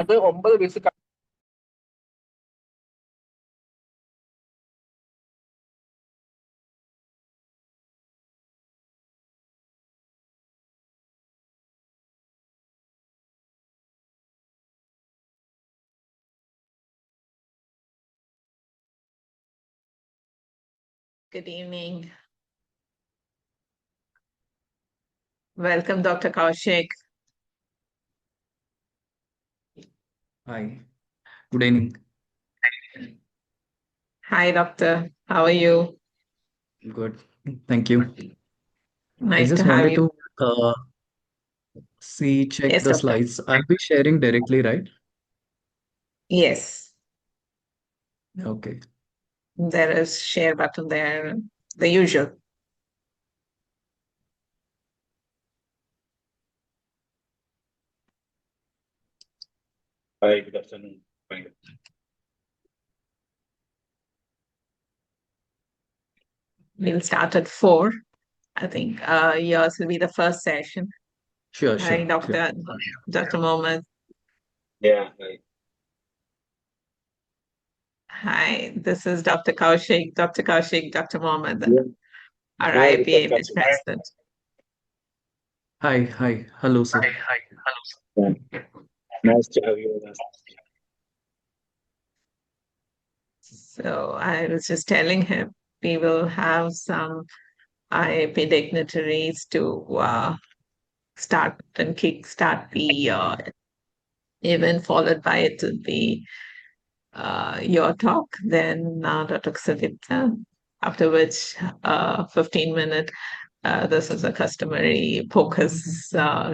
അത് 9 piece. Good evening. Welcome, Dr. Kaushik. Hi, good evening. Hi, Doctor. How are you? Good, thank you. I Nice to just have wanted you. to check Yes, the Doctor. slides. I'll be sharing directly, right? Yes, Okay. there is share button there, the usual. Hi, good afternoon. Fine. We'll start at 4. I think yours will be the first session. Sure, Hi, sure, sure. Dr. Mohammed. Yeah, hi. Hi, this is Dr. Kaushik. Dr. Kaushik, Dr. Mohammed, Yeah, our yeah, IAP Dr. AHA Kaushik. president. Hi, hello, sir. Yeah, nice to have you with us. So I was just telling him we will have some IAP dignitaries to start and kickstart the event, followed by it will be your talk, then Dr. Sudipta, after which 15-minute, this is a customary focus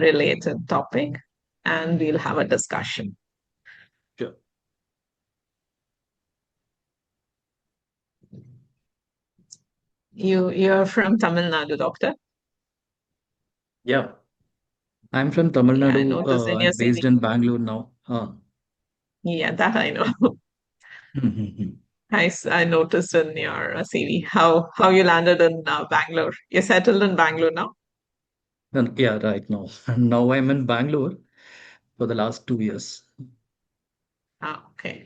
related topic, and we'll have a discussion. Sure. You're from Tamil Nadu, Doctor? Yeah, I'm from Tamil Yeah, I Nadu. noticed in your I'm based CV. in Bangalore now. Yeah, that I know. Mhm. I noticed in your CV how you landed in Bangalore. You're settled in Bangalore now? Yeah, right now. Now I'm in Bangalore for the last 2 years. Ah, okay.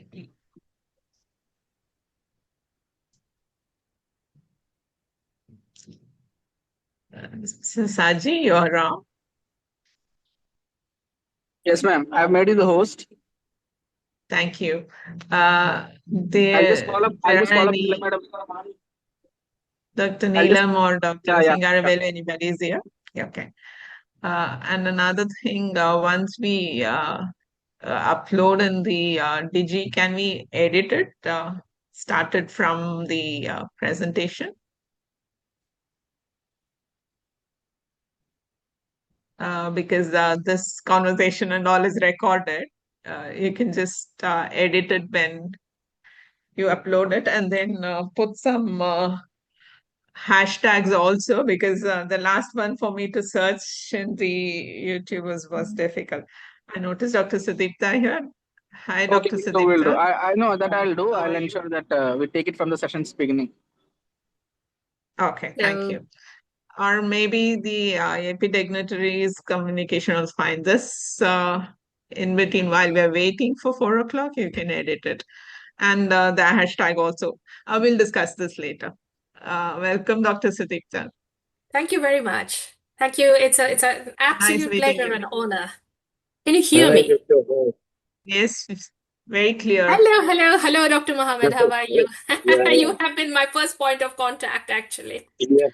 So Saji, you're Yes, ma'am. I've made you the host. thank you. I'll just call up. I'll There just are call up Neela any madam. Dr. I'll just. Neelam or Dr. Yeah, yeah, yeah. Singarabelu, anybody is here? Yeah, okay. And another thing, once we upload in the Digi, can we edit it? Started from the presentation? Because this conversation and all is recorded. You can just edit it when you upload it and then put some hashtags also because the last one for me to search in the YouTube was difficult. I noticed Dr. Sudipta here. Hi, Okay, Dr. we'll do. We'll do. Sudipta. I know that I'll do. How I'll are you? ensure that we take it from the session's beginning. Okay, thank So, you. Or maybe the AP dignitaries communication was fine. This in between while we're waiting for 4 o'clock, you can edit it. And the hashtag also. I will discuss this later. Welcome, Dr. Sudipta. thank you very much. Thank you. It's an Nice absolute meeting pleasure you. and honor. Can you hear Hi, me? Dr. Ho. Yes, it's very clear. Hello, Dr. Mohammed. How are you? Yeah, You have been my first point of contact, actually. yeah.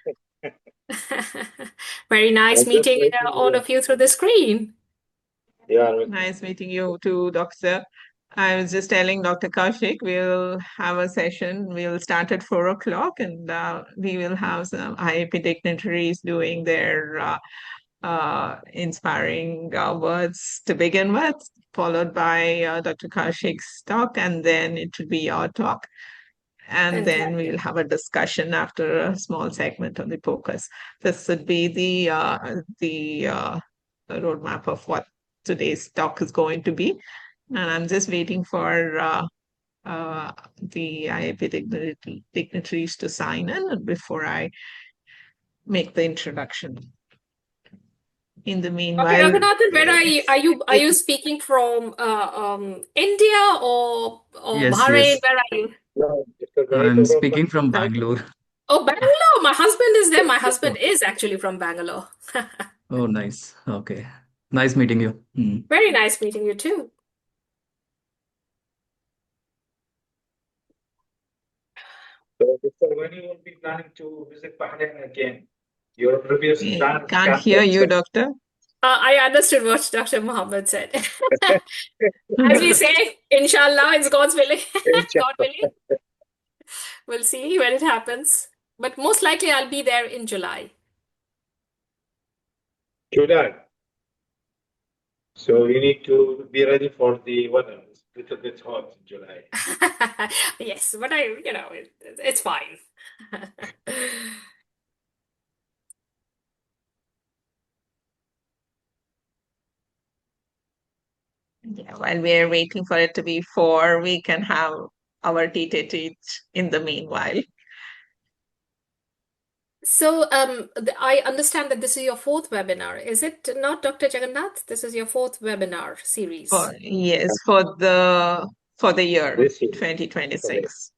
Very nice I'm just meeting waiting. all Yeah, of you through the screen. yeah. Nice meeting you too, Doctor. I was just telling Dr. Kaushik we'll have a session. We'll start at 4 o'clock and we will have some IAP dignitaries doing their inspiring words to begin with, followed by Dr. Kaushik's talk, and then it will be your talk. And then Fantastic. we'll have a discussion after a small segment on the focus. This would be the roadmap of what today's talk is going to be. And I'm just waiting for the IAP dignitaries to sign in before I make the introduction. In the Dr. meanwhile, Raghunathan, where are you? Are you speaking from India or Yes, Bahrain? yes. Where are you? No, Mr. I'm Benito from speaking from uh, Bangalore. Oh, Bangalore. My husband is there. My husband is actually from Bangalore. Oh, nice. Okay. Nice meeting you. Mm. Very nice meeting you too. So, Mr. When you will be planning to visit Bahrain again? Your previous we plans can't hear cancelled, you, sir. doctor. I understood what Dr. Muhammad said. As we say, inshallah, it's God's willing. God Inshallah. willing. We'll see when it happens. But most likely I'll be there in July. July. So you need to be ready for the weather. It's a little bit hot in July. Yes, but it's fine. Yeah, while we're waiting for it to be 4, we can have our tea in the meanwhile. So, I understand that this is your fourth webinar. Is it not, Dr. Jagannath? This is your fourth webinar series. Yes, for the year This year, for the 2026.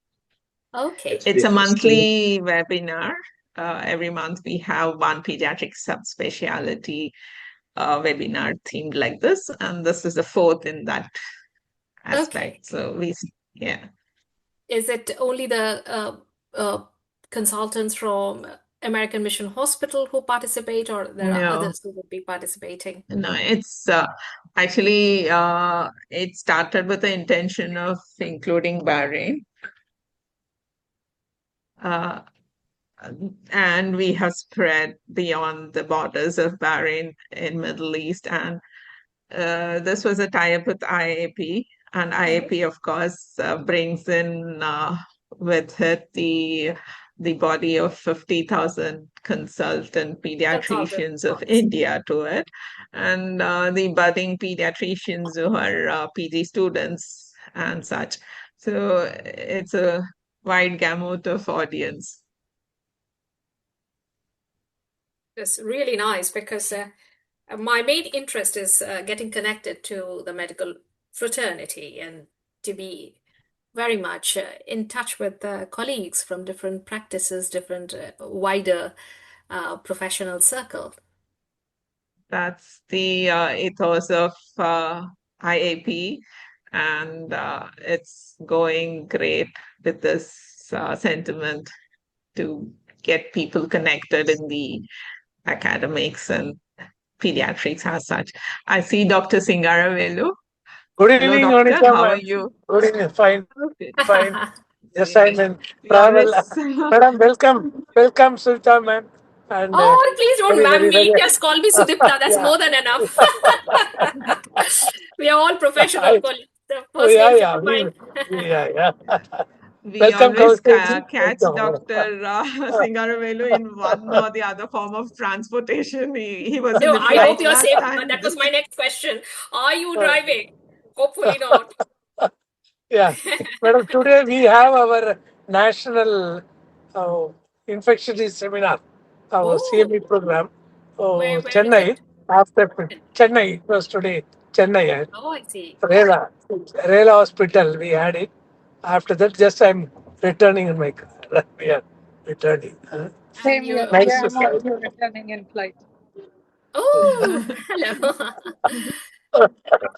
Okay. it's It's a this year. monthly webinar. Every month we have one pediatric subspecialty webinar themed like this, and this is the fourth in that Okay. aspect. So yeah. Is it only the uh, consultants from American Mission Hospital who participate, or there are No, others who would be participating? no, it's actually it started with the intention of including Bahrain. Uh, and we have spread beyond the borders of Bahrain in Middle East, and this was a tie-up with IAP, and Mhm. IAP, of course, brings in with it the body of 50,000 consultant Consultants, pediatricians of of course. India to it, and the budding pediatricians who are PG students and such. So it's a wide gamut of audience. It's really nice because my main interest is getting connected to the medical fraternity and to be very much in touch with colleagues from different practices, different wider professional circle. That's the ethos of IAP, and it's going great with this sentiment to get people connected in the academics and pediatrics as such. I see Dr. Singaravelu. Good Hello, evening, doctor. Monica, How are ma'am. you? Good evening. Fine, Okay. fine. Yes, I'm in We travel. always Madam, welcome. Welcome, Sultan, ma'am. And Oh, please don't very, ma'am very, me. very. Just call me Sudipta. That's Yeah. more than enough. We are all professional I, colleagues. The oh, first yeah, names yeah. are fine. Yeah, yeah. we Welcome, always Kaushik. catch Welcome. Dr. Singaravelu in one or the other form of transportation. He was in No, the I Yeah. flight hope you're last safe. time. That was my next question. Are you Uh, driving? Hopefully not. Yeah, madam, today we have our national uh, infectious disease seminar, our CME Oh, program. where is Chennai, it? after Chennai, it was today, Chennai, Oh, I see. Rela Hospital, we had it. After that, just I'm returning in my car. We are returning. And Same you, here. Nice Yeah, to I'm see also returning in flight. oh, hello.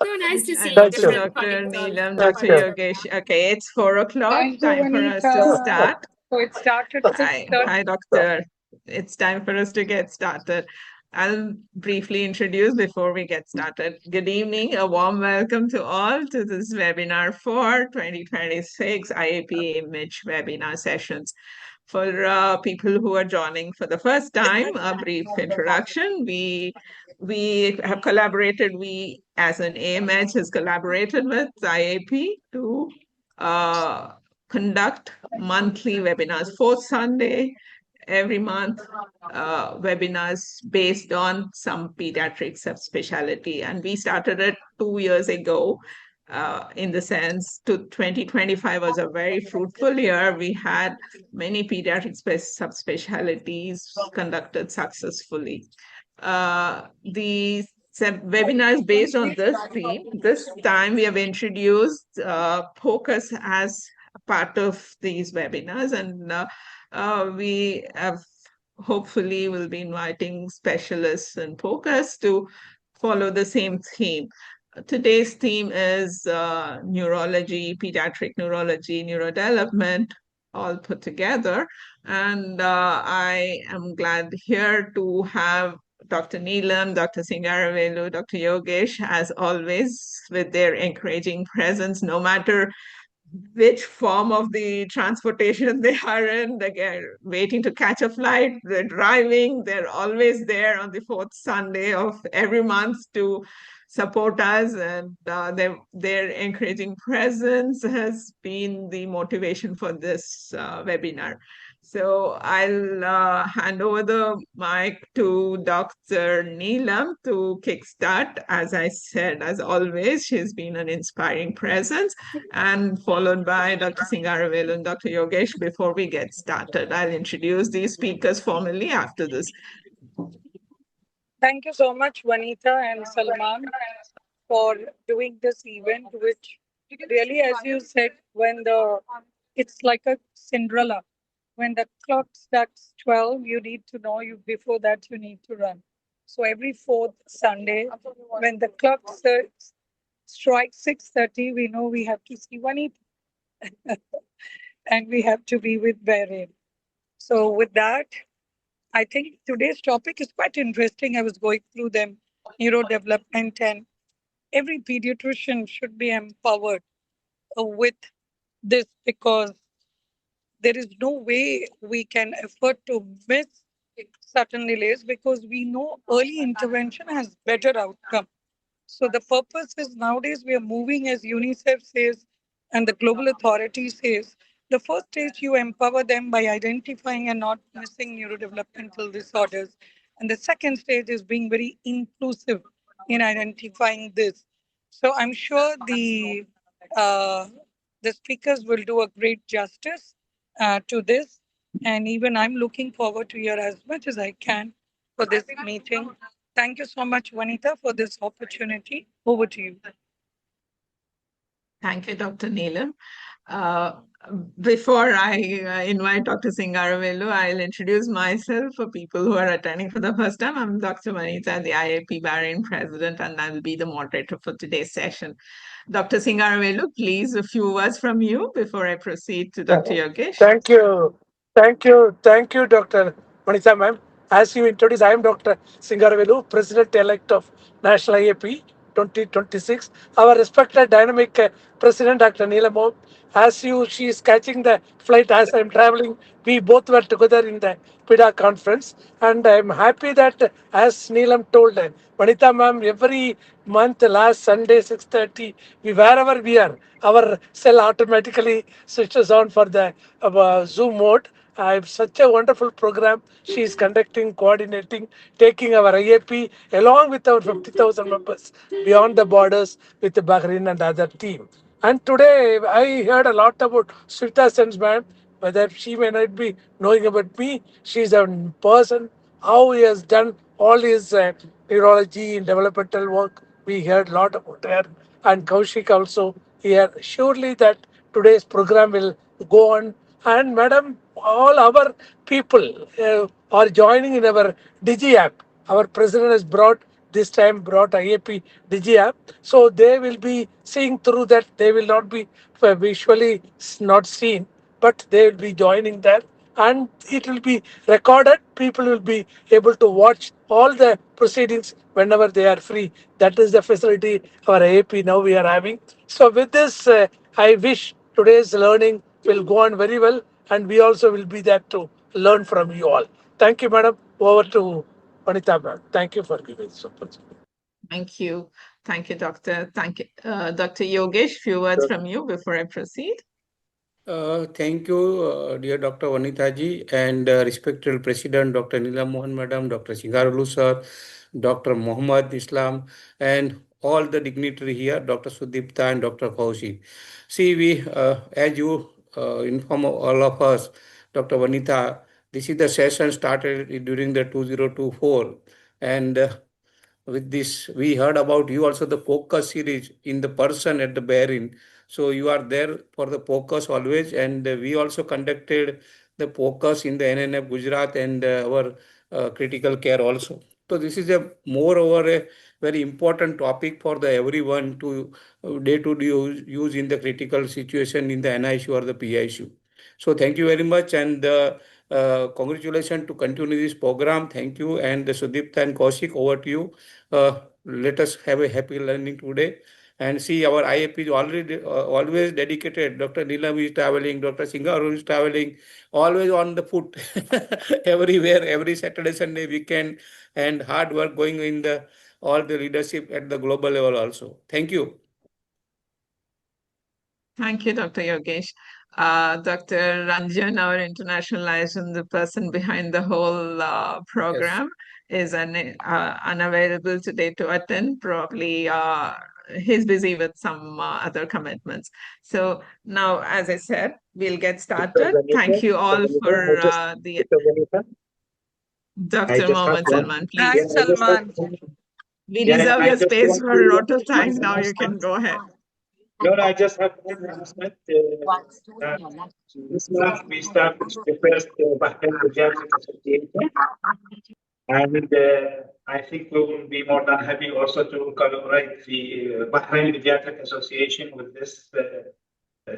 So nice to see And Thank to you. different Dr. colleagues all Neelam, Thank Dr. you. participate. Yogesh. Okay, it's 4 o'clock. Thank you, Time for us to Vanita. start. So it started Hi, 6:30. hi, doctor. It's time for us to get started. I'll briefly introduce before we get started. Good evening, a warm welcome to all to this webinar for 2026 IAP Image webinar sessions. For people who are joining for the first time, a brief introduction. We have collaborated. We, as an AMH, has collaborated with IAP to conduct monthly webinars, fourth Sunday every month, webinars based on some pediatric subspecialty. And we started it 2 years ago. In the sense to 2025 was a very fruitful year. We had many pediatric subspecialties conducted successfully. the webinar is based on this theme. This time we have introduced POCUS as a part of these webinars, and we have hopefully will be inviting specialists in POCUS to follow the same theme. Today's theme is neurology, pediatric neurology, neurodevelopment, all put together. And I am glad here to have Dr. Neelam, Dr. Singaravelu, Dr. Yogesh, as always, with their encouraging presence, no matter which form of the transportation they are in. They're waiting to catch a flight, they're driving, they're always there on the fourth Sunday of every month to support us. And their encouraging presence has been the motivation for this webinar. So I'll hand over the mic to Dr. Neelam to kickstart. As I said, as always, she's been an inspiring presence, and followed by Dr. Singaravelu and Dr. Yogesh. Before we get started, I'll introduce these speakers formally after this. Thank you so much, Vanita and Salman, for doing this event, which really, as you said, it's like a Cinderella. When the clock strikes 12, you need to know you before that you need to run. So every fourth Sunday, when the clock strikes 6:30, we know we have to see Vanita and we have to be with Bahrain. So with that, I think today's topic is quite interesting. I was going through them, neurodevelopment, and every pediatrician should be empowered with this, because there is no way we can afford to miss certain delays, because we know early intervention has better outcome. So the purpose is, nowadays we are moving, as UNICEF says and the global authority says, the first stage you empower them by identifying and not missing neurodevelopmental disorders. And the second stage is being very inclusive in identifying this. So I'm sure uh, the speakers will do a great justice to this. And even I'm looking forward to hear as much as I can for this meeting. Thank you so much, Vanita, for this opportunity. Over to you. Thank you, Dr. Neelam. Uh, Before I invite Dr. Singaravelu, I'll introduce myself for people who are attending for the first time. I'm Dr. Vanita, the IAP Bahrain president, and I'll be the moderator for today's session. Dr. Singaravelu, please, a few words from you before I proceed to Dr. Yogesh. Thank you. Thank you, Dr. Manisa ma'am. As you introduced, I am Dr. Singaravelu, President-elect of National IAP 2026. Our respected dynamic President, Dr. Neelam, she is catching the flight as I am traveling. We both were together in the PIDA conference. And I am happy that, as Neelam told, Vanita ma'am, every month, last Sunday, 6:30, wherever we are, our cell automatically switches on for the Zoom mode. I have such a wonderful program. She is conducting, coordinating, taking our IAP along with our 50,000 members beyond the borders with the Bahrain and other team. And today I heard a lot about Swita Sen's man. Whether she may not be knowing about me, she is a person, how he has done all his neurology and developmental work. We heard a lot about her. And Kaushik also here. Surely that today's program will go on. And madam, all our people are joining in our Digi app. Our president has brought IAP Digi app. So they will be seeing through that. They will not be visually not seen, but they will be joining there, and it will be recorded. People will be able to watch all the proceedings whenever they are free. That is the facility our AAP now we are having. So with this, I wish today's learning will go on very well, and we also will be there to learn from you all. Thank you, madam. Over to Vanita, ma'am. Thank you for giving this opportunity. Thank you. Thank you, Doctor. Thank you. Dr. Yogesh, few words from you before I proceed. Thank you, dear Dr. Vanita ji, and respected President Dr. Neelam Mohan Madam, Dr. Singarulu sir, Dr. Muhammad Islam, and all the dignitary here, Dr. Sudipta and Dr. Kaushik. See, as you inform all of us, Dr. Vanita, this is the session started during the 2024 And with this, we heard about you also the focus series in the person at the Bahrain. So you are there for the focus always. And we also conducted the focus in the NNF Gujarat and our critical care also. So this is a moreover a very important topic for the everyone to day to day use in the critical situation in the NICU or the PICU. So thank you very much, and congratulations to continue this program. Thank you, and Sudipta and Kaushik, over to you. Let us have a happy learning today. And see, our IAP is already always dedicated. Dr. Neelam is traveling, Dr. Singaru is traveling, always on the foot, everywhere, every Saturday, Sunday, weekend, and hard work going in the all the leadership at the global level also. Thank you. Thank you, Dr. Yogesh. Dr. Ranjan, our international liaison, the person behind the whole Yes. program, is unavailable today to attend. Probably he's busy with some other commitments. So now, as I said, we'll get Dr. started. Vanita, Thank you Dr. all Vanita, for the Dr. Vanita, I Dr. just have Mohammed one. Salman, Hi, Yeah, please. I just have Salman. one. We Yeah, deserve I your just space want for a lot of to times. one Now you can announcement. go ahead. No, I just have one announcement. That this month we start the first Bahrain Pediatric Association, and I think we will be more than happy also to collaborate the Bahrain Pediatric Association with this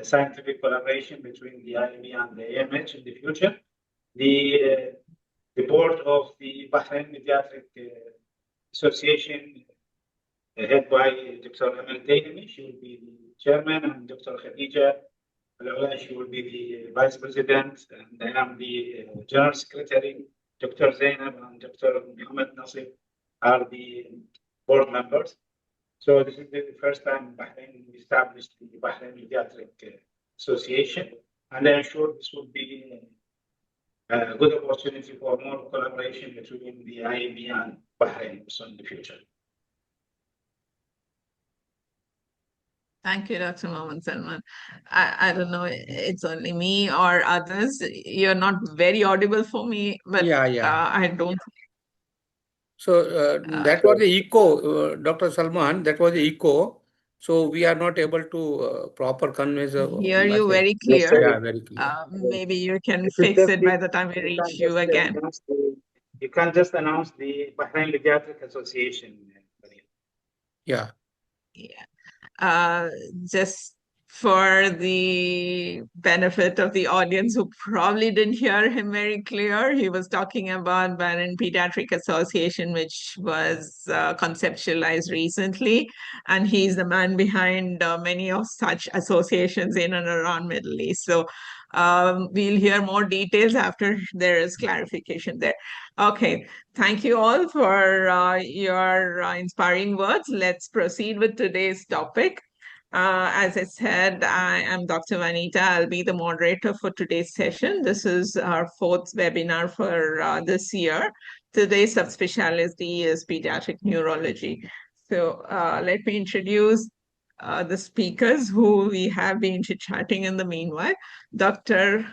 scientific collaboration between the IAB and the AMH in the future. The board of the Bahrain Pediatric Association, head by Dr. Amal Dailami, she will be the chairman, and Dr. Khadija Al-Ula, she will be the vice president, and I am the general secretary. Dr. Zainab and Dr. Muhammad Nasif are the board members. So this is the first time in Bahrain we established the Bahrain Pediatric Association, and I'm sure this will be a good opportunity for more collaboration between the IAB and Bahrain also in the future. Thank you, Dr. Mohammed Salman. I don't know, it's only me or others. You're not very audible for me, but Yeah, yeah. I don't. So that was So, the echo, Dr. Salman. That was the echo. So we are not able to proper convey the Hear you message. very yes, clear. sorry. Yeah, very clear. Maybe you can If you fix just it by the time we reach can you just again. announce you can just announce the Bahrain Pediatric Association. Yeah. Yeah. Uh, just for the benefit of the audience who probably didn't hear him very clear, he was talking about Bahrain Pediatric Association, which was conceptualized recently, and he's the man behind many of such associations in and around Middle East. So we'll hear more details after there is clarification there. Okay, thank you all for your inspiring words. Let's proceed with today's topic. As I said, I am Dr. Vanita. I'll be the moderator for today's session. This is our fourth webinar for this year. Today's subspecialty is pediatric neurology. So let me introduce the speakers who we have been chit-chatting in the meanwhile. Dr.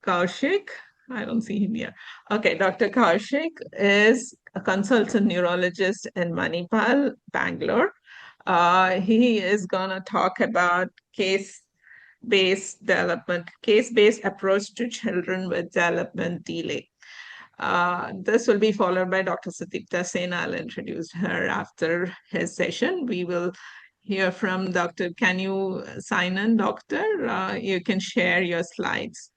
Kaushik, I don't see him here. Okay, Dr. Kaushik is a consultant neurologist in Manipal, Bangalore. He is going to talk about case-based approach to children with development delay. This will be followed by Dr. Sudipta Sen. I'll introduce her after his session. We will hear from Dr. Can you sign in, Doctor? You can share your slides.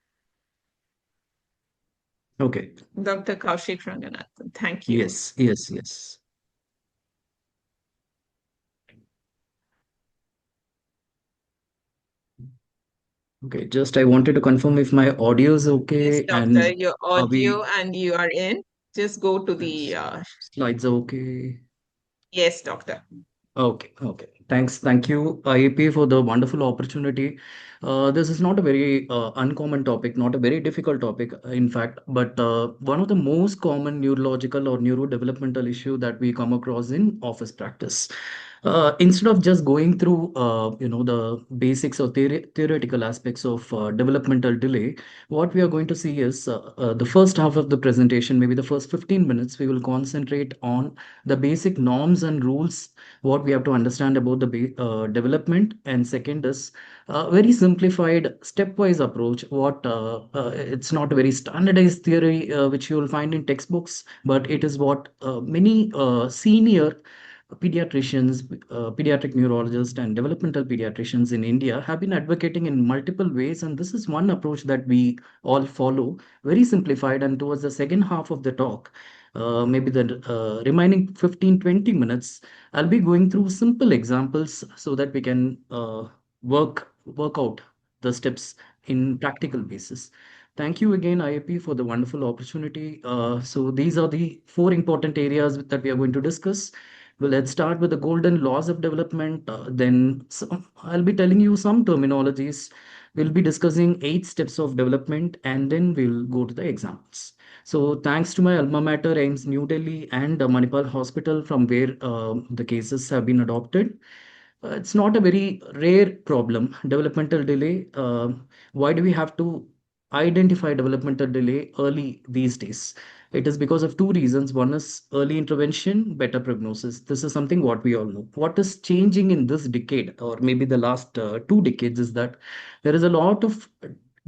Okay. Dr. Kaushik Ranganathan, thank you. Yes, yes, yes. Okay, just I wanted to confirm if my audio is Yes, okay Doctor, and your are audio we and you are in. Just go to the, slides are okay? yes, Doctor. Okay, okay. Thanks. Thank you, IAP, for the wonderful opportunity. This is not a very uncommon topic, not a very difficult topic, in fact, but one of the most common neurological or neurodevelopmental issue that we come across in office practice. Instead of just going through the basics or theoretical aspects of developmental delay, what we are going to see is the first half of the presentation, maybe the first 15 minutes, we will concentrate on the basic norms and rules, what we have to understand about the development. And second is very simplified stepwise approach. What It's not a very standardized theory which you will find in textbooks, but it is what many senior pediatricians, pediatric neurologists, and developmental pediatricians in India have been advocating in multiple ways. And this is one approach that we all follow, very simplified. And towards the second half of the talk, maybe the remaining 15-20 minutes, I'll be going through simple examples so that we can work out the steps in practical basis. Thank you again, IAP, for the wonderful opportunity. So these are the four important areas that we are going to discuss. Well, let's start with the golden laws of development. I'll be telling you some terminologies. We'll be discussing 8 steps of development, and then we'll go to the examples. So, thanks to my alma mater, AIMS New Delhi, and Manipal Hospital, from where the cases have been adopted. It's not a very rare problem, developmental delay. Why do we have to identify developmental delay early these days? It is because of two reasons. One is early intervention, better prognosis. This is something what we all know. What is changing in this decade, or maybe the last 2 decades, is that there is a lot of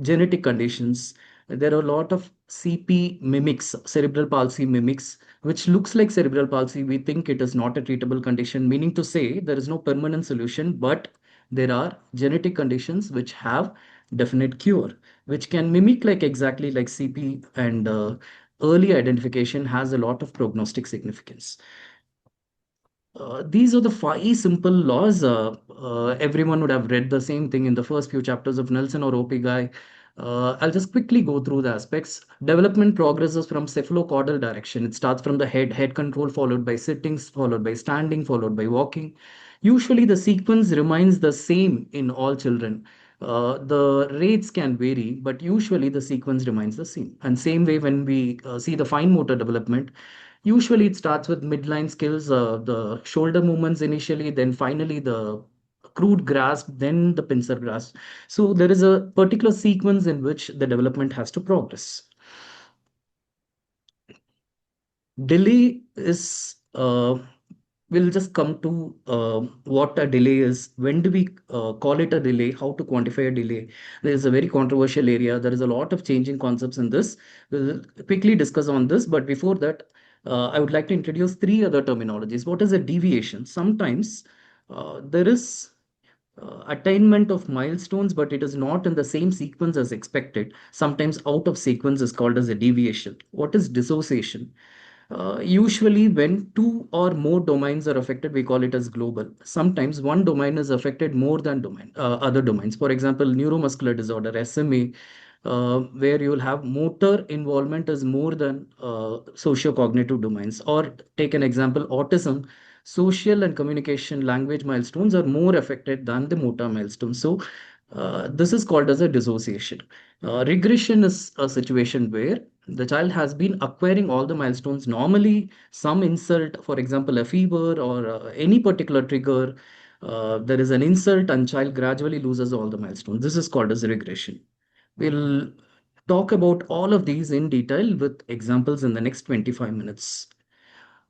genetic conditions. There are a lot of CP mimics, cerebral palsy mimics, which looks like cerebral palsy. We think it is not a treatable condition, meaning to say there is no permanent solution, but there are genetic conditions which have definite cure, which can mimic like exactly like CP, and early identification has a lot of prognostic significance. These are the 5 simple laws. Everyone would have read the same thing in the first few chapters of Nelson or OP Guy. I'll just quickly go through the aspects. Development progresses from cephalocaudal direction. It starts from the head control, followed by sittings, followed by standing, followed by walking. Usually, the sequence remains the same in all children. The rates can vary, but usually the sequence remains the same. And same way when we see the fine motor development, usually it starts with midline skills, the shoulder movements initially, then finally the crude grasp, then the pincer grasp. So there is a particular sequence in which the development has to progress. Delay is, we'll just come to what a delay is. When do we call it a delay? How to quantify a delay? There is a very controversial area. There is a lot of changing concepts in this. We'll quickly discuss on this. But before that, I would like to introduce 3 other terminologies. What is a deviation? Sometimes there is attainment of milestones, but it is not in the same sequence as expected. Sometimes out of sequence is called as a deviation. What is dissociation? Usually, when 2 or more domains are affected, we call it as global. Sometimes one domain is affected more than other domains. For example, neuromuscular disorder, SMA, where you will have motor involvement is more than socio-cognitive domains. Or take an example, autism, social and communication language milestones are more affected than the motor milestones. So this is called as a dissociation. Regression is a situation where the child has been acquiring all the milestones. Normally, some insult, for example, a fever or any particular trigger, there is an insult and child gradually loses all the milestones. This is called as regression. We'll talk about all of these in detail with examples in the next 25 minutes.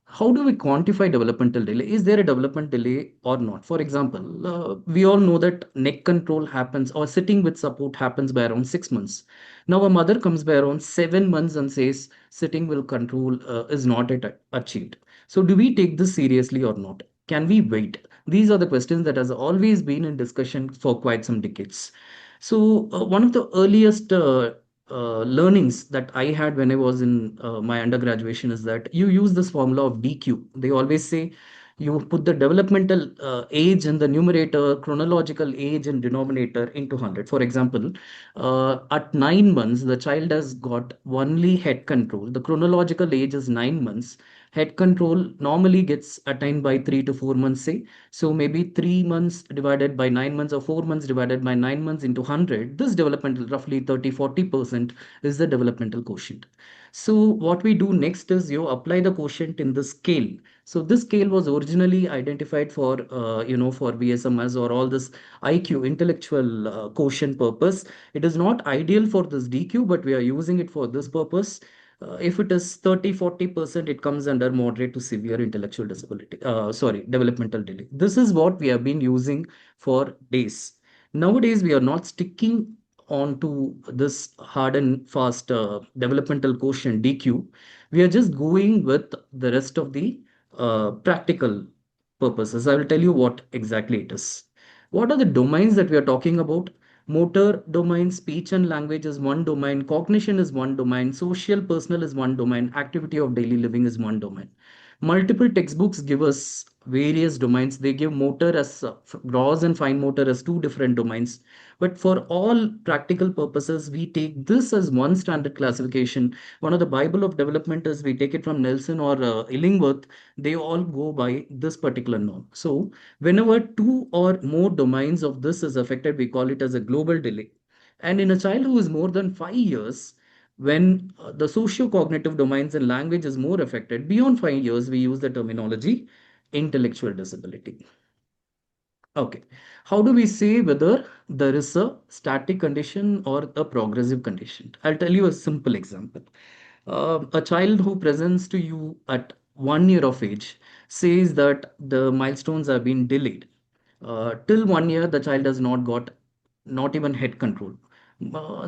How do we quantify developmental delay? Is there a development delay or not? For example, we all know that neck control happens or sitting with support happens by around 6 months. Now, a mother comes by around 7 months and says sitting will control is not yet achieved. So, do we take this seriously or not? Can we wait? These are the questions that has always been in discussion for quite some decades. So, one of the earliest learnings that I had when I was in my undergraduation is that you use this formula of DQ. They always say you put the developmental age in the numerator, chronological age in denominator into 100. For example, at 9 months, the child has got only head control. The chronological age is 9 months. Head control normally gets attained by 3 to 4 months, say. So maybe 3 months divided by 9 months or 4 months divided by 9 months into 100, this developmental roughly 30-40% is the developmental quotient. So what we do next is you apply the quotient in the scale. So this scale was originally identified for, for VSMS or all this IQ, intellectual quotient purpose. It is not ideal for this DQ, but we are using it for this purpose. If it is 30-40%, it comes under moderate to severe intellectual disability. Sorry, developmental delay. This is what we have been using for days. Nowadays, we are not sticking on to this hard and fast developmental quotient DQ. We are just going with the rest of the practical purposes. I will tell you what exactly it is. What are the domains that we are talking about? Motor domain, speech and language is one domain, cognition is one domain, social personal is one domain, activity of daily living is one domain. Multiple textbooks give us various domains. They give motor as gross and fine motor as two different domains. But for all practical purposes, we take this as one standard classification. One of the Bible of development is we take it from Nelson or Illingworth. They all go by this particular norm. So whenever two or more domains of this is affected, we call it as a global delay. And in a child who is more than 5 years, when the socio-cognitive domains and language is more affected, beyond 5 years, we use the terminology intellectual disability. Okay. How do we say whether there is a static condition or a progressive condition? I'll tell you a simple example. A child who presents to you at 1 year of age says that the milestones have been delayed. Till 1 year, the child has not got not even head control.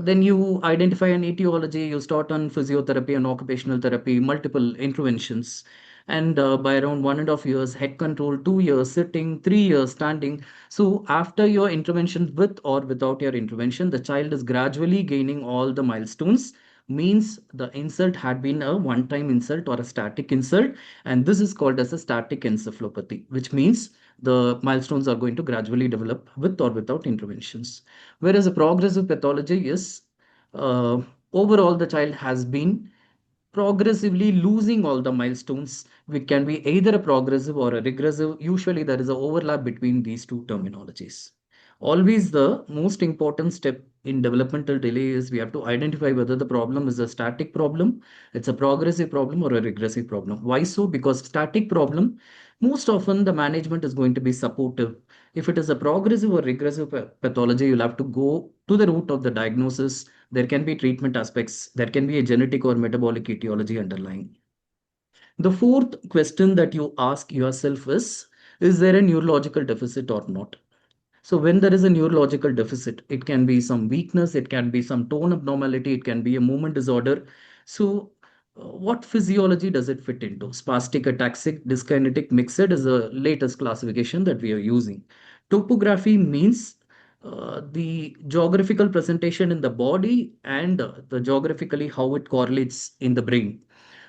Then you identify an etiology, you start on physiotherapy and occupational therapy, multiple interventions. And by around 1.5 years, head control, 2 years sitting, 3 years standing. So after your intervention, with or without your intervention, the child is gradually gaining all the milestones. Means the insult had been a one-time insult or a static insult, and this is called as a static encephalopathy, which means the milestones are going to gradually develop with or without interventions. Whereas a progressive pathology is overall the child has been progressively losing all the milestones, which can be either a progressive or a regressive. Usually, there is an overlap between these two terminologies. Always the most important step in developmental delay is we have to identify whether the problem is a static problem, it's a progressive problem, or a regressive problem. Why so? Because static problem, most often the management is going to be supportive. If it is a progressive or regressive pathology, you'll have to go to the root of the diagnosis. There can be treatment aspects. There can be a genetic or metabolic etiology underlying. The fourth question that you ask yourself is there a neurological deficit or not? So when there is a neurological deficit, it can be some weakness, it can be some tone abnormality, it can be a movement disorder. So what physiology does it fit into? Spastic, ataxic, dyskinetic, mixed is the latest classification that we are using. Topography means the geographical presentation in the body and the geographically how it correlates in the brain.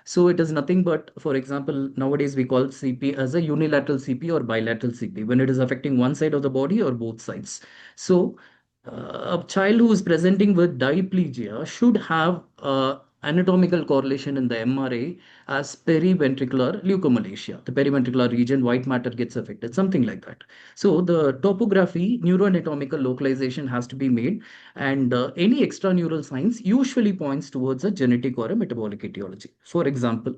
So it is nothing but, for example, nowadays we call CP as a unilateral CP or bilateral CP when it is affecting one side of the body or both sides. So a child who is presenting with diplegia should have anatomical correlation in the MRA as periventricular leukomalacia. The periventricular region, white matter gets affected, something like that. So the topography, neuroanatomical localization has to be made, and any extraneural signs usually points towards a genetic or a metabolic etiology. For example,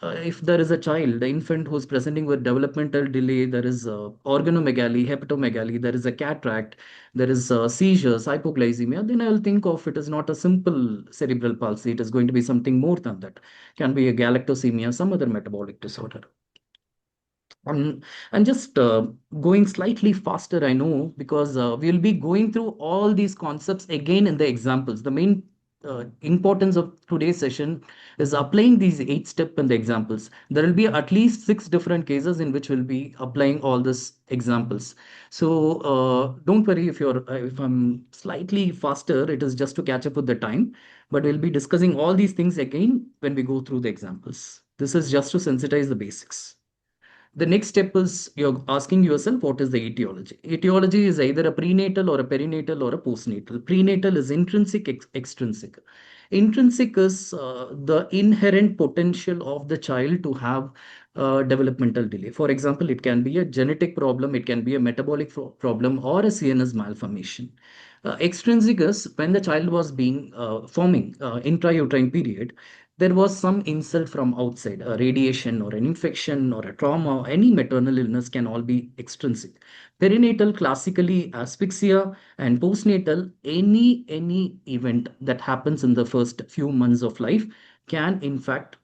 if there is a child, the infant who's presenting with developmental delay, there is organomegaly, hepatomegaly, there is a cataract, there is seizures, hypoglycemia, then I'll think of it as not a simple cerebral palsy. It is going to be something more than that. Can be a galactosemia, some other metabolic disorder. And just going slightly faster, I know, because we'll be going through all these concepts again in the examples. The main importance of today's session is applying these 8 steps in the examples. There will be at least 6 different cases in which we'll be applying all these examples. So don't worry if I'm slightly faster, it is just to catch up with the time. But we'll be discussing all these things again when we go through the examples. This is just to sensitize the basics. The next step is you're asking yourself, what is the etiology? Etiology is either a prenatal or a perinatal or a postnatal. Prenatal is intrinsic, extrinsic. Intrinsic is the inherent potential of the child to have developmental delay. For example, it can be a genetic problem, it can be a metabolic problem, or a CNS malformation. Extrinsic is when the child was being forming intrauterine period, there was some insult from outside, a radiation or an infection or a trauma, any maternal illness can all be extrinsic. Perinatal, classically asphyxia, and postnatal, any event that happens in the first few months of life can in fact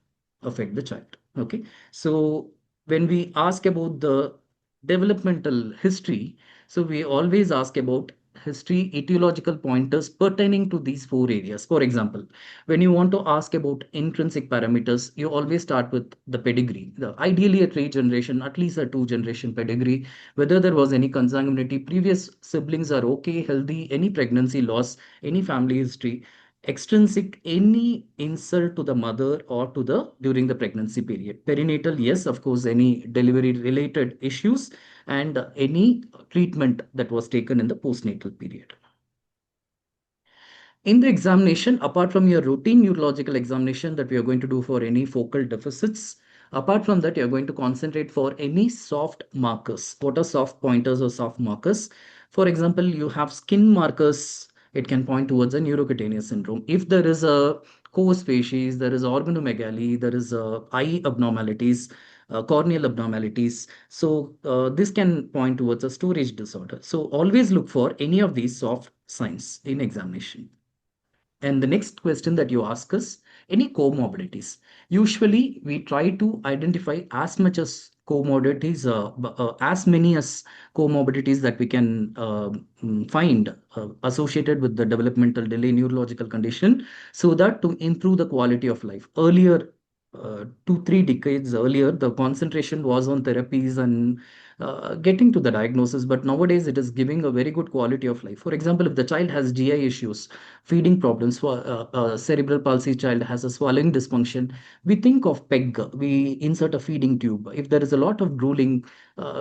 affect the child. Okay, so when we ask about the developmental history, so we always ask about history etiological pointers pertaining to these four areas. For example, when you want to ask about intrinsic parameters, you always start with the pedigree. Ideally, a three generation, at least a two generation pedigree, whether there was any consanguinity, previous siblings are okay, healthy, any pregnancy loss, any family history. Extrinsic, any insult to the mother or to the during the pregnancy period. Perinatal, yes, of course, any delivery related issues and any treatment that was taken in the postnatal period. In the examination, apart from your routine neurological examination that we are going to do for any focal deficits, apart from that, you're going to concentrate for any soft markers. What are soft pointers or soft markers? For example, you have skin markers. It can point towards a neurocutaneous syndrome. If there is a core species, there is organomegaly, there is eye abnormalities, corneal abnormalities. So this can point towards a storage disorder. So always look for any of these soft signs in examination. And the next question that you ask is any comorbidities. Usually, we try to identify as much as comorbidities, as many as comorbidities that we can find associated with the developmental delay neurological condition, so that to improve the quality of life. Earlier, 2, 3 decades earlier, the concentration was on therapies and getting to the diagnosis, but nowadays it is giving a very good quality of life. For example, if the child has GI issues, feeding problems, for cerebral palsy child has a swallowing dysfunction, we think of PEG, we insert a feeding tube. If there is a lot of drooling,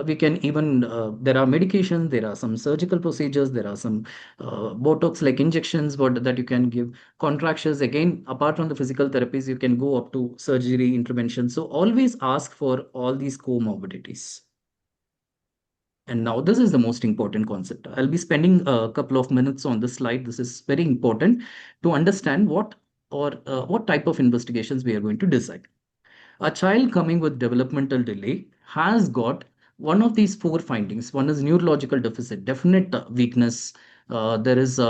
we can even, there are medications, there are some surgical procedures, there are some Botox like injections that you can give, contractions. Again, apart from the physical therapies, you can go up to surgery intervention. So always ask for all these comorbidities. And now this is the most important concept. I'll be spending a couple of minutes on this slide. This is very important to understand what type of investigations we are going to decide. A child coming with developmental delay has got one of these four findings. One is neurological deficit, definite weakness. There is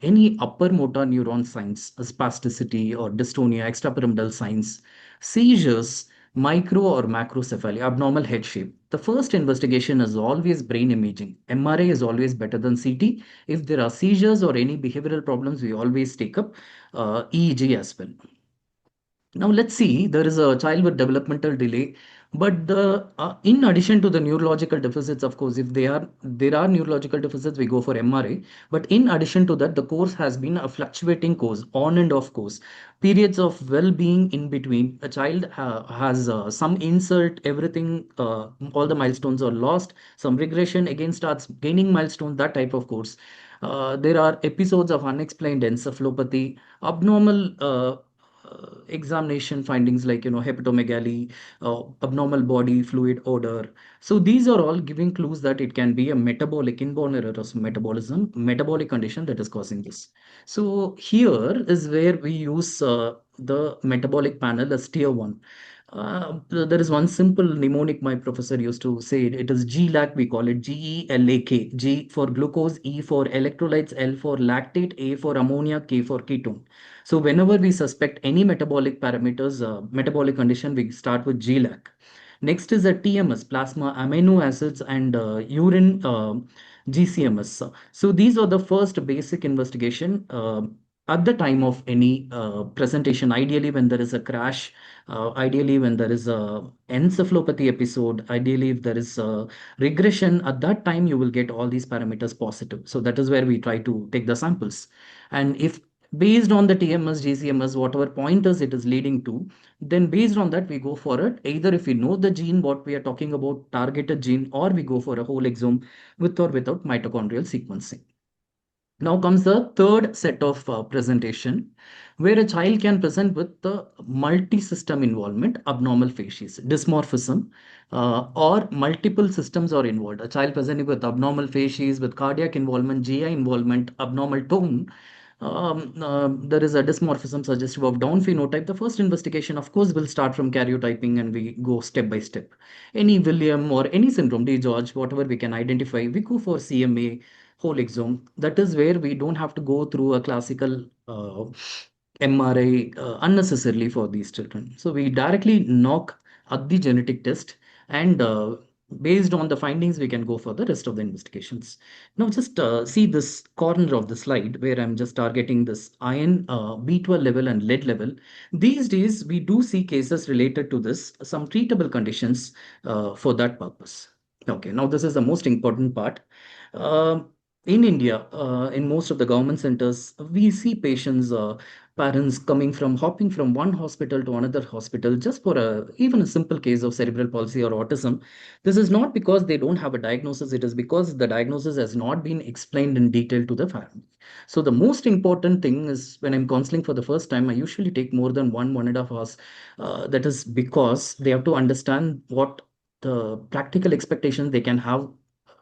any upper motor neuron signs, spasticity or dystonia, extrapyramidal signs, seizures, micro or macrocephaly, abnormal head shape. The first investigation is always brain imaging. MRI is always better than CT. If there are seizures or any behavioral problems, we always take up EEG as well. Now let's see, there is a child with developmental delay, but in addition to the neurological deficits, of course, if there are neurological deficits, we go for MRI. But in addition to that, the course has been a fluctuating course, on and off course, periods of well-being in between. A child has some insult, everything, all the milestones are lost. Some regression again starts gaining milestones, that type of course. There are episodes of unexplained encephalopathy, abnormal examination findings like hepatomegaly, abnormal body fluid odor. So these are all giving clues that it can be a metabolic inborn error of metabolism, metabolic condition that is causing this. So here is where we use the metabolic panel as tier one. There is one simple mnemonic my professor used to say. It is GLAC. We call it GELAK. G for glucose, E for electrolytes, L for lactate, A for ammonia, K for ketone. So whenever we suspect any metabolic parameters, metabolic condition, we start with GLAC. Next is a TMS, plasma amino acids, and urine GCMS. So these are the first basic investigation at the time of any presentation. Ideally, when there is a crash, ideally when there is a encephalopathy episode, ideally if there is a regression, at that time you will get all these parameters positive. So that is where we try to take the samples. And if Based on the TMS, GCMS, whatever pointers it is leading to, then based on that, we go for it. Either if we know the gene, what we are talking about, targeted gene, or we go for a whole exome with or without mitochondrial sequencing. Now comes the third set of presentation, where a child can present with the multi-system involvement, abnormal facies, dysmorphism, or multiple systems are involved. A child presenting with abnormal facies, with cardiac involvement, GI involvement, abnormal tone. There is a dysmorphism suggestive of Down phenotype. The first investigation, of course, will start from karyotyping and we go step by step. Any William or any syndrome, D. George, whatever we can identify, we go for CMA whole exome. That is where we don't have to go through a classical MRI unnecessarily for these children. So we directly knock at the genetic test, and based on the findings, we can go for the rest of the investigations. Now, just see this corner of the slide where I'm just targeting this iron, B12 level, and lead level. These days, we do see cases related to this, some treatable conditions for that purpose. Okay, now this is the most important part. Um in India, in most of the government centers, we see patients, parents coming from hopping from one hospital to another hospital just for even a simple case of cerebral palsy or autism. This is not because they don't have a diagnosis, it is because the diagnosis has not been explained in detail to the family. So, the most important thing is when I'm counseling for the first time, I usually take more than 1.5 hours. That is because they have to understand what the practical expectations they can have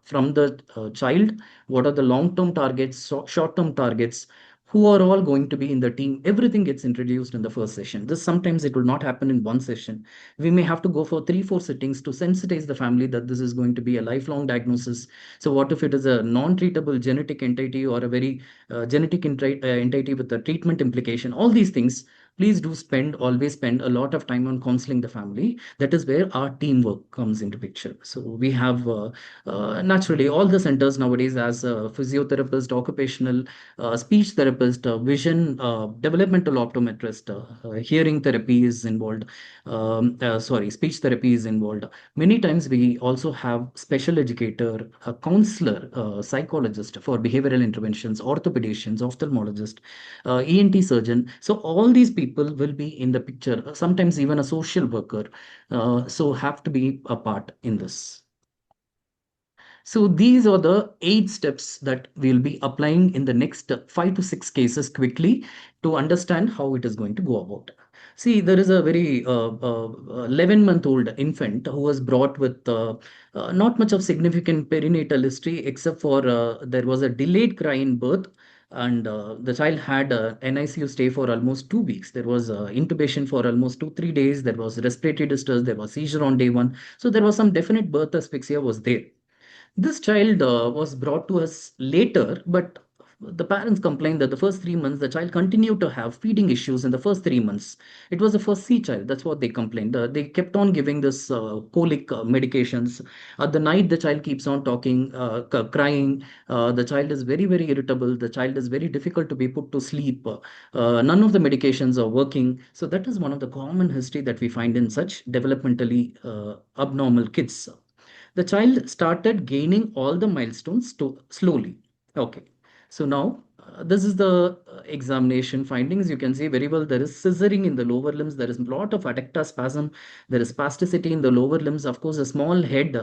from the child, what are the long term targets, short term targets, who are all going to be in the team. Everything gets introduced in the first session. This sometimes it will not happen in one session. We may have to go for 3 4 sittings to sensitize the family that this is going to be a lifelong diagnosis. So what if it is a non-treatable genetic entity or a very genetic entity with a treatment implication? All these things, please do always spend a lot of time on counseling the family. That is where our teamwork comes into picture. So we have naturally all the centers nowadays as a physiotherapist, occupational speech therapist, vision, developmental optometrist, hearing therapy is involved. Sorry, speech therapy is involved. Many times we also have special educator, a counselor, psychologist for behavioral interventions, orthopedicians, ophthalmologist, ENT surgeon. So all these people will be in the picture. Sometimes even a social worker. So have to be a part in this. So these are the 8 steps that we'll be applying in the next 5 to 6 cases quickly to understand how it is going to go about. See, there is a very 11-month-old infant who was brought with not much of significant perinatal history, except for there was a delayed cry in birth, and the child had an ICU stay for almost 2 weeks. There was intubation for almost 2 3 days. There was respiratory distress. There was seizure on day one. So there was some definite birth asphyxia was there. This child was brought to us later, but the parents complained that the first 3 months the child continued to have feeding issues in the first 3 months. It was the first C child. That's what they complained. They kept on giving this colic medications. At the night, the child keeps on talking, crying. The child is very, very irritable. The child is very difficult to be put to sleep. None of the medications are working. So that is one of the common history that we find in such developmentally abnormal kids. The child started gaining all the milestones slowly. Okay. So now this is the examination findings. You can see very well there is scissoring in the lower limbs. There is a lot of adductor spasm. There is spasticity in the lower limbs. Of course, a small head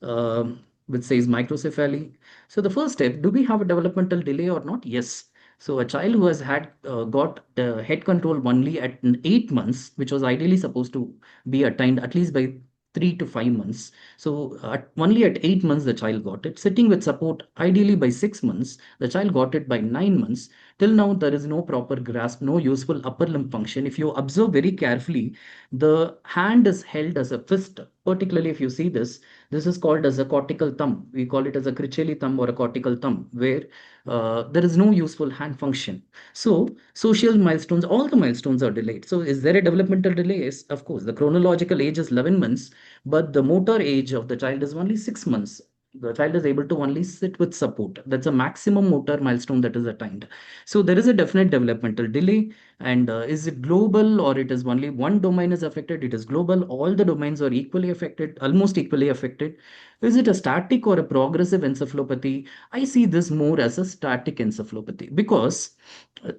which says microcephaly. So the first step, do we have a developmental delay or not? Yes. So a child who has had got head control only at 8 months, which was ideally supposed to be attained at least by 3 to 5 months. So only at 8 months the child got it. Sitting with support ideally by 6 months, the child got it by 9 months. Till now there is no proper grasp, no useful upper limb function. If you observe very carefully, the hand is held as a fist. Particularly if you see this, this is called as a cortical thumb. We call it as a Cricelli thumb or a cortical thumb, where there is no useful hand function. So social milestones, all the milestones are delayed. So is there a developmental delay? Yes, of course. The chronological age is 11 months, but the motor age of the child is only 6 months. The child is able to only sit with support. That's a maximum motor milestone that is attained. So there is a definite developmental delay. And is it global or it is only one domain is affected? It is global. All the domains are equally affected, almost equally affected. Is it a static or a progressive encephalopathy? I see this more as a static encephalopathy because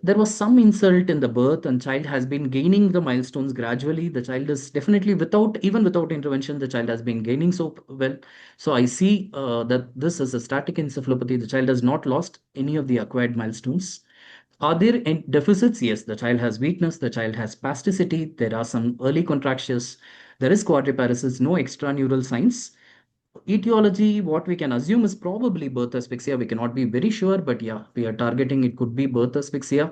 there was some insult in the birth and child has been gaining the milestones gradually. The child is definitely even without intervention, the child has been gaining so well. So I see that this is a static encephalopathy. The child has not lost any of the acquired milestones. Are there any deficits? Yes, the child has weakness, the child has spasticity, there are some early contractions, there is quadriparesis, no extraneural signs. Etiology, what we can assume is probably birth asphyxia. We cannot be very sure, but yeah, we are targeting it could be birth asphyxia.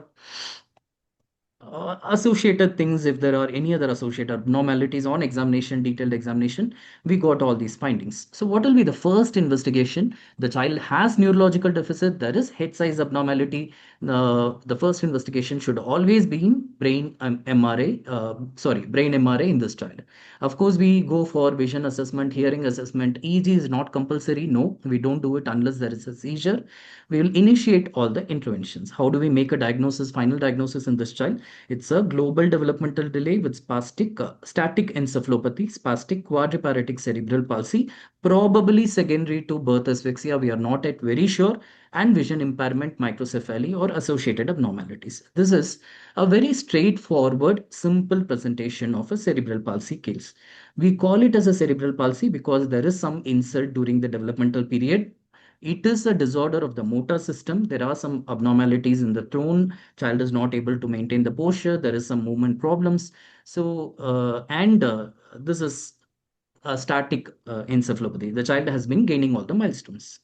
Associated things, if there are any other associated abnormalities on examination, detailed examination, we got all these findings. So what will be the first investigation? The child has neurological deficit, there is head size abnormality. The first investigation should always be in brain brain MRA in this child. Of course, we go for vision assessment, hearing assessment. EEG is not compulsory. No, we don't do it unless there is a seizure. We will initiate all the interventions. How do we make a diagnosis, final diagnosis in this child? It's a global developmental delay with static encephalopathy, spastic quadriparetic cerebral palsy, probably secondary to birth asphyxia. We are not yet very sure, and vision impairment, microcephaly, or associated abnormalities. This is a very straightforward, simple presentation of a cerebral palsy case. We call it as a cerebral palsy because there is some insult during the developmental period. It is a disorder of the motor system. There are some abnormalities in the tone. Child is not able to maintain the posture. There is some movement problems. So, this is a static encephalopathy. The child has been gaining all the milestones.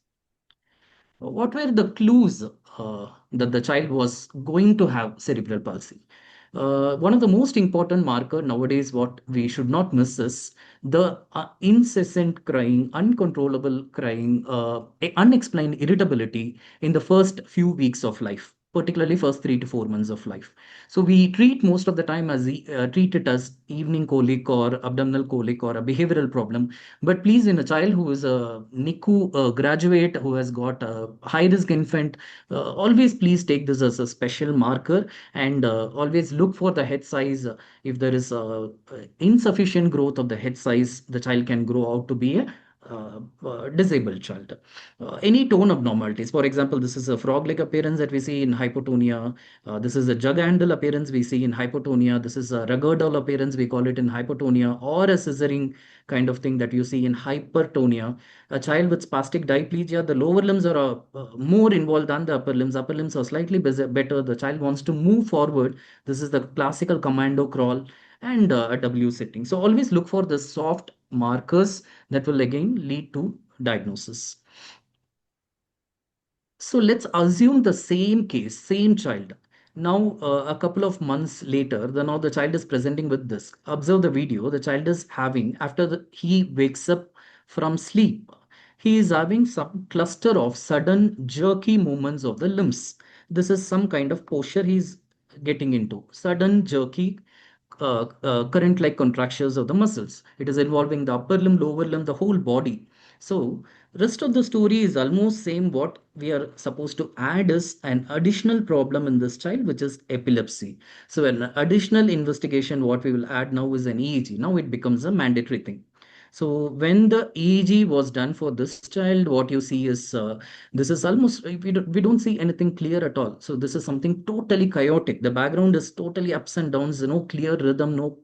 What were the clues that the child was going to have cerebral palsy? One of the most important marker nowadays, what we should not miss is the incessant crying, uncontrollable crying, unexplained irritability in the first few weeks of life, particularly first 3 to 4 months of life. So we treat most of the time treat it as evening colic or abdominal colic or a behavioral problem. But please, in a child who is a NICU graduate who has got a high risk infant, always please take this as a special marker and always look for the head size. If there is insufficient growth of the head size, the child can grow out to be a disabled child. Any tone abnormalities, for example, this is a frog-leg appearance that we see in hypotonia. This is a jug handle appearance we see in hypotonia. This is a rugger doll appearance, we call it in hypotonia, or a scissoring kind of thing that you see in hypertonia. A child with spastic diplegia, the lower limbs are more involved than the upper limbs. Upper limbs are slightly better. The child wants to move forward. This is the classical commando crawl and a W sitting. So always look for the soft markers that will again lead to diagnosis. So let's assume the same case, same child. Now, a couple of months later, now the child is presenting with this. Observe the video. The child is having, after he wakes up from sleep, he is having some cluster of sudden jerky movements of the limbs. This is some kind of posture he's getting into. Sudden jerky current like contractions of the muscles. It is involving the upper limb, lower limb, the whole body. So rest of the story is almost same. What we are supposed to add is an additional problem in this child, which is epilepsy. So an additional investigation, what we will add now is an EEG. Now it becomes a mandatory thing. So when the EEG was done for this child, what you see is this is almost we don't see anything clear at all. So this is something totally chaotic. The background is totally ups and downs. No clear rhythm, no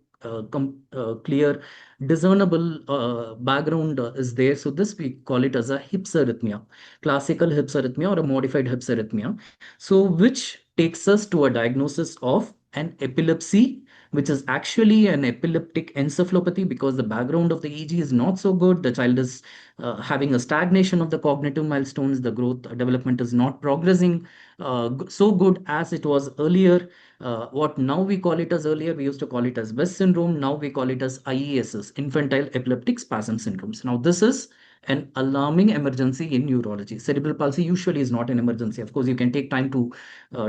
clear discernible background is there. So this we call it as a hypsarrhythmia, classical hypsarrhythmia or a modified hypsarrhythmia. So which takes us to a diagnosis of an epilepsy, which is actually an epileptic encephalopathy because the background of the EEG is not so good. The child is having a stagnation of the cognitive milestones. The growth development is not progressing so good as it was earlier. What now we call it as earlier, we used to call it as West syndrome. Now we call it as IESS, infantile epileptic spasm syndromes. Now this is an alarming emergency in neurology. Cerebral palsy usually is not an emergency. Of course, you can take time to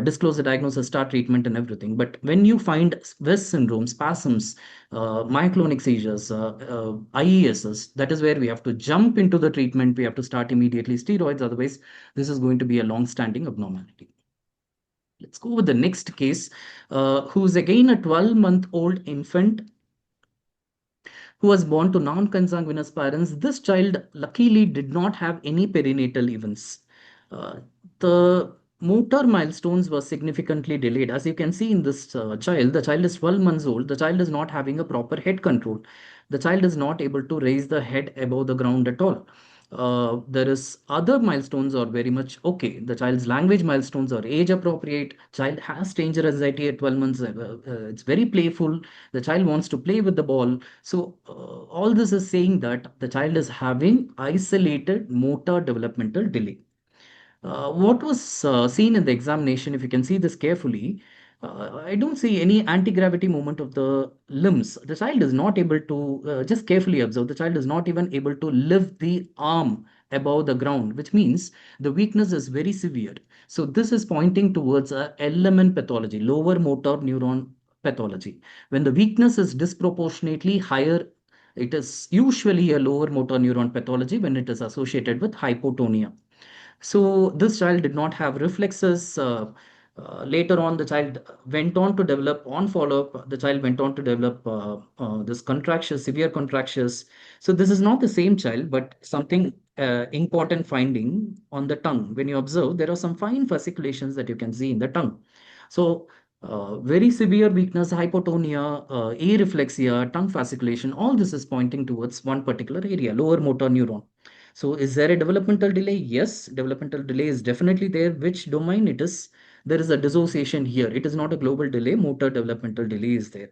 disclose the diagnosis, start treatment, and everything. But when you find West syndrome, spasms, myoclonic seizures, IESs, that is where we have to jump into the treatment. We have to start immediately steroids. Otherwise, this is going to be a long-standing abnormality. Let's go with the next case, who's again a 12-month-old infant who was born to non-consanguineous parents. This child luckily did not have any perinatal events. The motor milestones were significantly delayed. As you can see in this child, the child is 12 months old. The child is not having a proper head control. The child is not able to raise the head above the ground at all. There is other milestones are very much okay. The child's language milestones are age appropriate. Child has danger anxiety at 12 months. It's very playful. The child wants to play with the ball. So all this is saying that the child is having isolated motor developmental delay. What was seen in the examination, if you can see this carefully, I don't see any anti-gravity movement of the limbs. The child is not able to, just carefully observe, the child is not even able to lift the arm above the ground, which means the weakness is very severe. So this is pointing towards a LMN pathology, lower motor neuron pathology. When the weakness is disproportionately higher, it is usually a lower motor neuron pathology when it is associated with hypotonia. So this child did not have reflexes. Later on, the child went on to develop, on follow-up, the child went on to develop this contractions, severe contractions. So this is not the same child, but something important finding on the tongue. When you observe, there are some fine fasciculations that you can see in the tongue. So very severe weakness, hypotonia, areflexia, tongue fasciculation, all this is pointing towards one particular area, lower motor neuron. So is there a developmental delay? Yes, developmental delay is definitely there. Which domain it is? There is a dissociation here. It is not a global delay. Motor developmental delay is there.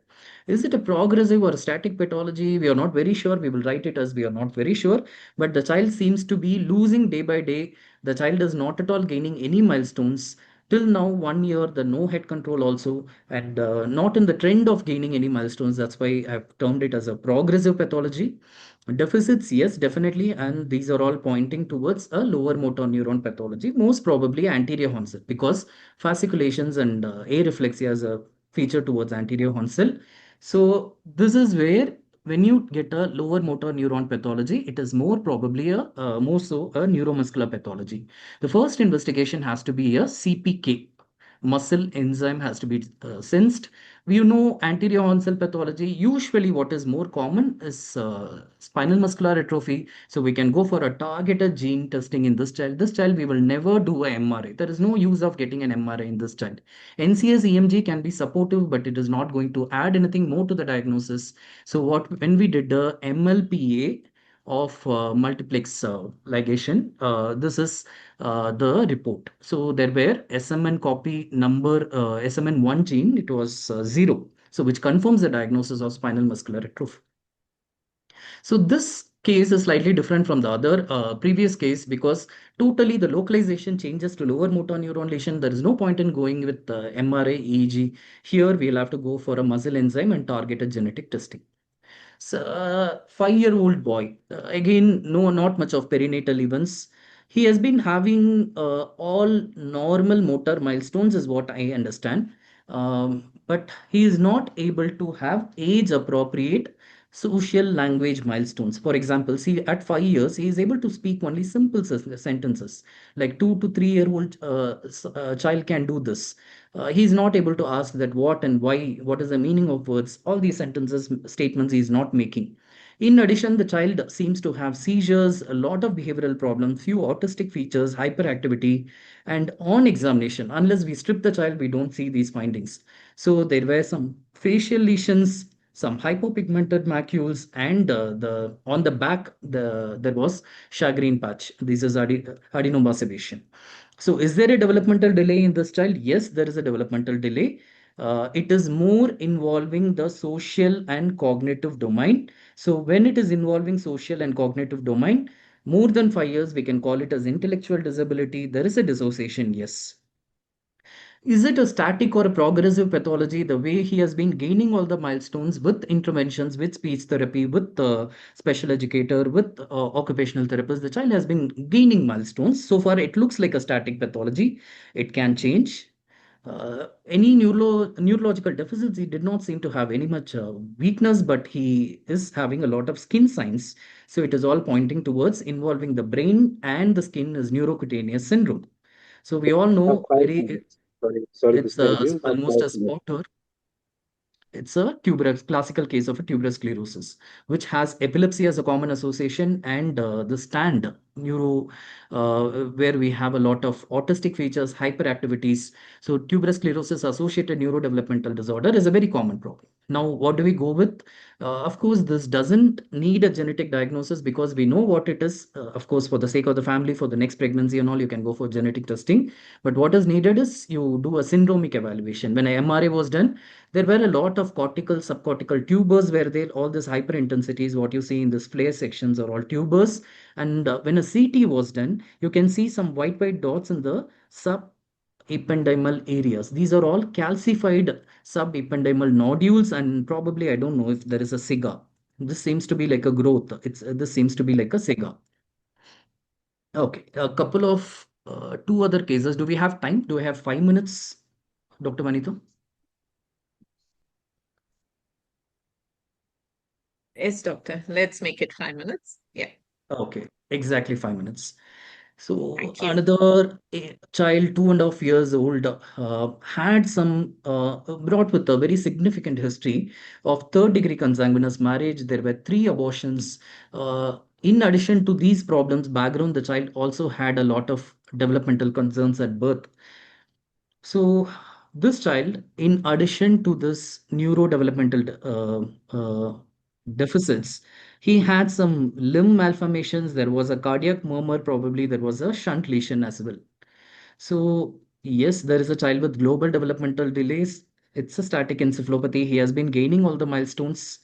Is it a progressive or a static pathology? We are not very sure. We will write it as we are not very sure. But the child seems to be losing day by day. The child is not at all gaining any milestones. Till now, 1 year, the no head control also, and not in the trend of gaining any milestones. That's why I've termed it as a progressive pathology. Deficits, yes, definitely, and these are all pointing towards a lower motor neuron pathology, most probably anterior horn cell, because fasciculations and areflexia is a feature towards anterior horn cell. So this is where when you get a lower motor neuron pathology, it is more probably a more so a neuromuscular pathology. The first investigation has to be a CPK. Muscle enzyme has to be sensed. We know anterior horn cell pathology. Usually, what is more common is spinal muscular atrophy. So we can go for a targeted gene testing in this child. This child, we will never do a MRI. There is no use of getting an MRI in this child. NCS EMG can be supportive, but it is not going to add anything more to the diagnosis. So what when we did the MLPA of multiplex ligation, this is the report. So there were SMN copy number, SMN1 gene, it was 0. So which confirms the diagnosis of spinal muscular atrophy. So this case is slightly different from the other previous case because totally the localization changes to lower motor neuron lesion. There is no point in going with MRA, EEG. Here we'll have to go for a muscle enzyme and targeted genetic testing. So, 5-year-old boy, again, no, not much of perinatal events. He has been having all normal motor milestones, is what I understand. But he is not able to have age appropriate social language milestones. For example, see, at 5 years, he is able to speak only simple sentences. Like 2 to 3-year-old child can do this. He is not able to ask that what and why, what is the meaning of words, all these sentences, statements he is not making. In addition, the child seems to have seizures, a lot of behavioral problems, few autistic features, hyperactivity, and on examination, unless we strip the child, we don't see these findings. So there were some facial lesions, some hypopigmented macules, and the on the back there was shagreen patch. This is adenoma sebation. So is there a developmental delay in this child? Yes, there is a developmental delay. It is more involving the social and cognitive domain. So when it is involving social and cognitive domain, more than 5 years, we can call it as intellectual disability. There is a dissociation, yes. Is it a static or a progressive pathology? The way he has been gaining all the milestones with interventions, with speech therapy, with special educator, with occupational therapist, the child has been gaining milestones. So far, it looks like a static pathology. It can change. Any neurological deficits, he did not seem to have any much weakness, but he is having a lot of skin signs. So it is all pointing towards involving the brain and the skin is neurocutaneous syndrome. So we all Have know 5 very minutes. Sorry to it's stop you. Have almost five a minutes. spotter. It's a tuberous classical case of a tuberous sclerosis, which has epilepsy as a common association and the stand neuro, where we have a lot of autistic features, hyperactivities. So tuberous sclerosis associated neurodevelopmental disorder is a very common problem. Now, what do we go with? Of course, this doesn't need a genetic diagnosis because we know what it is. Of course, for the sake of the family, for the next pregnancy and all, you can go for genetic testing. But what is needed is you do a syndromic evaluation. When a MRA was done, there were a lot of cortical, subcortical tubers where they all this hyperintensities, what you see in this flare sections are all tubers. And when a CT was done, you can see some white dots in the subependymal areas. These are all calcified subependymal nodules, and probably I don't know if there is a SIGA. This seems to be like a growth. This seems to be like a SIGA. Okay, a couple of two other cases. Do we have time? Do we have 5 minutes, Dr. Manito? Yes, doctor. Let's make it 5 minutes. Yeah. Okay, exactly 5 minutes. So Thank you. another child, 2.5 years old, had some brought with a very significant history of third-degree consanguineous marriage. There were three abortions. In addition to these problems, background, the child also had a lot of developmental concerns at birth. So this child, in addition to this neurodevelopmental deficits, he had some limb malformations. There was a cardiac murmur, probably there was a shunt lesion as well. So yes, there is a child with global developmental delays. It's a static encephalopathy. He has been gaining all the milestones.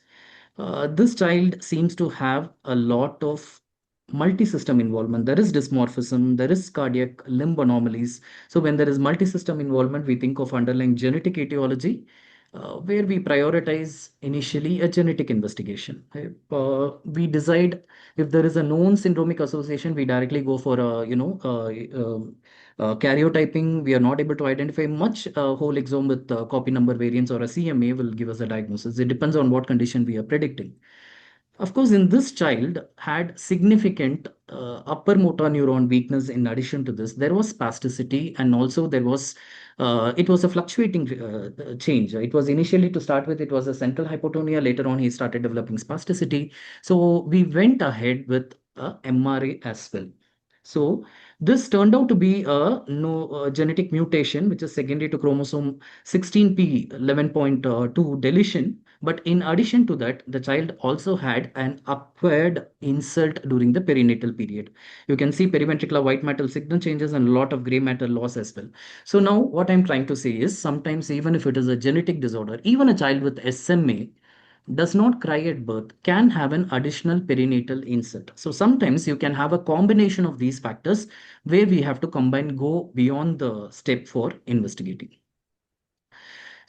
This child seems to have a lot of multi-system involvement. There is dysmorphism, there is cardiac limb anomalies. So when there is multi-system involvement, we think of underlying genetic etiology, where we prioritize initially a genetic investigation. We decide if there is a known syndromic association, we directly go for a, karyotyping. We are not able to identify much. Whole exome with copy number variants or a CMA will give us a diagnosis. It depends on what condition we are predicting. Of course, in this child had significant upper motor neuron weakness. In addition to this, there was spasticity, and also there was it was a fluctuating change. It was initially to start with, it was a central hypotonia. Later on, he started developing spasticity. So we went ahead with a MRA as well. So this turned out to be a no genetic mutation, which is secondary to chromosome 16p 11.2 deletion. But in addition to that, the child also had an acquired insult during the perinatal period. You can see periventricular white matter signal changes and a lot of gray matter loss as well. So now what I'm trying to say is sometimes even if it is a genetic disorder, even a child with SMA does not cry at birth can have an additional perinatal insult. So sometimes you can have a combination of these factors where we have to combine, go beyond the step for investigating.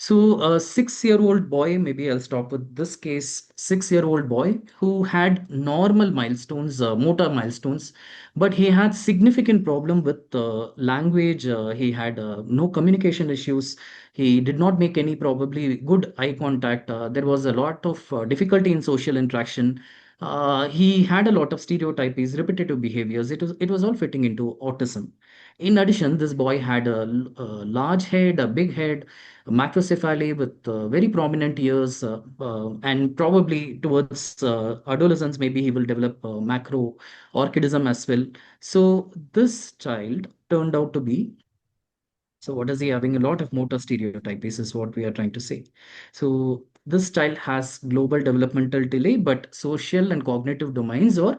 So a 6-year-old boy, maybe I'll stop with this case, 6-year-old boy who had normal milestones, motor milestones, but he had significant problem with language. He had no communication issues. He did not make any probably good eye contact. There was a lot of difficulty in social interaction. He had a lot of stereotypies, repetitive behaviors. It was all fitting into autism. In addition, this boy had a large head, a big head, macrocephaly with very prominent ears, and probably towards adolescence, maybe he will develop macro orchidism as well. So this child turned out to be, so what is he having? A lot of motor stereotypes is what we are trying to say. So this child has global developmental delay, but social and cognitive domains are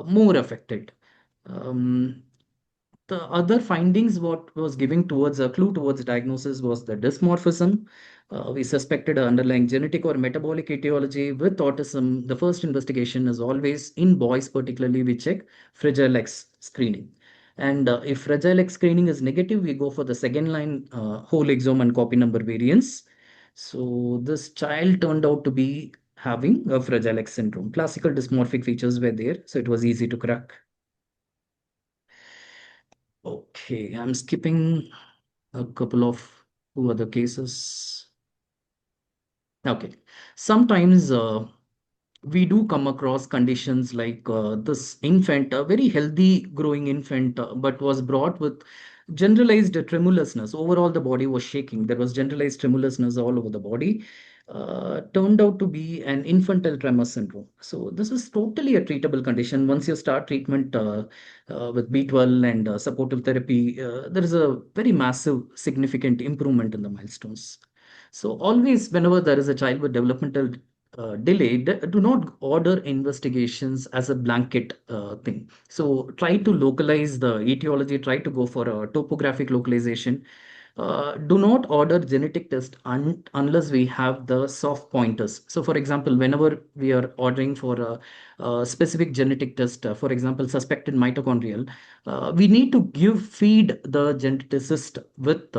more affected. Um, the other findings, what was giving towards a clue towards diagnosis was the dysmorphism. We suspected an underlying genetic or metabolic etiology with autism. The first investigation is always in boys, particularly we check Fragile X screening. And if Fragile X screening is negative, we go for the second line whole exome and copy number variants. So this child turned out to be having a Fragile X syndrome. Classical dysmorphic features were there, so it was easy to crack. Okay, I'm skipping a couple of two other cases. Okay, sometimes we do come across conditions like this infant, a very healthy growing infant, but was brought with generalized tremulousness. Overall, the body was shaking. There was generalized tremulousness all over the body. turned out to be an infantile tremor syndrome. So this is totally a treatable condition. Once you start treatment with B12 and supportive therapy, there is a very massive, significant improvement in the milestones. So always, whenever there is a child with developmental delay, do not order investigations as a blanket thing. So try to localize the etiology, try to go for a topographic localization. Do not order genetic test unless we have the soft pointers. So for example, whenever we are ordering for a specific genetic test, for example, suspected mitochondrial, we need to feed the geneticist with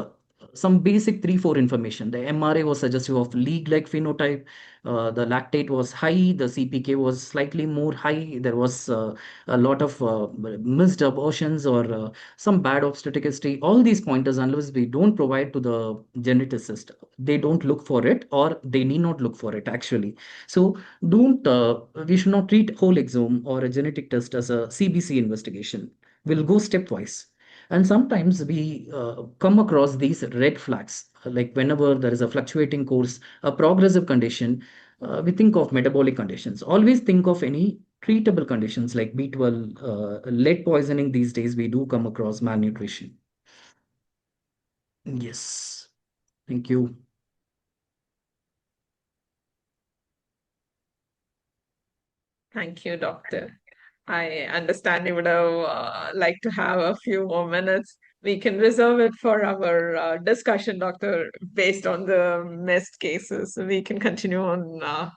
some basic 3-4 information. The MRA was suggestive of league-like phenotype. The lactate was high. The CPK was slightly more high. There was a lot of missed abortions or some bad obstetric history. All these pointers, unless we don't provide to the geneticist, they don't look for it, or they need not look for it actually. So don't we should not treat whole exome or a genetic test as a CBC investigation. We'll go stepwise. And sometimes we come across these red flags, like whenever there is a fluctuating course, a progressive condition, we think of metabolic conditions. Always think of any treatable conditions like B12, lead poisoning. These days, we do come across malnutrition. Yes, thank you. Thank you, Doctor. I understand you would have liked to have a few more minutes. We can reserve it for our discussion, Doctor, based on the missed cases. We can continue on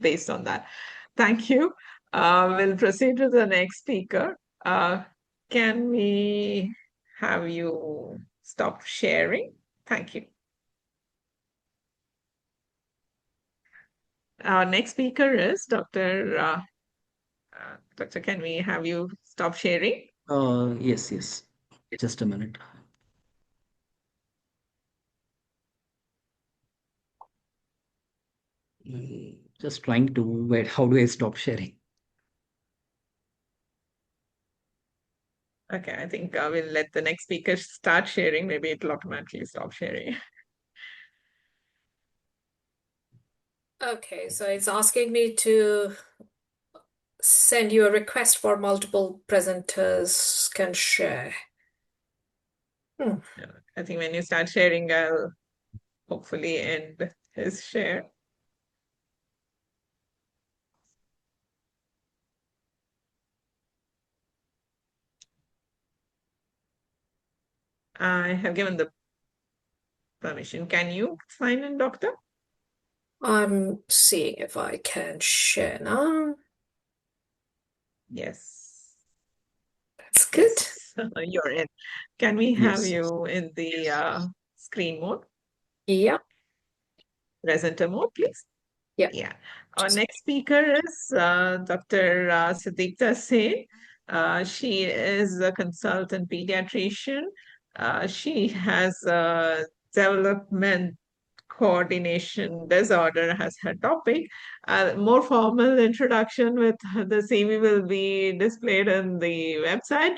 based on that. Thank you. We'll proceed to the next speaker. Can we have you stop sharing? Thank you. Our next speaker is Dr. Doctor, can we have you stop sharing? Yes. Just a minute. Just trying to wait. How do I stop sharing? Okay, I think we'll let the next speaker start sharing. Maybe it'll automatically stop sharing. Okay, so it's asking me to send you a request for multiple presenters can share. I think when you start sharing, I'll hopefully end his share. I have given the permission. Can you sign in, Doctor? I'm seeing if I can share now. Yes. That's good. Yes, you're in. Can we have Yes. you in the screen mode, Yeah. presenter mode, please? Yeah. Yeah. Our next speaker is Dr. Siddiqta Sen. She is a consultant pediatrician. She has a development coordination disorder as her topic. More formal introduction with the CV will be displayed on the website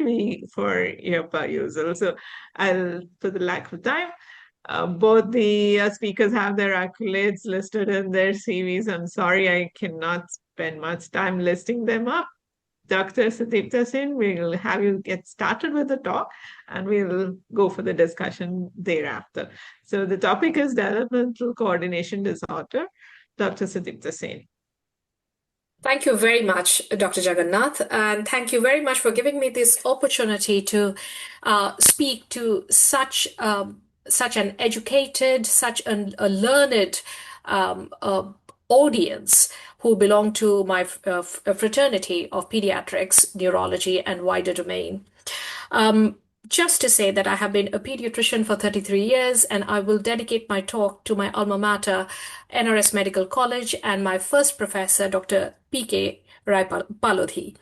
for your perusal. So I'll, for the lack of time, both the speakers have their accolades listed in their CVs. I'm sorry, I cannot spend much time listing them up. Dr. Satipta Singh, we'll have you get started with the talk and we'll go for the discussion thereafter. So the topic is developmental coordination disorder. Dr. Satipta Singh. Thank you very much, Dr. Jagannath, and thank you very much for giving me this opportunity to speak to such an educated, such a learned audience who belong to my fraternity of pediatrics, neurology, and wider domain. Just to say that I have been a pediatrician for 33 years and I will dedicate my talk to my alma mater, NRS Medical College, and my first professor, Dr. P.K. Rai Palodhi.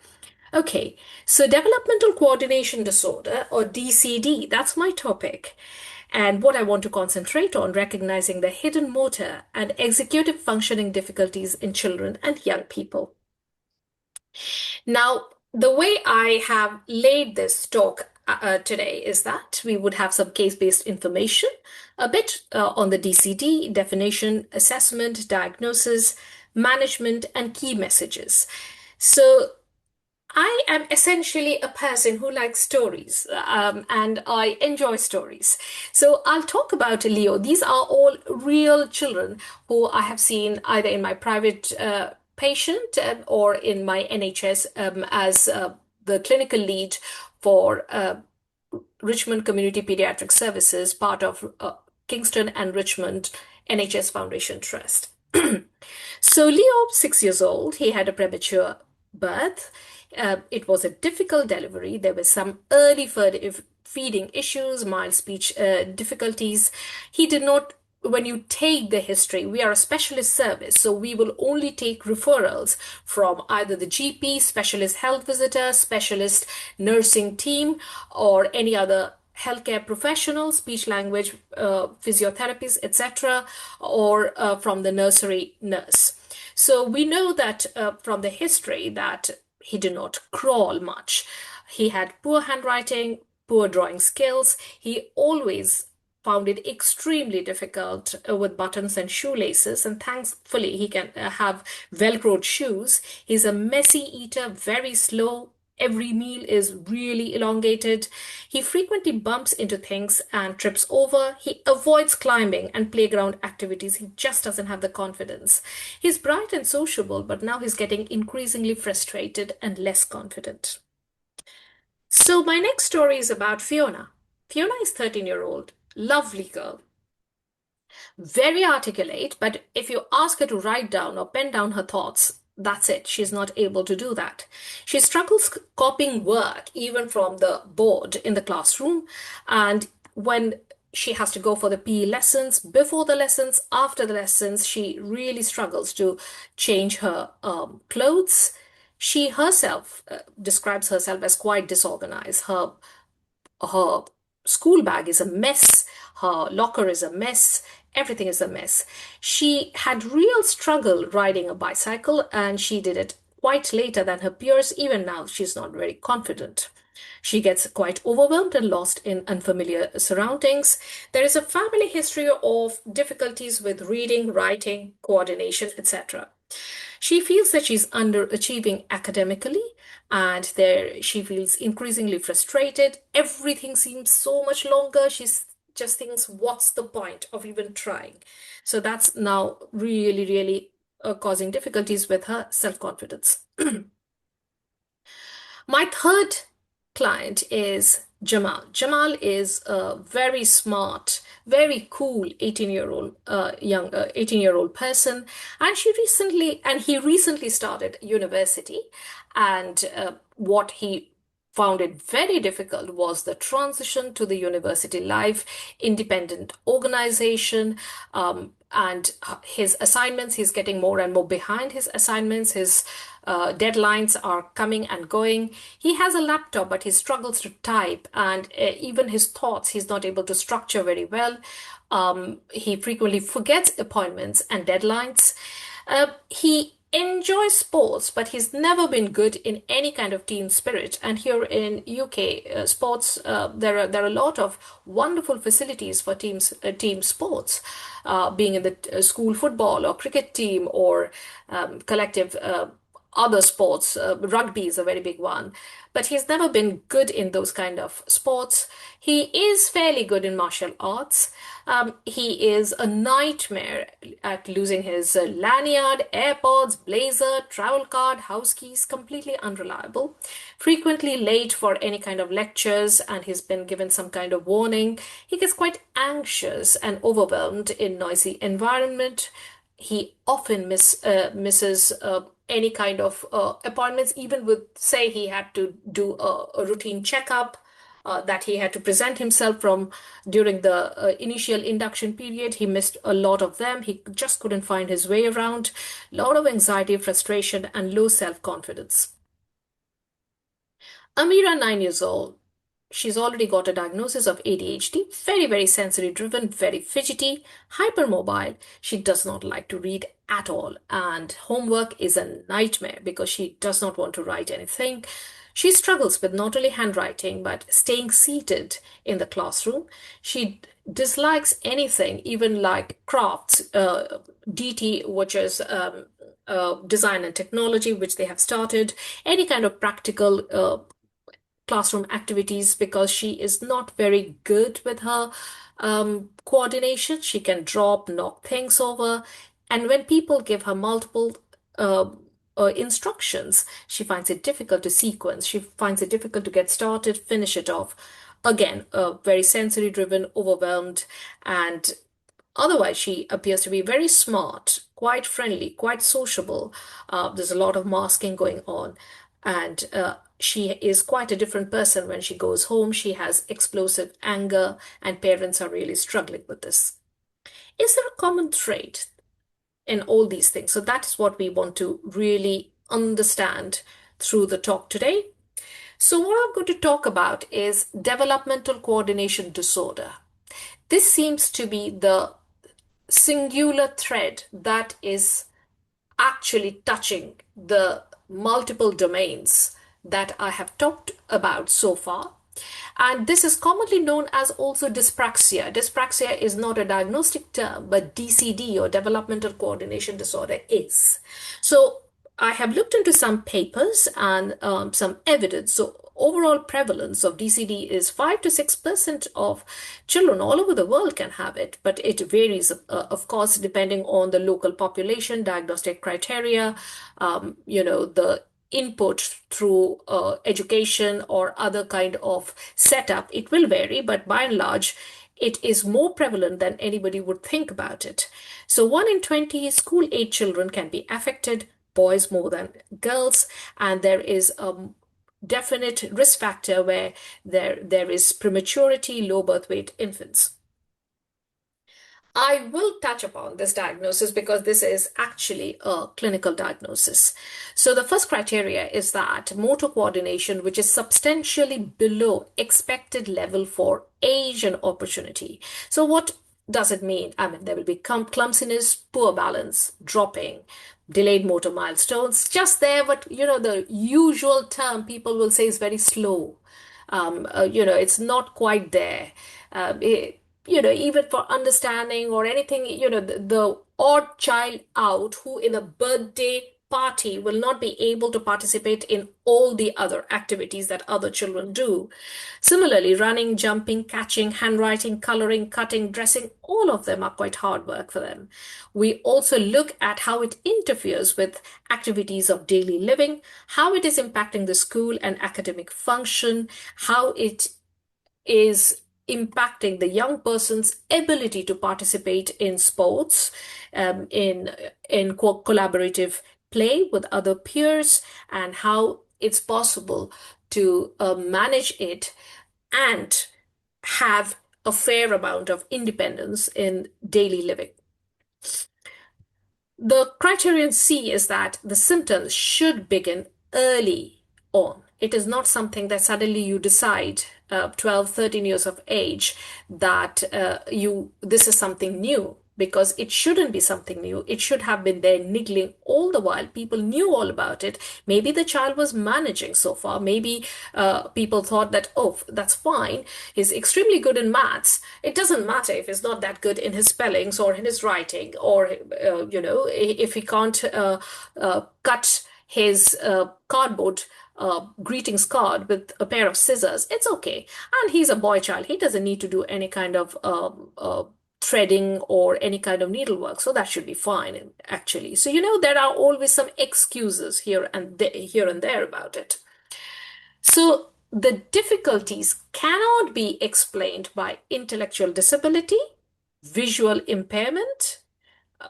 Okay, so developmental coordination disorder, or DCD, that's my topic. And what I want to concentrate on, recognizing the hidden motor and executive functioning difficulties in children and young people. Now, the way I have laid this talk today is that we would have some case-based information, a bit on the DCD, definition, assessment, diagnosis, management, and key messages. So I am essentially a person who likes stories, and I enjoy stories. So I'll talk about Leo. These are all real children who I have seen either in my private patient or in my NHS as the clinical lead for Richmond Community Pediatric Services, part of Kingston and Richmond NHS Foundation Trust. So Leo, 6 years old, he had a premature birth. It was a difficult delivery. There were some early feeding issues, mild speech difficulties. He did not, when you take the history, we are a specialist service, so we will only take referrals from either the GP, specialist health visitor, specialist nursing team, or any other healthcare professionals, speech language physiotherapists, etc., or from the nursery nurse. So we know that from the history that he did not crawl much. He had poor handwriting, poor drawing skills. He always found it extremely difficult with buttons and shoelaces, and thankfully he can have velcroed shoes. He's a messy eater, very slow. Every meal is really elongated. He frequently bumps into things and trips over. He avoids climbing and playground activities. He just doesn't have the confidence. He's bright and sociable, but now he's getting increasingly frustrated and less confident. So my next story is about Fiona. Fiona is 13-year-old, lovely girl, very articulate, but if you ask her to write down or pen down her thoughts, that's it. She's not able to do that. She struggles copying work, even from the board in the classroom. And when she has to go for the PE lessons, before the lessons, after the lessons, she really struggles to change her clothes. She herself describes herself as quite disorganized. Her school bag is a mess, her locker is a mess, everything is a mess. She had real struggle riding a bicycle, and she did it quite later than her peers. Even now, she's not very confident. She gets quite overwhelmed and lost in unfamiliar surroundings. There is a family history of difficulties with reading, writing, coordination, etc. She feels that she's underachieving academically, and she feels increasingly frustrated. Everything seems so much longer. She just thinks, what's the point of even trying? So that's now really, really causing difficulties with her self-confidence. My third client is Jamal. Jamal is a very smart, very cool 18-year-old 18-year-old person, and he recently started university, and what he found it very difficult was the transition to the university life, independent organization, and his assignments. He's getting more and more behind his assignments. His deadlines are coming and going. He has a laptop, but he struggles to type, and even his thoughts, he's not able to structure very well. He frequently forgets appointments and deadlines. He enjoys sports, but he's never been good in any kind of team spirit. And here in UK sports, there are a lot of wonderful facilities for team sports, being in the school football or cricket team or collective other sports. Rugby is a very big one, but he's never been good in those kind of sports. He is fairly good in martial arts. He is a nightmare at losing his lanyard, AirPods, blazer, travel card, house keys, completely unreliable, frequently late for any kind of lectures, and he's been given some kind of warning. He gets quite anxious and overwhelmed in noisy environment. He often misses any kind of appointments, even with, say, he had to do a routine checkup that he had to present himself from during the initial induction period. He missed a lot of them. He just couldn't find his way around. A lot of anxiety, frustration, and low self-confidence. Amira, 9 years old. She's already got a diagnosis of ADHD, very, very sensory driven, very fidgety, hypermobile. She does not like to read at all, and homework is a nightmare because she does not want to write anything. She struggles with not only handwriting, but staying seated in the classroom. She dislikes anything, even like crafts, DT, which is design and technology, which they have started, any kind of practical classroom activities, because she is not very good with her coordination. She can drop, knock things over. And when people give her multiple uh, instructions, she finds it difficult to sequence. She finds it difficult to get started, finish it off. Again, very sensory driven, overwhelmed, and otherwise, she appears to be very smart, quite friendly, quite sociable. There's a lot of masking going on. And she is quite a different person when she goes home. She has explosive anger, and parents are really struggling with this. Is there a common trait in all these things? So that is what we want to really understand through the talk today. So, what I'm going to talk about is developmental coordination disorder. This seems to be the singular thread that is actually touching the multiple domains that I have talked about so far. And this is commonly known as also dyspraxia. Dyspraxia is not a diagnostic term, but DCD, or developmental coordination disorder, is. So I have looked into some papers and some evidence. So overall prevalence of DCD is 5 to 6% of children all over the world can have it, but it varies, of course, depending on the local population, diagnostic criteria, the input through education or other kind of setup. It will vary, but by and large, it is more prevalent than anybody would think about it. So 1 in 20 school-age children can be affected, boys more than girls, and there is a definite risk factor where there is prematurity, low birth weight infants. I will touch upon this diagnosis because this is actually a clinical diagnosis. So the first criteria is that motor coordination, which is substantially below expected level for age and opportunity. So what does it mean? I mean, there will be clumsiness, poor balance, dropping, delayed motor milestones, just there, but the usual term people will say is very slow. It's not quite there. Even for understanding or anything, the odd child out who in a birthday party will not be able to participate in all the other activities that other children do. Similarly, running, jumping, catching, handwriting, coloring, cutting, dressing, all of them are quite hard work for them. We also look at how it interferes with activities of daily living, how it is impacting the school and academic function, how it is impacting the young person's ability to participate in sports, in collaborative play with other peers, and how it's possible to manage it and have a fair amount of independence in daily living. The criterion C is that the symptoms should begin early on. It is not something that suddenly you decide 12, 13 years of age that this is something new, because it shouldn't be something new. It should have been there niggling all the while. People knew all about it. Maybe the child was managing so far. Maybe people thought that, oh, that's fine. He's extremely good in maths. It doesn't matter if he's not that good in his spellings or in his writing, or, if he can't cut his cardboard greetings card with a pair of scissors, it's okay. And he's a boy child. He doesn't need to do any kind of threading or any kind of needlework, so that should be fine, actually. So there are always some excuses here and there about it. So the difficulties cannot be explained by intellectual disability, visual impairment,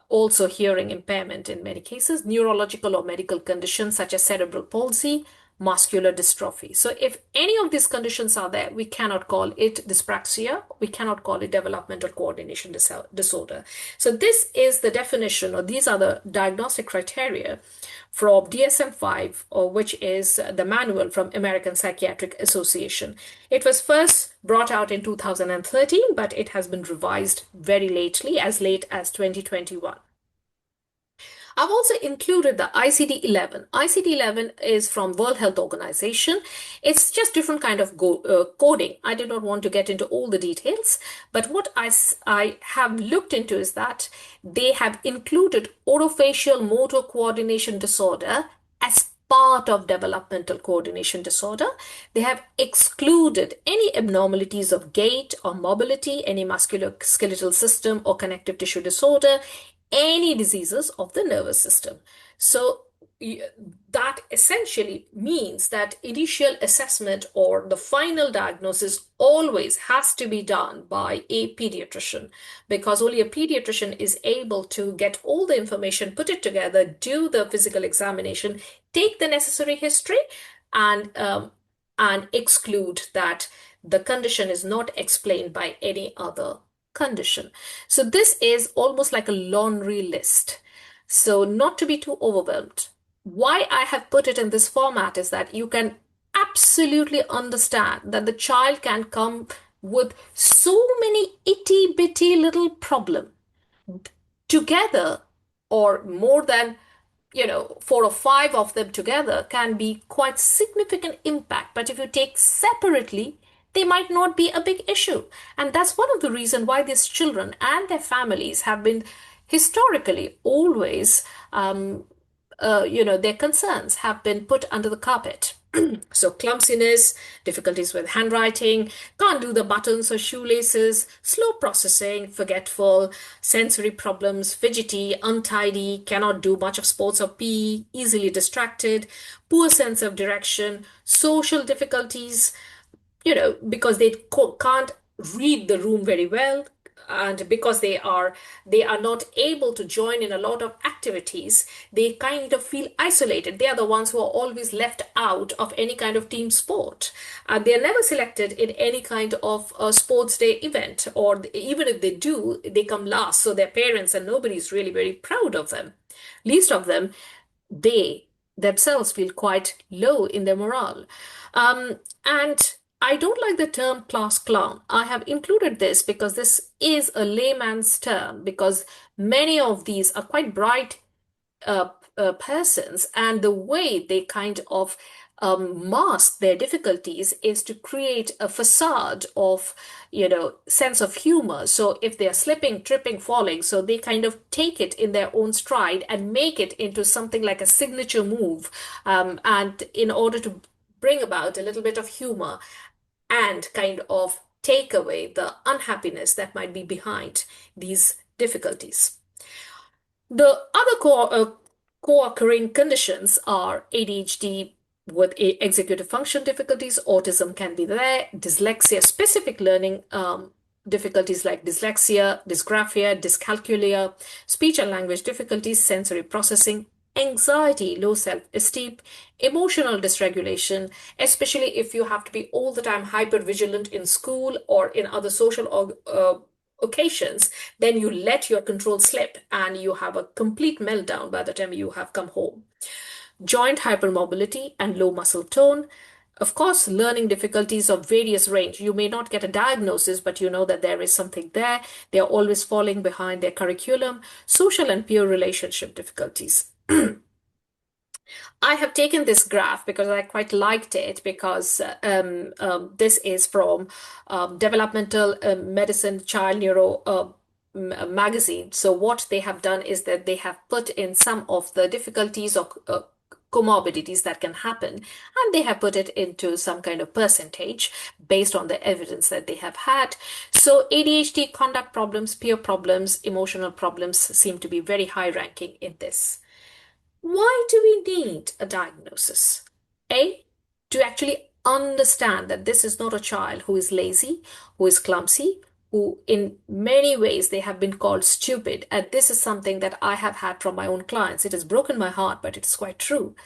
also hearing impairment in many cases, neurological or medical conditions such as cerebral palsy, muscular dystrophy. So if any of these conditions are there, we cannot call it dyspraxia. We cannot call it developmental coordination disorder. So this is the definition, or these are the diagnostic criteria from DSM-5, or which is the manual from American Psychiatric Association. It was first brought out in 2013, but it has been revised very lately, as late as 2021. I've also included the ICD-11. ICD-11 is from World Health Organization. It's just different kind of coding. I did not want to get into all the details, but what I have looked into is that they have included orofacial motor coordination disorder as part of developmental coordination disorder. They have excluded any abnormalities of gait or mobility, any musculoskeletal system or connective tissue disorder, any diseases of the nervous system. So that essentially means that initial assessment or the final diagnosis always has to be done by a pediatrician, because only a pediatrician is able to get all the information, put it together, do the physical examination, take the necessary history, and exclude that the condition is not explained by any other condition. So this is almost like a laundry list. So not to be too overwhelmed. Why I have put it in this format is that you can absolutely understand that the child can come with so many itty bitty little problem together, or more than 4 or 5 of them together can be quite significant impact. But if you take separately, they might not be a big issue. And that's one of the reasons why these children and their families have been historically always, their concerns have been put under the carpet. So clumsiness, difficulties with handwriting, can't do the buttons or shoelaces, slow processing, forgetful, sensory problems, fidgety, untidy, cannot do much of sports or PE, easily distracted, poor sense of direction, social difficulties, because they can't read the room very well, and because they are not able to join in a lot of activities, they kind of feel isolated. They are the ones who are always left out of any kind of team sport. They are never selected in any kind of sports day event, or even if they do, they come last, so their parents and nobody is really very proud of them. Least of them, they themselves feel quite low in their morale. And I don't like the term class clown. I have included this because this is a layman's term, because many of these are quite bright persons, and the way they kind of mask their difficulties is to create a facade of sense of humor. So if they are slipping, tripping, falling, so they kind of take it in their own stride and make it into something like a signature move, and in order to bring about a little bit of humor and kind of take away the unhappiness that might be behind these difficulties. The other co-occurring conditions are ADHD with executive function difficulties, autism can be there, dyslexia, specific learning difficulties like dyslexia, dysgraphia, dyscalculia, speech and language difficulties, sensory processing, anxiety, low self-esteem, emotional dysregulation, especially if you have to be all the time hyper vigilant in school or in other social occasions, then you let your control slip and you have a complete meltdown by the time you have come home. Joint hypermobility and low muscle tone. Of course, learning difficulties of various range. You may not get a diagnosis, but you know that there is something there. They are always falling behind their curriculum. Social and peer relationship difficulties. I have taken this graph because I quite liked it, because this is from Developmental Medicine Child Neuro magazine. So what they have done is that they have put in some of the difficulties or comorbidities that can happen, and they have put it into some kind of percentage based on the evidence that they have had. So ADHD, conduct problems, peer problems, emotional problems seem to be very high ranking in this. Why do we need a diagnosis? A, to actually understand that this is not a child who is lazy, who is clumsy, who in many ways they have been called stupid. And this is something that I have had from my own clients. It has broken my heart, but it's quite true.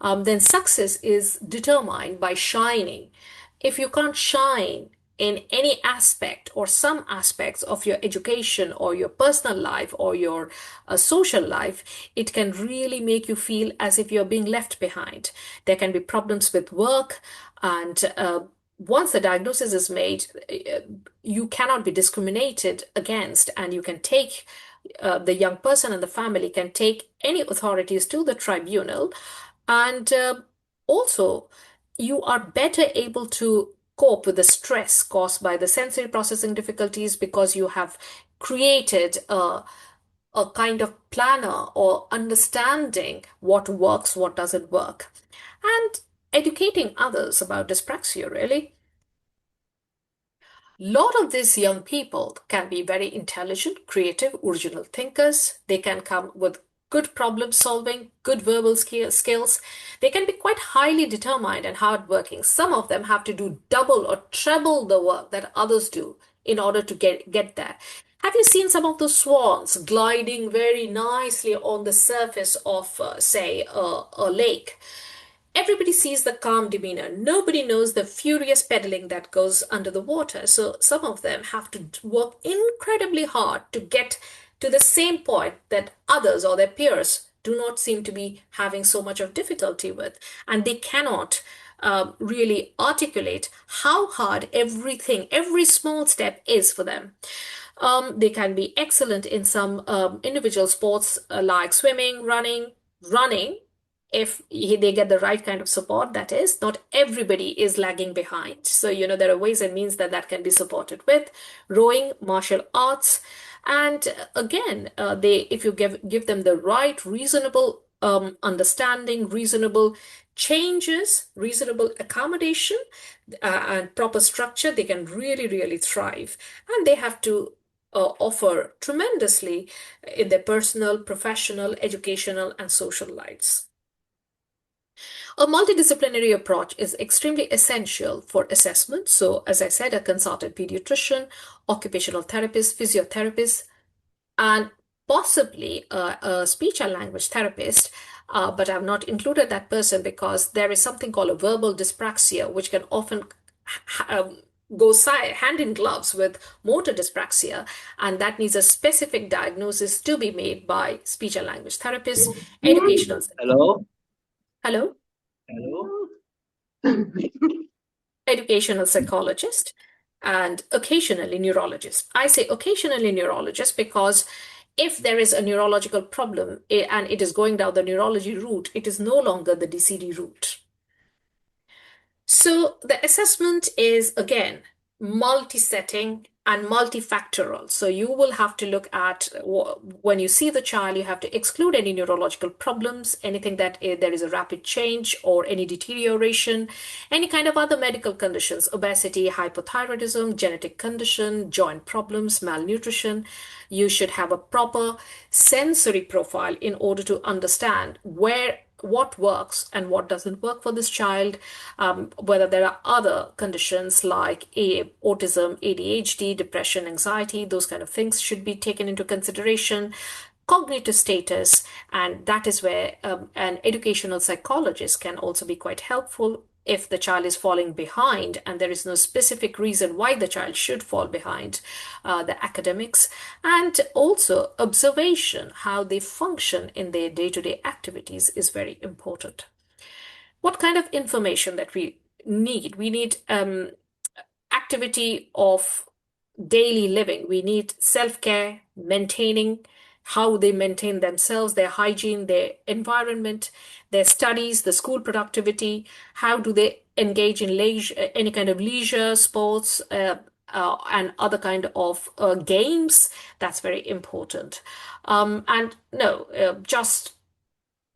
Then success is determined by shining. If you can't shine in any aspect or some aspects of your education or your personal life or your social life, it can really make you feel as if you're being left behind. There can be problems with work, and once the diagnosis is made, you cannot be discriminated against, and you can take the young person and the family can take any authorities to the tribunal, and also you are better able to cope with the stress caused by the sensory processing difficulties because you have created a kind of planner or understanding what works, what doesn't work, and educating others about dyspraxia, really. Lot of these young people can be very intelligent, creative, original thinkers. They can come with good problem solving, good verbal skills. They can be quite highly determined and hardworking. Some of them have to do double or treble the work that others do in order to get there. Have you seen some of those swans gliding very nicely on the surface of, say, a lake? Everybody sees the calm demeanor. Nobody knows the furious pedaling that goes under the water. So some of them have to work incredibly hard to get to the same point that others or their peers do not seem to be having so much of difficulty with. And they cannot really articulate how hard everything, every small step is for them. They can be excellent in some individual sports like swimming, running, if they get the right kind of support. That is, not everybody is lagging behind. So, there are ways and means that can be supported with rowing, martial arts. And again, if you give them the right, reasonable understanding, reasonable changes, reasonable accommodation, and proper structure, they can really, really thrive. And they have to offer tremendously in their personal, professional, educational, and social lives. A multidisciplinary approach is extremely essential for assessment. So, as I said, a consultant pediatrician, occupational therapist, physiotherapist, and possibly a speech and language therapist. But I've not included that person because there is something called a verbal dyspraxia, which can often go hand in gloves with motor dyspraxia, and that needs a specific diagnosis to be made by speech and language therapists, educational. Hello? Educational psychologist, and occasionally neurologist. I say occasionally neurologist because if there is a neurological problem and it is going down the neurology route, it is no longer the DCD route. So the assessment is, again, multi-setting and multifactorial. So you will have to look at, when you see the child, you have to exclude any neurological problems, anything that there is a rapid change or any deterioration, any kind of other medical conditions, obesity, hypothyroidism, genetic condition, joint problems, malnutrition. You should have a proper sensory profile in order to understand what works and what doesn't work for this child, whether there are other conditions like autism, ADHD, depression, anxiety, those kind of things should be taken into consideration, cognitive status, and that is where an educational psychologist can also be quite helpful if the child is falling behind and there is no specific reason why the child should fall behind the academics, and also observation, how they function in their day-to-day activities is very important. What kind of information that we need? We need activity of daily living. We need self-care, maintaining how they maintain themselves, their hygiene, their environment, their studies, the school productivity. How do they engage in any kind of leisure, sports, and other kind of games? That's very important. And no, just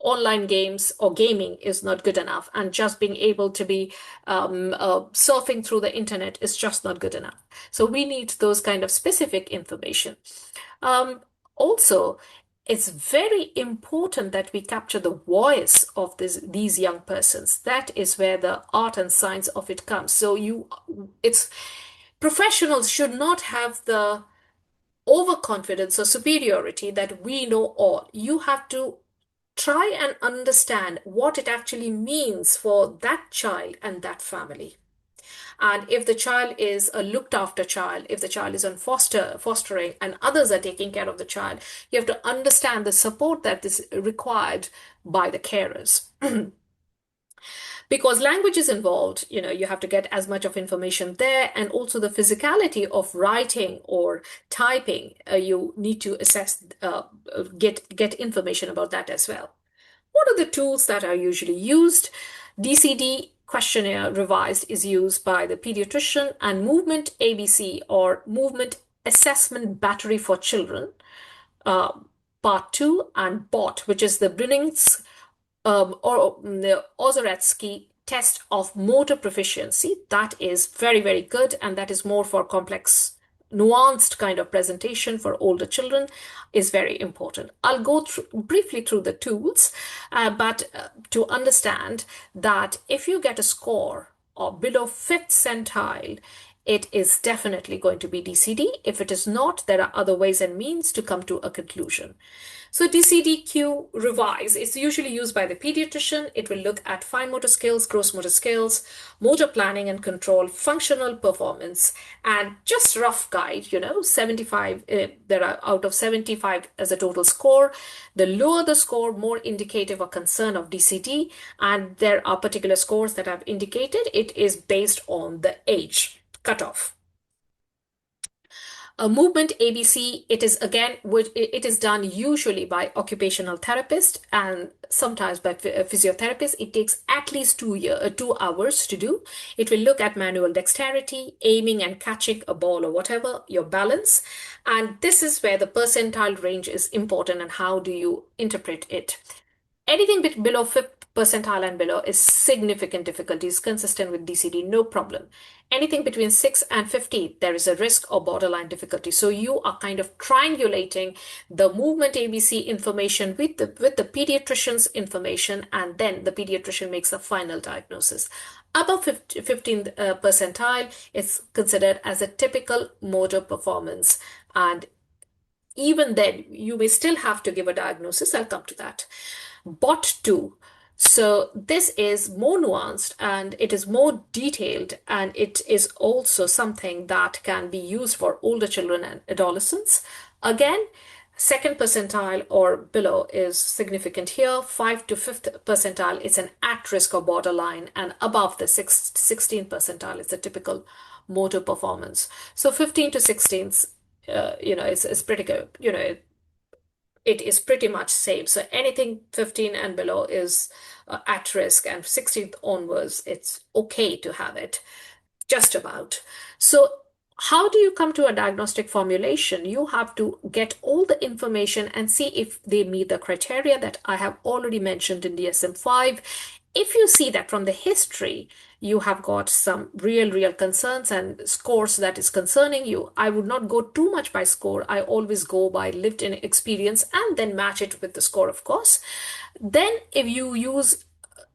online games or gaming is not good enough, and just being able to be surfing through the internet is just not good enough. So we need those kind of specific information. Also, it's very important that we capture the voice of these young persons. That is where the art and science of it comes. So professionals should not have the overconfidence or superiority that we know all. You have to try and understand what it actually means for that child and that family. And if the child is a looked after child, if the child is on fostering and others are taking care of the child, you have to understand the support that is required by the carers. Because language is involved, you have to get as much of information there, and also the physicality of writing or typing, you need to assess, get information about that as well. What are the tools that are usually used? DCD questionnaire revised is used by the pediatrician, and movement ABC, or movement assessment battery for children, part 2, and BOT, which is the Brenning's or the Ozoretsky test of motor proficiency. That is very, very good, and that is more for complex, nuanced kind of presentation for older children, is very important. I'll go briefly through the tools, but to understand that if you get a score or below 5th centile, it is definitely going to be DCD. If it is not, there are other ways and means to come to a conclusion. So DCDQ revise is usually used by the pediatrician. It will look at fine motor skills, gross motor skills, motor planning and control, functional performance, and just rough guide, 75, there are out of 75 as a total score. The lower the score, more indicative or concern of DCD, and there are particular scores that I've indicated. It is based on the age cutoff. A movement ABC, it is done usually by occupational therapist and sometimes by physiotherapist. It takes at least 2 hours to do. It will look at manual dexterity, aiming and catching a ball or whatever, your balance. And this is where the percentile range is important, and how do you interpret it. Anything below 5th percentile and below is significant difficulties, consistent with DCD, no problem. Anything between 6 and 50, there is a risk or borderline difficulty. So you are kind of triangulating the movement ABC information with the pediatrician's information, and then the pediatrician makes a final diagnosis. Above 15th percentile is considered as a typical motor performance, and even then you may still have to give a diagnosis. I'll come to that. Bot 2. So this is more nuanced and it is more detailed, and it is also something that can be used for older children and adolescents. Again, 2nd percentile or below is significant here. 5th to 5th percentile is an at-risk or borderline, and above the 16th percentile is a typical motor performance. So 15 to 16th, it's pretty good. It is pretty much same. So anything 15 and below is at risk, and 16th onwards, it's okay to have it, just about. So how do you come to a diagnostic formulation? You have to get all the information and see if they meet the criteria that I have already mentioned in DSM-5. If you see that from the history, you have got some real concerns and scores that is concerning you, I would not go too much by score. I always go by lived in experience and then match it with the score, of course. Then if you use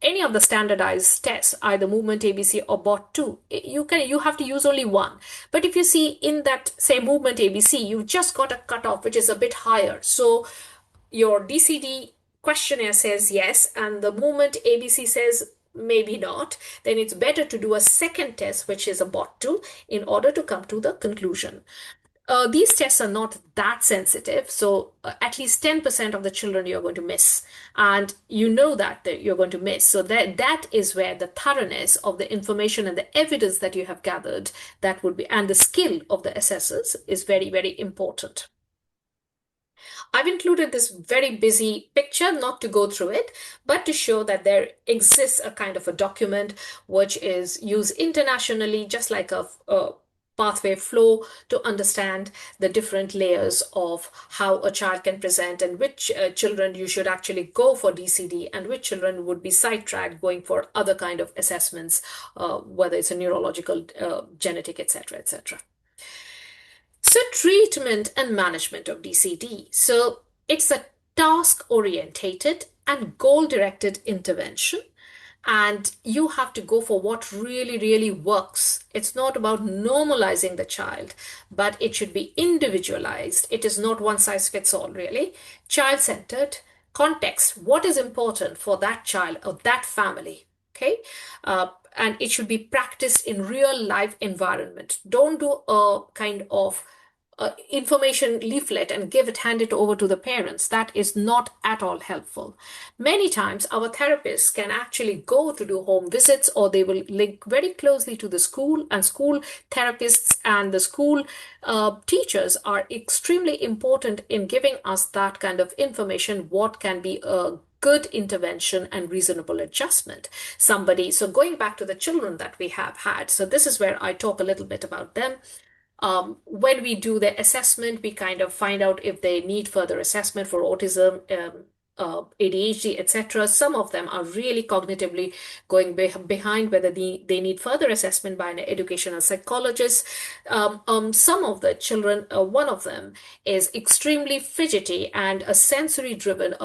any of the standardized tests, either movement ABC or bot 2, you have to use only one. But if you see in that, say, movement ABC, you've just got a cutoff which is a bit higher. So your DCD questionnaire says yes, and the movement ABC says maybe not, then it's better to do a second test, which is a bot 2, in order to come to the conclusion. These tests are not that sensitive, so at least 10% of the children you're going to miss, and you know that you're going to miss. So that is where the thoroughness of the information and the evidence that you have gathered, that would be, and the skill of the assessors is very, very important. I've included this very busy picture, not to go through it, but to show that there exists a kind of a document which is used internationally, just like a pathway flow, to understand the different layers of how a child can present, and which children you should actually go for DCD, and which children would be sidetracked going for other kind of assessments, whether it's a neurological, genetic, etc., etc. So treatment and management of DCD. So it's a task-orientated and goal-directed intervention, and you have to go for what really, really works. It's not about normalizing the child, but it should be individualized. It is not one size fits all, really. Child-centered, context, what is important for that child or that family, okay? And it should be practiced in real life environment. Don't do a kind of information leaflet and hand it over to the parents. That is not at all helpful. Many times our therapists can actually go to do home visits, or they will link very closely to the school, and school therapists and the school teachers are extremely important in giving us that kind of information, what can be a good intervention and reasonable adjustment. So going back to the children that we have had, so this is where I talk a little bit about them. When we do the assessment, we kind of find out if they need further assessment for autism, ADHD, etc. Some of them are really cognitively going behind, whether they need further assessment by an educational psychologist. Some of the children, one of them is extremely fidgety and a sensory driven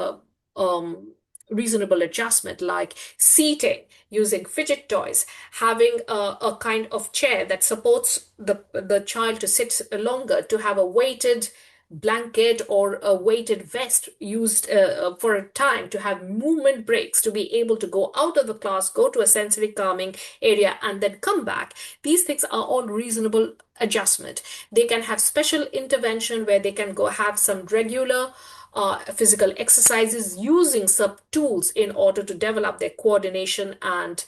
reasonable adjustment, like seating using fidget toys, having a kind of chair that supports the child to sit longer, to have a weighted blanket or a weighted vest used for a time, to have movement breaks, to be able to go out of the class, go to a sensory calming area, and then come back. These things are all reasonable adjustment. They can have special intervention where they can go have some regular physical exercises using some tools in order to develop their coordination and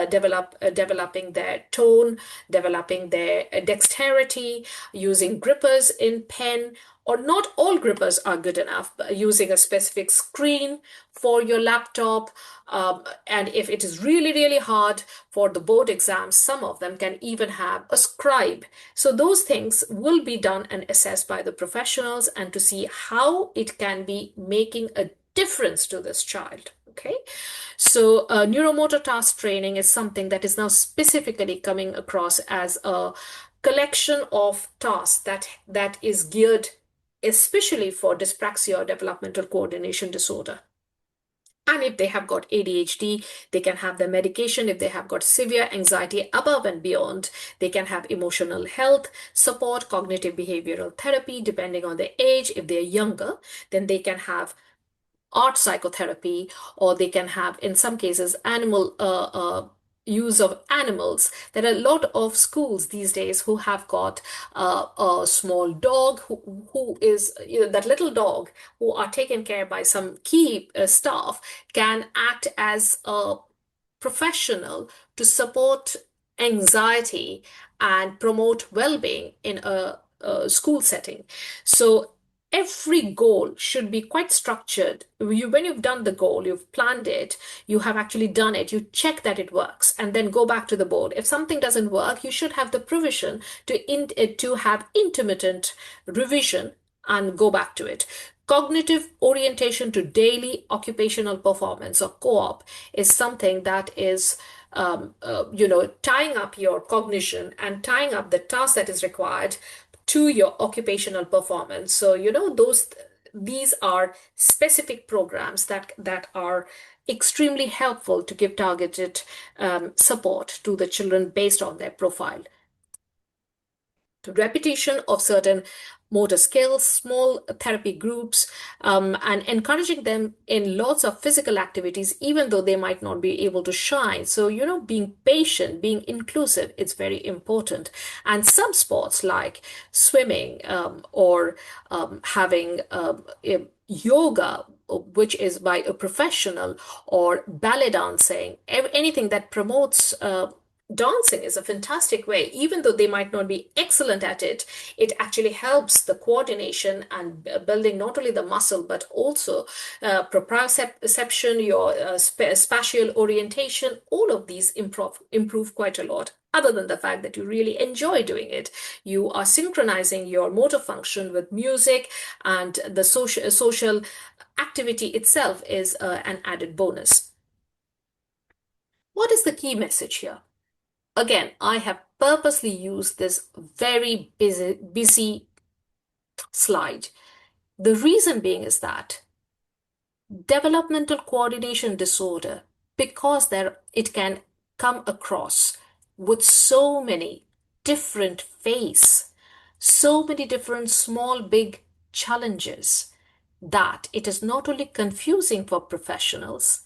developing their tone, developing their dexterity, using grippers in pen, or not all grippers are good enough, using a specific screen for your laptop. And if it is really, really hard for the board exams, some of them can even have a scribe. So those things will be done and assessed by the professionals, and to see how it can be making a difference to this child. Okay, so neuromotor task training is something that is now specifically coming across as a collection of tasks that is geared especially for dyspraxia or developmental coordination disorder. And if they have got ADHD, they can have their medication. If they have got severe anxiety above and beyond, they can have emotional health support, cognitive behavioral therapy, depending on their age. If they're younger, then they can have art psychotherapy, or they can have, in some cases, animal use of animals. There are a lot of schools these days who have got a small dog who is, that little dog who are taken care by some key staff can act as a professional to support anxiety and promote well-being in a school setting. So every goal should be quite structured. When you've done the goal, you've planned it, you have actually done it, you check that it works, and then go back to the board. If something doesn't work, you should have the provision to have intermittent revision and go back to it. Cognitive orientation to daily occupational performance, or co-op, is something that is tying up your cognition and tying up the task that is required to your occupational performance. So, these are specific programs that are extremely helpful to give targeted support to the children based on their profile. The repetition of certain motor skills, small therapy groups, and encouraging them in lots of physical activities, even though they might not be able to shine. So, being patient, being inclusive, it's very important. And some sports like swimming or having yoga, which is by a professional, or ballet dancing, anything that promotes dancing is a fantastic way. Even though they might not be excellent at it, it actually helps the coordination and building not only the muscle, but also proprioception, your spatial orientation. All of these improve quite a lot. Other than the fact that you really enjoy doing it, you are synchronizing your motor function with music, and the social activity itself is an added bonus. What is the key message here? Again, I have purposely used this very busy slide. The reason being is that developmental coordination disorder, because it can come across with so many different phases, so many different small, big challenges, that it is not only confusing for professionals,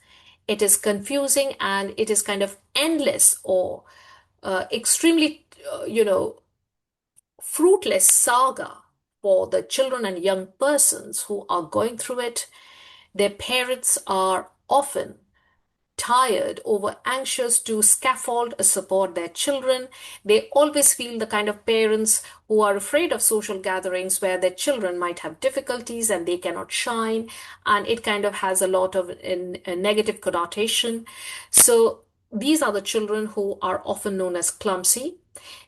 it is confusing, and it is kind of endless, or extremely, fruitless saga for the children and young persons who are going through it. Their parents are often tired, over anxious to scaffold or support their children. They always feel the kind of parents who are afraid of social gatherings where their children might have difficulties and they cannot shine, and it kind of has a lot of a negative connotation. So these are the children who are often known as clumsy.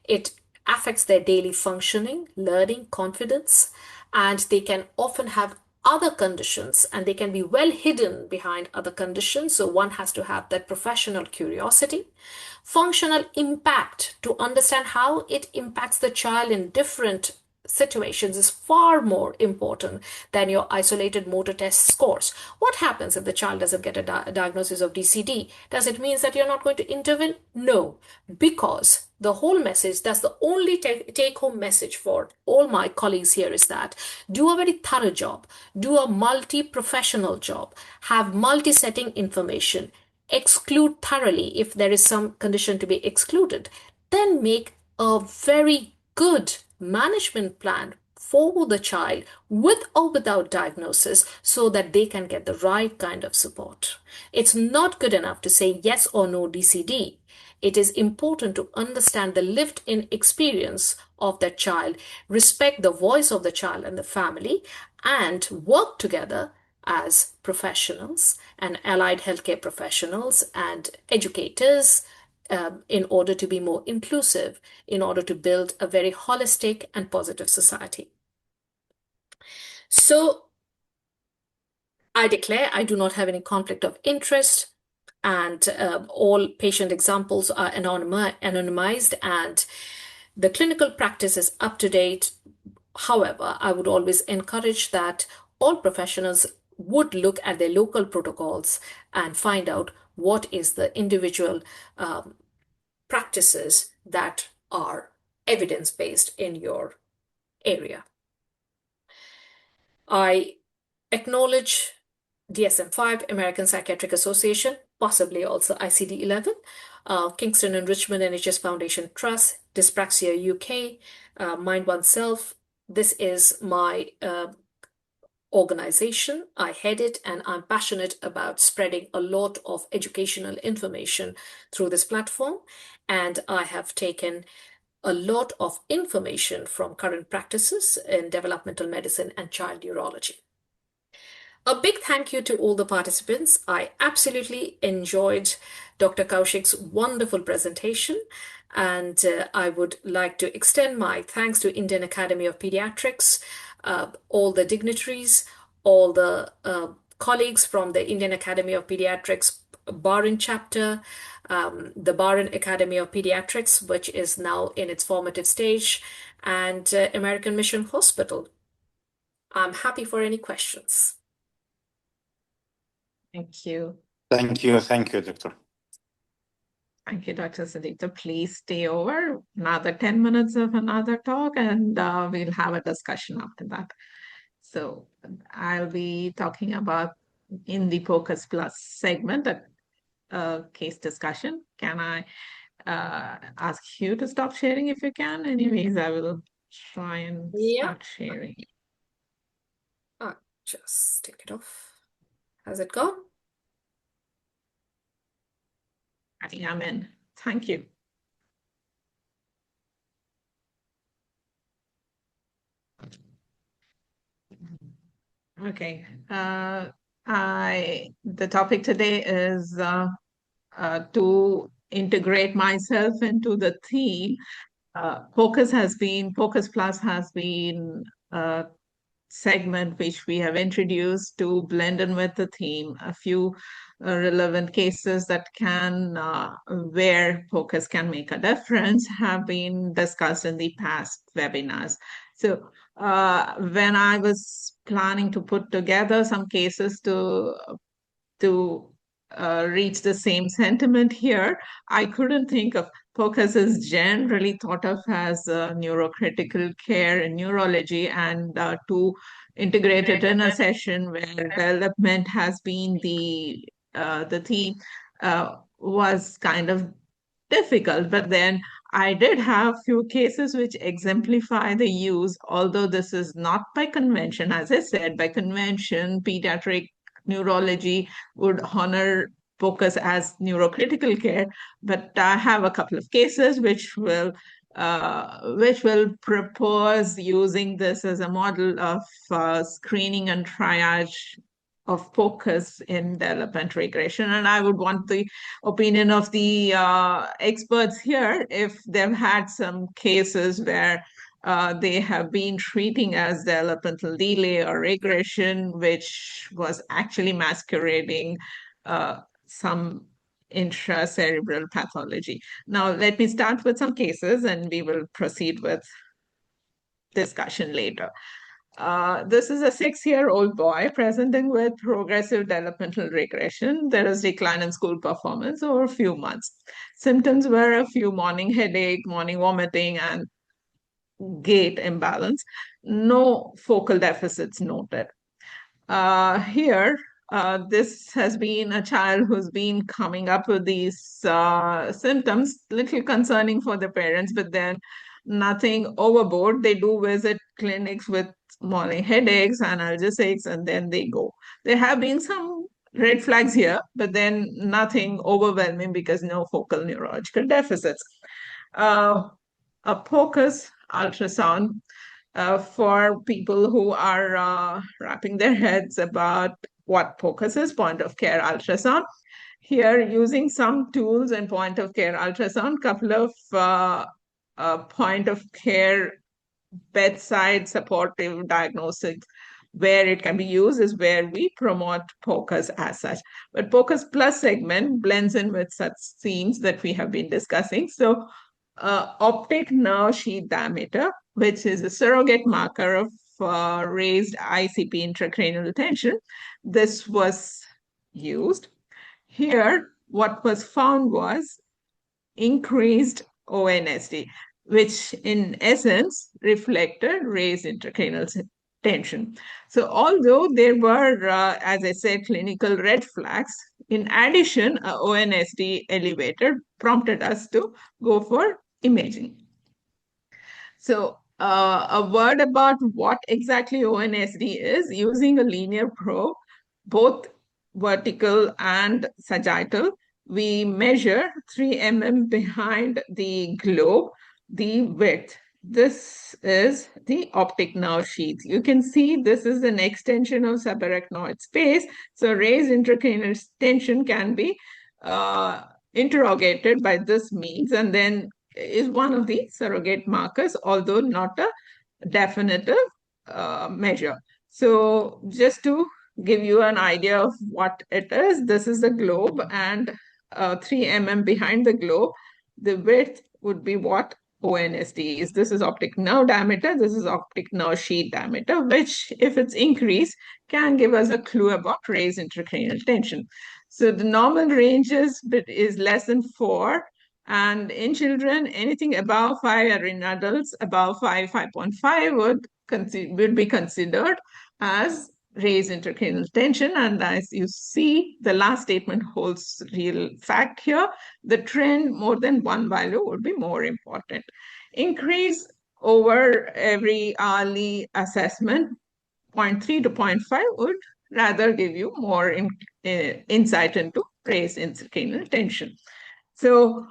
It affects their daily functioning, learning, confidence, and they can often have other conditions and they can be well hidden behind other conditions. So one has to have that professional curiosity. Functional impact, to understand how it impacts the child in different situations, is far more important than your isolated motor test scores. What happens if the child doesn't get a diagnosis of DCD? Does it mean that you're not going to intervene? No, because the whole message, that's the only take home message for all my colleagues here, is that do a very thorough job, do a multi professional job, have multi setting information, exclude thoroughly if there is some condition to be excluded, then make a very good management plan for the child with or without diagnosis so that they can get the right kind of support. It's not good enough to say yes or no DCD. It is important to understand the lived in experience of that child, respect the voice of the child and the family, and work together as professionals and allied healthcare professionals and educators, in order to be more inclusive, in order to build a very holistic and positive society. So I declare I do not have any conflict of interest, and all patient examples are anonymized, and the clinical practice is up to date. However, I would always encourage that all professionals would look at their local protocols and find out what is the individual practices that are evidence-based in your area. I acknowledge DSM-5, American Psychiatric Association, possibly also ICD-11, Kingston and Richmond NHS Foundation Trust, Dyspraxia UK, Mind Oneself. This is my organization. I head it, and I'm passionate about spreading a lot of educational information through this platform. And I have taken a lot of information from current practices in developmental medicine and child neurology. A big thank you to all the participants. I absolutely enjoyed Dr. Kaushik's wonderful presentation, and I would like to extend my thanks to Indian Academy of Pediatrics, all the dignitaries, all the colleagues from the Indian Academy of Pediatrics Bahrain chapter, the Bahrain Academy of Pediatrics, which is now in its formative stage, and American Mission Hospital. I'm happy for any questions. Thank you. Thank you. Thank you, Doctor. Thank you, Dr. Sadita. Please stay over another 10 minutes of another talk, and we'll have a discussion after that. So I'll be talking about in the Focus Plus segment, a case discussion. Can I ask you to stop sharing if you can? Anyways, I will try and start sharing. Just take it off. Has it gone? I think I'm in. Thank you. Okay. The topic today is to integrate myself into the theme. Focus Plus has been a segment which we have introduced to blend in with the theme. A few relevant cases that can, where focus can make a difference, have been discussed in the past webinars. So when I was planning to put together some cases to reach the same sentiment here, I couldn't think of focus is generally thought of as neurocritical care in neurology, and to integrate it in a session where development has been the theme was kind of difficult. But then I did have few cases which exemplify the use, although this is not by convention. As I said, by convention, pediatric neurology would honor focus as neurocritical care, but I have a couple of cases which will propose using this as a model of screening and triage of focus in development regression. And I would want the opinion of the experts here if they've had some cases where they have been treating as developmental delay or regression, which was actually masquerading some intracerebral pathology. Now, let me start with some cases and we will proceed with discussion later. This is a 6-year-old boy presenting with progressive developmental regression. There is decline in school performance over a few months. Symptoms were a few morning headache, morning vomiting, and gait imbalance. No focal deficits noted. Here, this has been a child who's been coming up with these symptoms, little concerning for the parents, but then nothing overboard. They do visit clinics with morning headaches, analgesics, and then they go. There have been some red flags here, but then nothing overwhelming because no focal neurological deficits. A POCUS ultrasound for people who are wrapping their heads about what POCUS is, point of care ultrasound. Here, using some tools in point of care ultrasound, couple of point of care bedside supportive diagnostics where it can be used is where we promote POCUS as such. But POCUS plus segment blends in with such themes that we have been discussing. So optic nerve sheath diameter, which is a surrogate marker of raised ICP intracranial tension. This was used. Here, what was found was increased ONSD, which in essence reflected raised intracranial tension. So although there were, as I said, clinical red flags, in addition, ONSD elevated prompted us to go for imaging. So a word about what exactly ONSD is. Using a linear probe, both vertical and sagittal, we measure 3 mm behind the globe, the width. This is the optic nerve sheath. You can see this is an extension of subarachnoid space. So raised intracranial tension can be interrogated by this means and then is one of the surrogate markers, although not a definitive measure. So just to give you an idea of what it is, this is the globe and 3 mm behind the globe, the width would be what ONSD is. This is optic nerve diameter, this is optic nerve sheath diameter, which if it's increased can give us a clue about raised intracranial tension. So the normal range is less than 4, and in children, anything above 5, or in adults above 5, 5.5 would be considered as raised intracranial tension. And as you see, the last statement holds real fact here. The trend more than one value would be more important. Increase over every hourly assessment, 0.3 to 0.5 would rather give you more insight into raised intracranial tension. So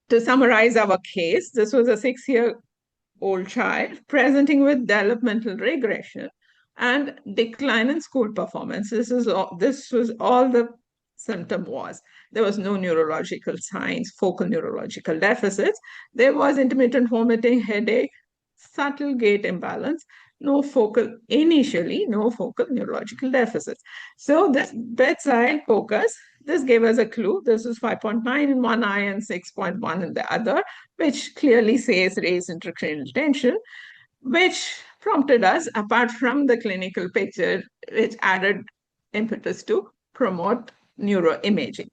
to summarize our case, this was a 6-year-old child presenting with developmental regression and decline in school performance. This was all the symptom was. There was no neurological signs, focal neurological deficits. There was intermittent vomiting, headache, subtle gait imbalance, no focal neurological deficits. So this bedside focus, this gave us a clue. This is 5.9 in one eye and 6.1 in the other, which clearly says raised intracranial tension, which prompted us, apart from the clinical picture, which added impetus to promote neuroimaging.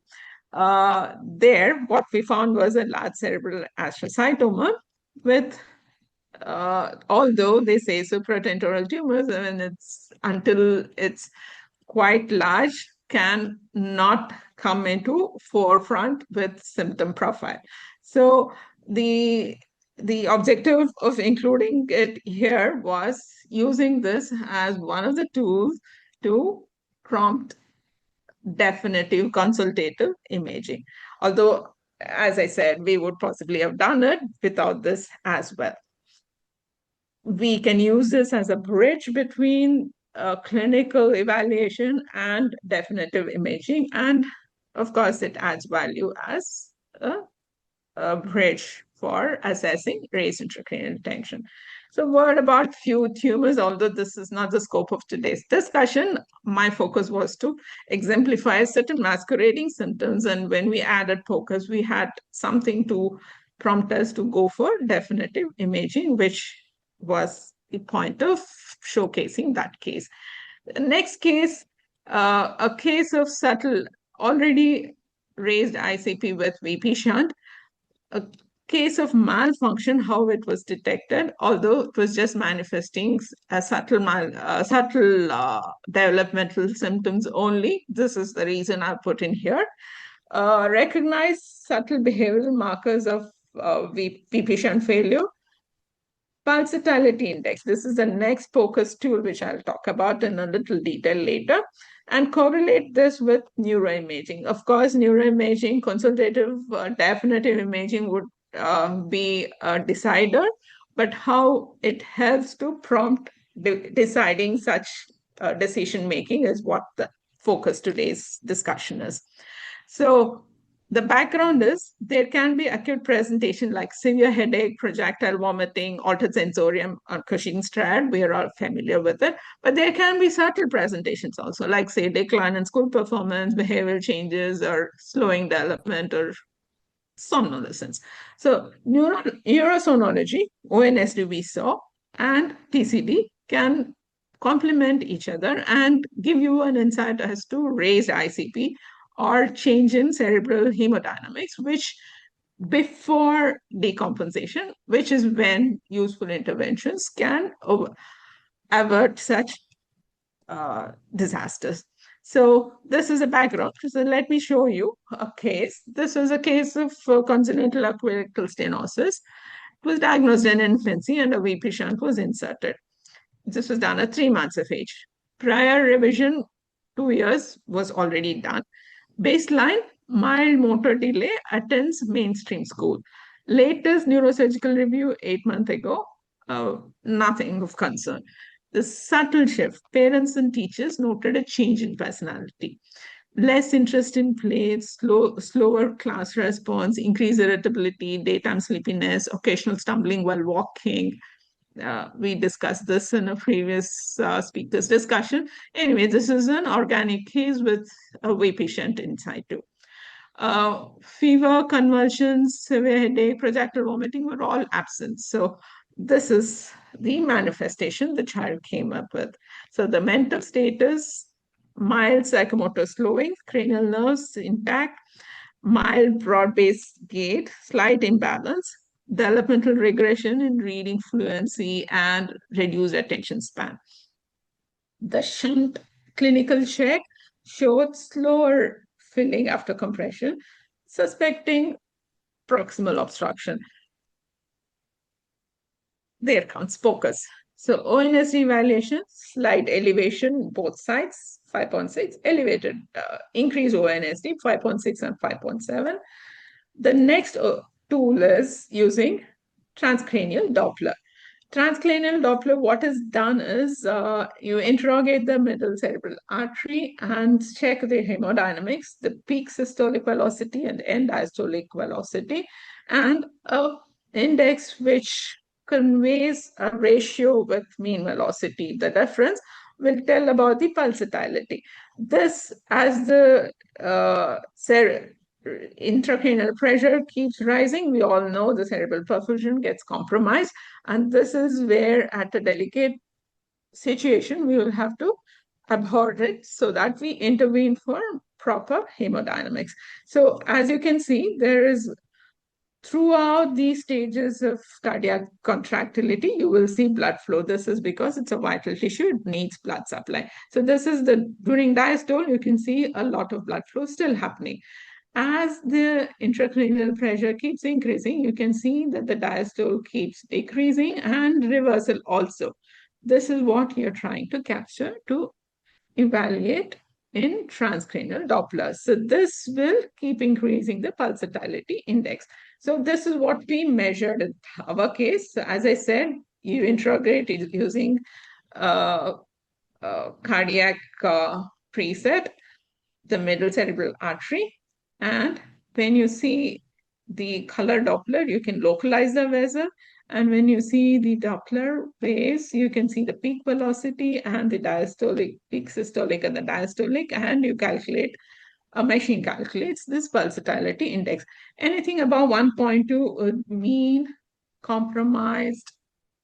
There, what we found was a large cerebral astrocytoma with although they say supratentorial tumors, I mean, until it's quite large, can not come into forefront with symptom profile. So the objective of including it here was using this as one of the tools to prompt definitive consultative imaging. Although, as I said, we would possibly have done it without this as well. We can use this as a bridge between clinical evaluation and definitive imaging. And of course, it adds value as a bridge for assessing raised intracranial tension. So, word about few tumors, although this is not the scope of today's discussion, my focus was to exemplify certain masquerading symptoms. And when we added focus, we had something to prompt us to go for definitive imaging, which was the point of showcasing that case. The next case, a case of subtle, already raised ICP with VP shunt, a case of malfunction, how it was detected, although it was just manifesting a subtle developmental symptoms only. This is the reason I put in here. Recognize subtle behavioral markers of VP shunt failure. Pulsatility index. This is the next focus tool, which I'll talk about in a little detail later, and correlate this with neuroimaging. Of course, neuroimaging, consultative, definitive imaging would be a decider, but how it helps to prompt deciding such decision making is what the focus today's discussion is. So the background is there can be acute presentation like severe headache, projectile vomiting, altered sensorium, or Cushing's triad. We are all familiar with it. But there can be subtle presentations also, like, say, decline in school performance, behavioral changes, or slowing development, or somnolence. So neurosonology, ONSD we saw, and TCD can complement each other and give you an insight as to raised ICP or change in cerebral hemodynamics, which before decompensation, which is when useful interventions can avert such disasters. So this is a background. So let me show you a case. This was a case of congenital aqueductal stenosis. It was diagnosed in infancy and a VP shunt was inserted. This was done at 3 months of age. Prior revision, 2 years, was already done. Baseline, mild motor delay, attends mainstream school. Latest neurosurgical review 8 months ago, nothing of concern. The subtle shift, parents and teachers noted a change in personality. Less interest in play, slower class response, increased irritability, daytime sleepiness, occasional stumbling while walking. We discussed this in a previous speaker's discussion. Anyway, this is an organic case with a way patient inside too. Fever, convulsions, severe headache, projectile vomiting were all absent. So this is the manifestation the child came up with. So the mental status, mild psychomotor slowing, cranial nerves intact, mild broad-based gait, slight imbalance, developmental regression in reading fluency, and reduced attention span. The shunt clinical check showed slower filling after compression, suspecting proximal obstruction. There comes focus. So ONS evaluation, slight elevation, both sides, 5.6, elevated, increased ONSD, 5.6 and 5.7. The next tool is using transcranial Doppler. Transcranial Doppler, what is done is you interrogate the middle cerebral artery and check the hemodynamics, the peak systolic velocity and end diastolic velocity, and an index which conveys a ratio with mean velocity. The difference will tell about the pulsatility. This, as the intracranial pressure keeps rising, we all know the cerebral perfusion gets compromised, and this is where at a delicate situation we will have to abhor it so that we intervene for proper hemodynamics. So as you can see, there is throughout these stages of cardiac contractility, you will see blood flow. This is because it's a vital tissue, it needs blood supply. So this is during diastole, you can see a lot of blood flow still happening. as the intracranial pressure keeps increasing, you can see that the diastole keeps decreasing and reversal also. This is what you're trying to capture to evaluate in transcranial Doppler. So this will keep increasing the pulsatility index. So this is what we measured in our case. So as I said, you interrogate using cardiac preset, the middle cerebral artery. And when you see the color Doppler, you can localize the vessel. And when you see the Doppler waves, you can see the peak velocity and the diastolic, peak systolic and the diastolic, and you calculate, a machine calculates this pulsatility index. Anything above 1.2 would mean compromised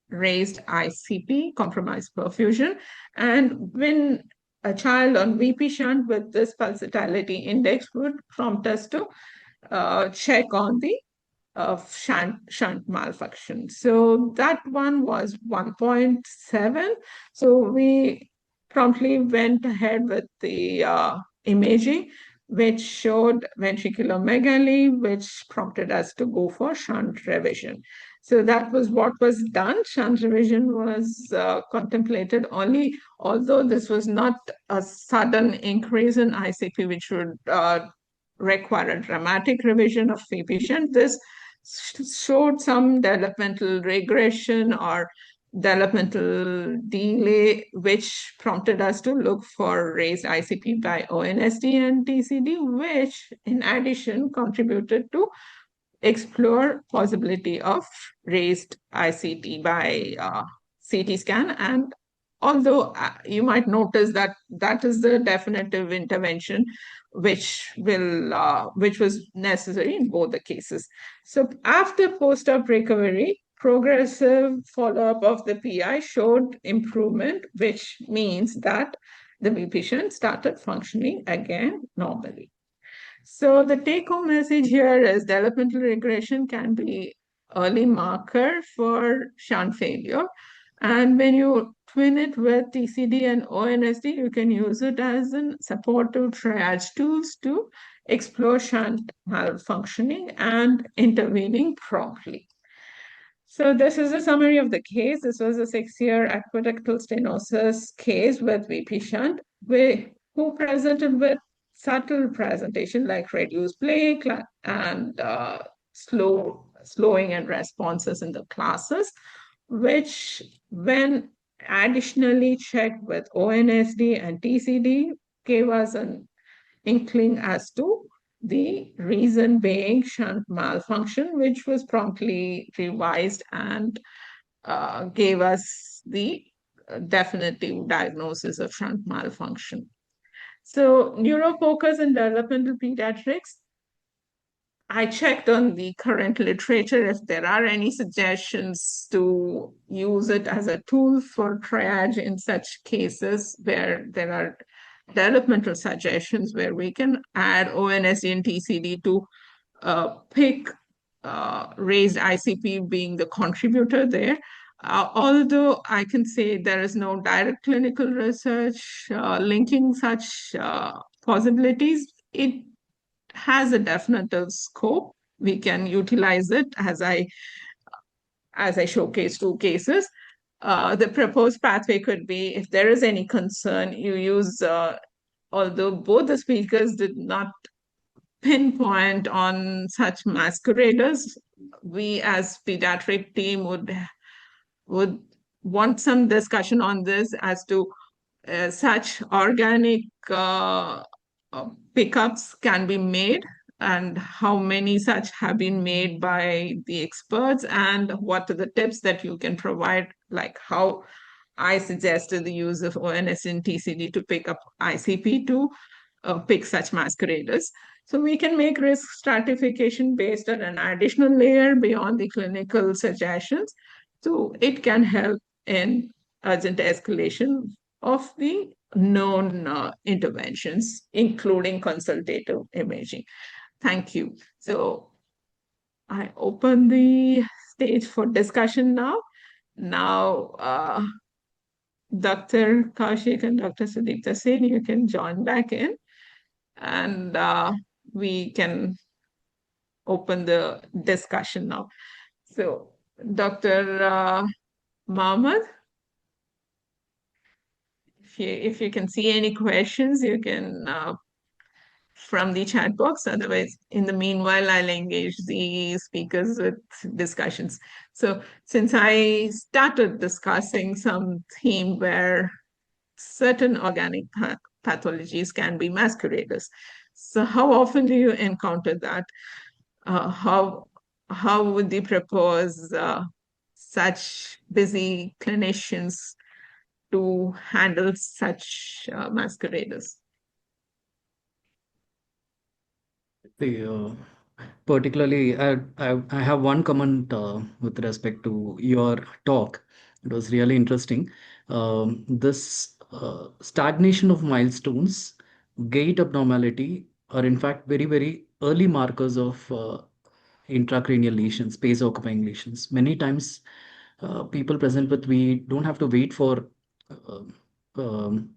raised ICP, compromised perfusion. And when a child on VP shunt with this pulsatility index would prompt us to check on the shunt malfunction. So that one was 1.7. So we promptly went ahead with the imaging, which showed ventriculomegaly, which prompted us to go for shunt revision. So that was what was done. Shunt revision was contemplated only, although this was not a sudden increase in ICP, which would require a dramatic revision of the patient. This showed some developmental regression or developmental delay, which prompted us to look for raised ICP by ONSD and TCD, which in addition contributed to explore possibility of raised ICT by CT scan. And although you might notice that that is the definitive intervention which was necessary in both the cases. So after post-op recovery, progressive follow-up of the PI showed improvement, which means that the patient started functioning again normally. So the take-home message here is developmental regression can be early marker for shunt failure. And when you twin it with TCD and ONSD, you can use it as a supportive triage tools to explore shunt malfunctioning and intervening promptly. So this is a summary of the case. This was a 6-year aqueductal stenosis case with VP shunt, who presented with subtle presentation like reduced plaque and slowing and responses in the classes, which when additionally checked with ONSD and TCD gave us an inkling as to the reason being shunt malfunction, which was promptly revised and gave us the definitive diagnosis of shunt malfunction. So neurofocus in developmental pediatrics, I checked on the current literature if there are any suggestions to use it as a tool for triage in such cases where there are developmental suggestions where we can add ONSD and TCD to pick raised ICP being the contributor there. Although I can say there is no direct clinical research linking such possibilities, it has a definitive scope. We can utilize it as I showcased 2 cases. The proposed pathway could be, if there is any concern, you use, although both the speakers did not pinpoint on such masqueraders, we as pediatric team would want some discussion on this as to such organic pickups can be made and how many such have been made by the experts and what are the tips that you can provide, like how I suggested the use of ONS and TCD to pick up ICP to pick such masqueraders. So we can make risk stratification based on an additional layer beyond the clinical suggestions. So it can help in urgent escalation of the known interventions, including consultative imaging. Thank you. So I open the stage for discussion now. Now, Dr. Kaushik and Dr. Sudipta Sen, you can join back in. And we can open the discussion now. So, Dr. Mohammed, if you can see any questions, you can from the chat box. Otherwise, in the meanwhile, I'll engage the speakers with discussions. So, since I started discussing some theme where certain organic pathologies can be masqueraders, so how often do you encounter that? How would you propose such busy clinicians to handle such masqueraders? Particularly, I have one comment with respect to your talk. It was really interesting. This stagnation of milestones, gait abnormality, are in fact very, very early markers of intracranial lesions, space occupying lesions. Many times, people present with, we don't have to wait for uh,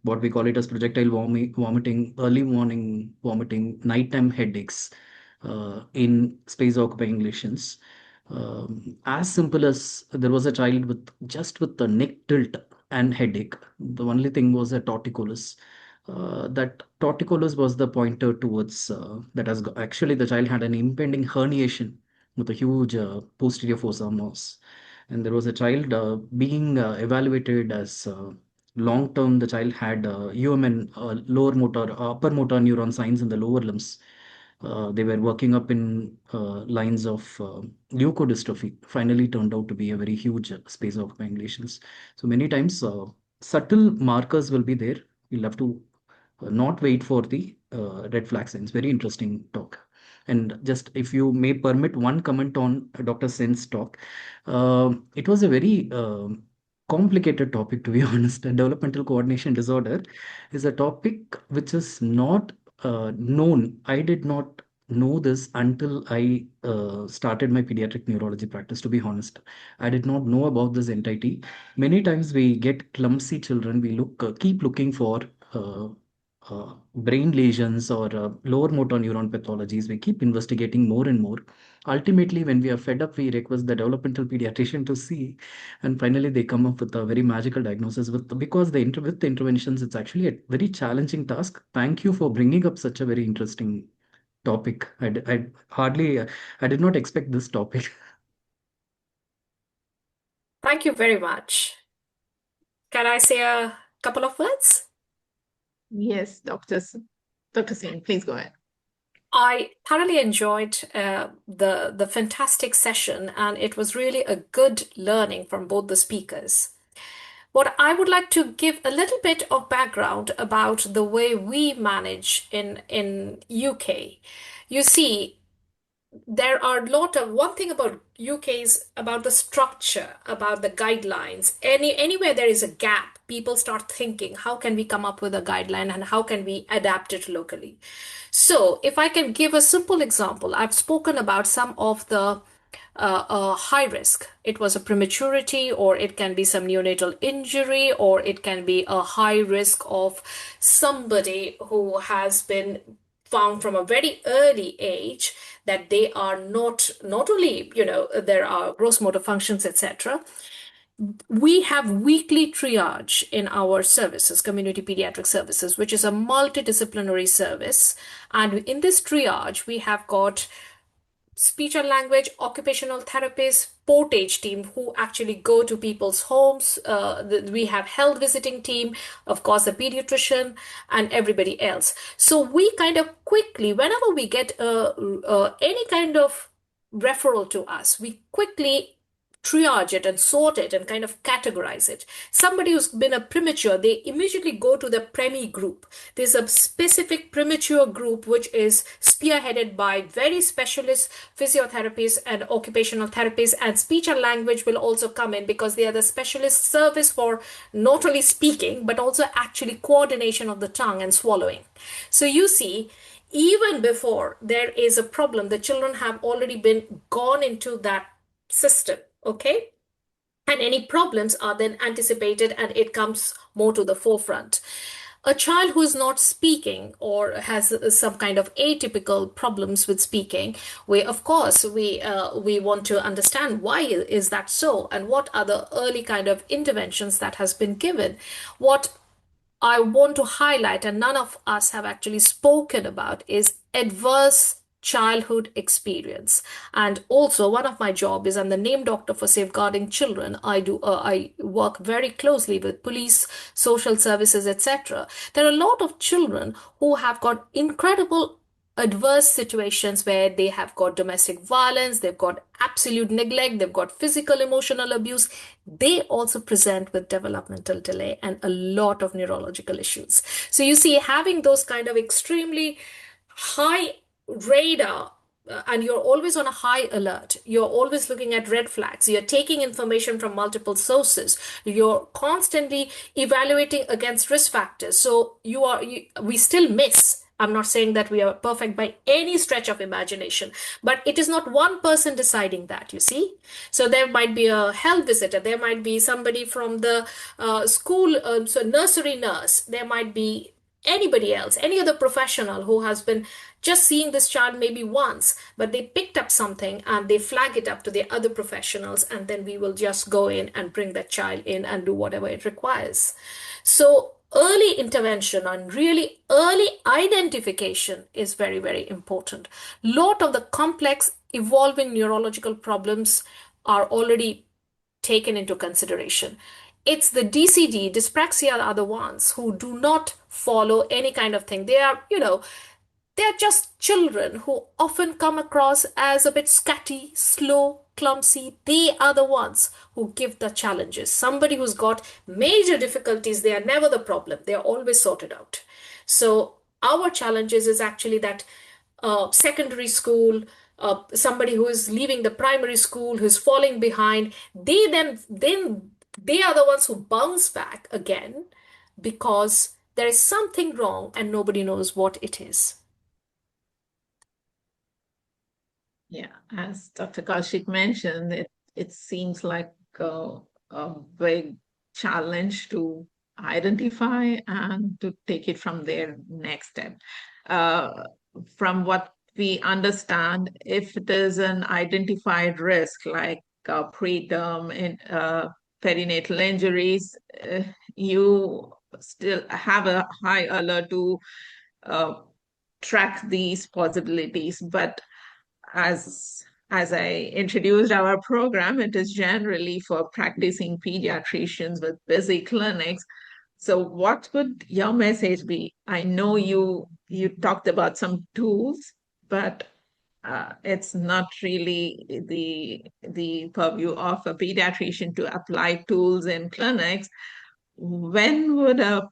what we call it as projectile vomiting, early morning vomiting, nighttime headaches in space occupying lesions. As simple as there was a child with just with the neck tilt and headache. The only thing was a torticollis. That torticollis was the pointer towards actually the child had an impending herniation with a huge posterior fossa mass. And there was a child being evaluated as long term. The child had UMN, lower motor, upper motor neuron signs in the lower limbs. They were working up in lines of leukodystrophy. Finally, turned out to be a very huge space of lesions. So many times, subtle markers will be there. You'll have to not wait for the red flag signs. Very interesting talk. And just if you may permit one comment on Dr. Sen's talk, it was a very complicated topic, to be honest. Developmental coordination disorder is a topic which is not known. I did not know this until I started my pediatric neurology practice, to be honest. I did not know about this entity. Many times we get clumsy children. We keep looking for uh, brain lesions or lower motor neuron pathologies. We keep investigating more and more. Ultimately, when we are fed up, we request the developmental pediatrician to see, and finally they come up with a very magical diagnosis. Because with the interventions, it's actually a very challenging task. Thank you for bringing up such a very interesting topic. I did not expect this topic. Thank you very much. Can I say a couple of words? Yes, Dr. Singh, please go ahead. I thoroughly enjoyed the fantastic session, and it was really a good learning from both the speakers. What I would like to give a little bit of background about the way we manage in UK. You see, there are a lot of one thing about UK is about the structure, about the guidelines. Anywhere there is a gap, people start thinking, how can we come up with a guideline and how can we adapt it locally? So, if I can give a simple example, I've spoken about some of the high risk. It was a prematurity, or it can be some neonatal injury, or it can be a high risk of somebody who has been found from a very early age that they are not only, there are gross motor functions, etc. We have weekly triage in our services, community pediatric services, which is a multidisciplinary service. And in this triage, we have got speech and language, occupational therapists, portage team who actually go to people's homes. We have health visiting team, of course, the pediatrician, and everybody else. So we kind of quickly, whenever we get any kind of referral to us, we quickly triage it and sort it and kind of categorize it. Somebody who's been a premature, they immediately go to the premi group. There's a specific premature group which is spearheaded by very specialist physiotherapists and occupational therapists, and speech and language will also come in because they are the specialist service for not only speaking but also actually coordination of the tongue and swallowing. So you see, even before there is a problem, the children have already been gone into that system. Okay, and any problems are then anticipated and it comes more to the forefront. a child who is not speaking or has some kind of atypical problems with speaking, we of course we want to understand why is that so, and what are the early kind of interventions that has been given. What I want to highlight, and none of us have actually spoken about, is adverse childhood experience. And also, one of my job is I'm the name doctor for safeguarding children. I work very closely with police, social services, etc. There are a lot of children who have got incredible adverse situations where they have got domestic violence, they've got absolute neglect, they've got physical, emotional abuse. They also present with developmental delay and a lot of neurological issues. So you see, having those kind of extremely high radar, and you're always on a high alert, you're always looking at red flags, you're taking information from multiple sources, you're constantly evaluating against risk factors. So we still miss. I'm not saying that we are perfect by any stretch of imagination, but it is not one person deciding that, you see. So there might be a health visitor, there might be somebody from the school, so nursery nurse, there might be anybody else, any other professional who has been just seeing this child maybe once, but they picked up something and they flag it up to the other professionals, and then we will just go in and bring that child in and do whatever it requires. So early intervention and really early identification is very, very important. Lot of the complex evolving neurological problems are already taken into consideration. It's the DCD, dyspraxia, are the ones who do not follow any kind of thing. They are, they're just children who often come across as a bit scatty, slow, clumsy. They are the ones who give the challenges. Somebody who's got major difficulties, they are never the problem. They are always sorted out. So our challenges is actually that secondary school, somebody who is leaving the primary school, who's falling behind, then they are the ones who bounce back again because there is something wrong and nobody knows what it is. Yeah, as Dr. Kaushik mentioned, it seems like a big challenge to identify and to take it from their next step. From what we understand, if it is an identified risk like preterm in perinatal injuries, you still have a high alert to uh, track these possibilities. But as I introduced our program, it is generally for practicing pediatricians with busy clinics. So what would your message be? I know you talked about some tools, but it's not really the purview of a pediatrician to apply tools in clinics. When would a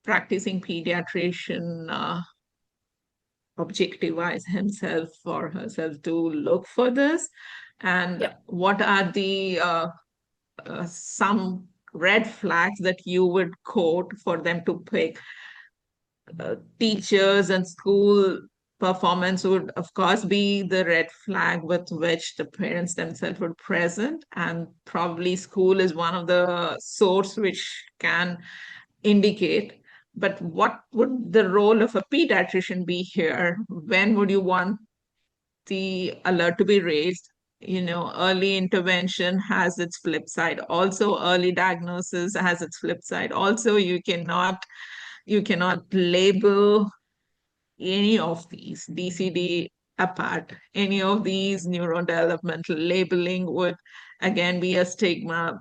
practicing pediatrician objectivize himself or herself to look for this? And Yep. what are the some red flags that you would quote for them to pick? Teachers and school performance would, of course, be the red flag with which the parents themselves would present, and probably school is one of the source which can indicate. But what would the role of a pediatrician be here? When would you want the alert to be raised? Early intervention has its flip side. Also, early diagnosis has its flip side. Also, you cannot label any of these DCD apart. Any of these neurodevelopmental labeling would again be a stigma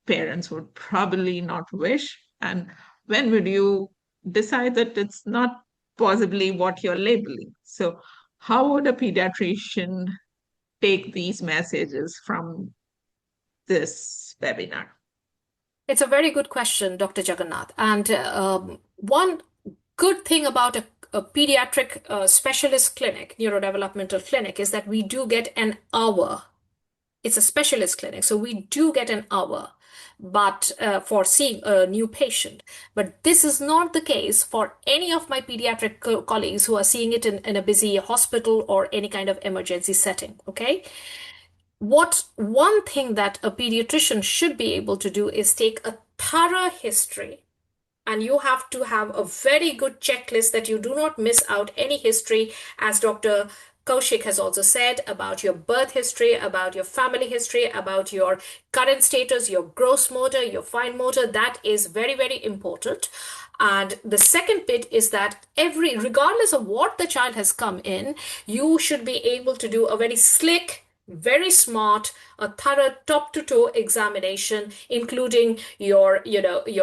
parents would probably not wish. And when would you decide that it's not possibly what you're labeling? So how would a pediatrician take these messages from this webinar? It's a very good question, Dr. Jagannath. And one good thing about a pediatric specialist clinic, neurodevelopmental clinic, is that we do get an hour. It's a specialist clinic, so we do get an hour, but for seeing a new patient. But this is not the case for any of my pediatric colleagues who are seeing it in a busy hospital or any kind of emergency setting. Okay. What one thing that a pediatrician should be able to do is take a thorough history And you have to have a very good checklist that you do not miss out any history, as Dr. Kaushik has also said, about your birth history, about your family history, about your current status, your gross motor, your fine motor. That is very, very important. And the second bit is that regardless of what the child has come in, you should be able to do a very slick, very smart, a thorough top to toe examination, including your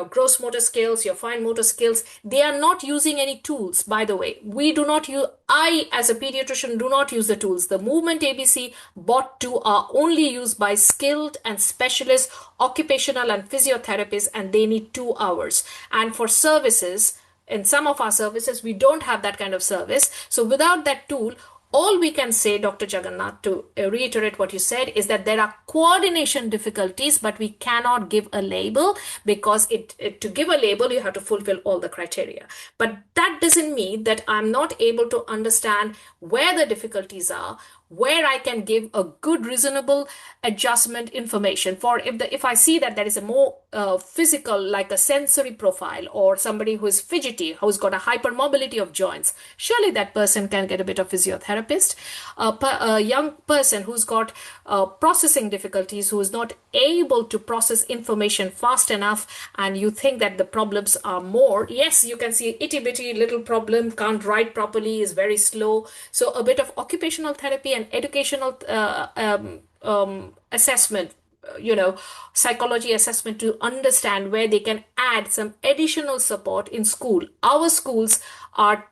gross motor skills, your fine motor skills. They are not using any tools, by the way. We do not use, I as a pediatrician do not use the tools. The movement ABC bot 2 are only used by skilled and specialist occupational and physiotherapists, and they need 2 hours. And for services, in some of our services, we don't have that kind of service. So without that tool, all we can say, Dr. Jagannath, to reiterate what you said, is that there are coordination difficulties, but we cannot give a label, because to give a label, you have to fulfill all the criteria. But that doesn't mean that I'm not able to understand where the difficulties are, where I can give a good, reasonable adjustment information. For if I see that there is a more physical, like a sensory profile, or somebody who is fidgety, who's got a hypermobility of joints, surely that person can get a bit of physiotherapist. A young person who's got processing difficulties, who is not able to process information fast enough, and you think that the problems are more, yes, you can see itty bitty little problem, can't write properly, is very slow. So a bit of occupational therapy and educational assessment, psychology assessment, to understand where they can add some additional support in school. Our schools are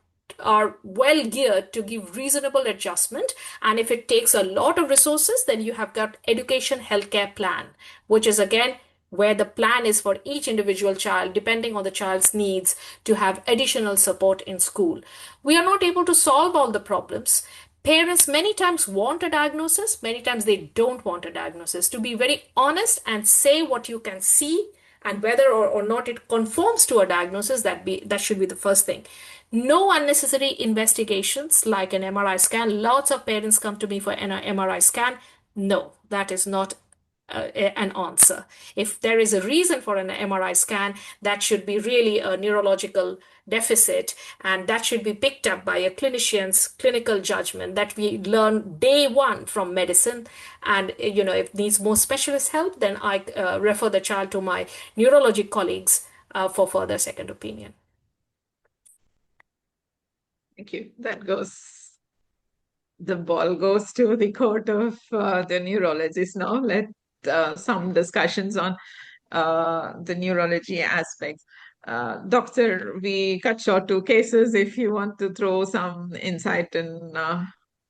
well geared to give reasonable adjustment, and if it takes a lot of resources, then you have got education healthcare plan, which is again where the plan is for each individual child, depending on the child's needs, to have additional support in school. We are not able to solve all the problems. Parents many times want a diagnosis, many times they don't want a diagnosis. To be very honest and say what you can see, and whether or not it conforms to a diagnosis, that should be the first thing. No unnecessary investigations like an MRI scan. Lots of parents come to me for an MRI scan. No, that is not an answer. If there is a reason for an MRI scan, that should be really a neurological deficit, and that should be picked up by a clinician's clinical judgment that we learn day one from medicine. And if needs more specialist help, then I refer the child to my neurology colleagues for further second opinion. Thank you. The ball goes to the court of the neurologist now. Let some discussions on the neurology aspects. Doctor, we cut short 2 cases. If you want to throw some insight in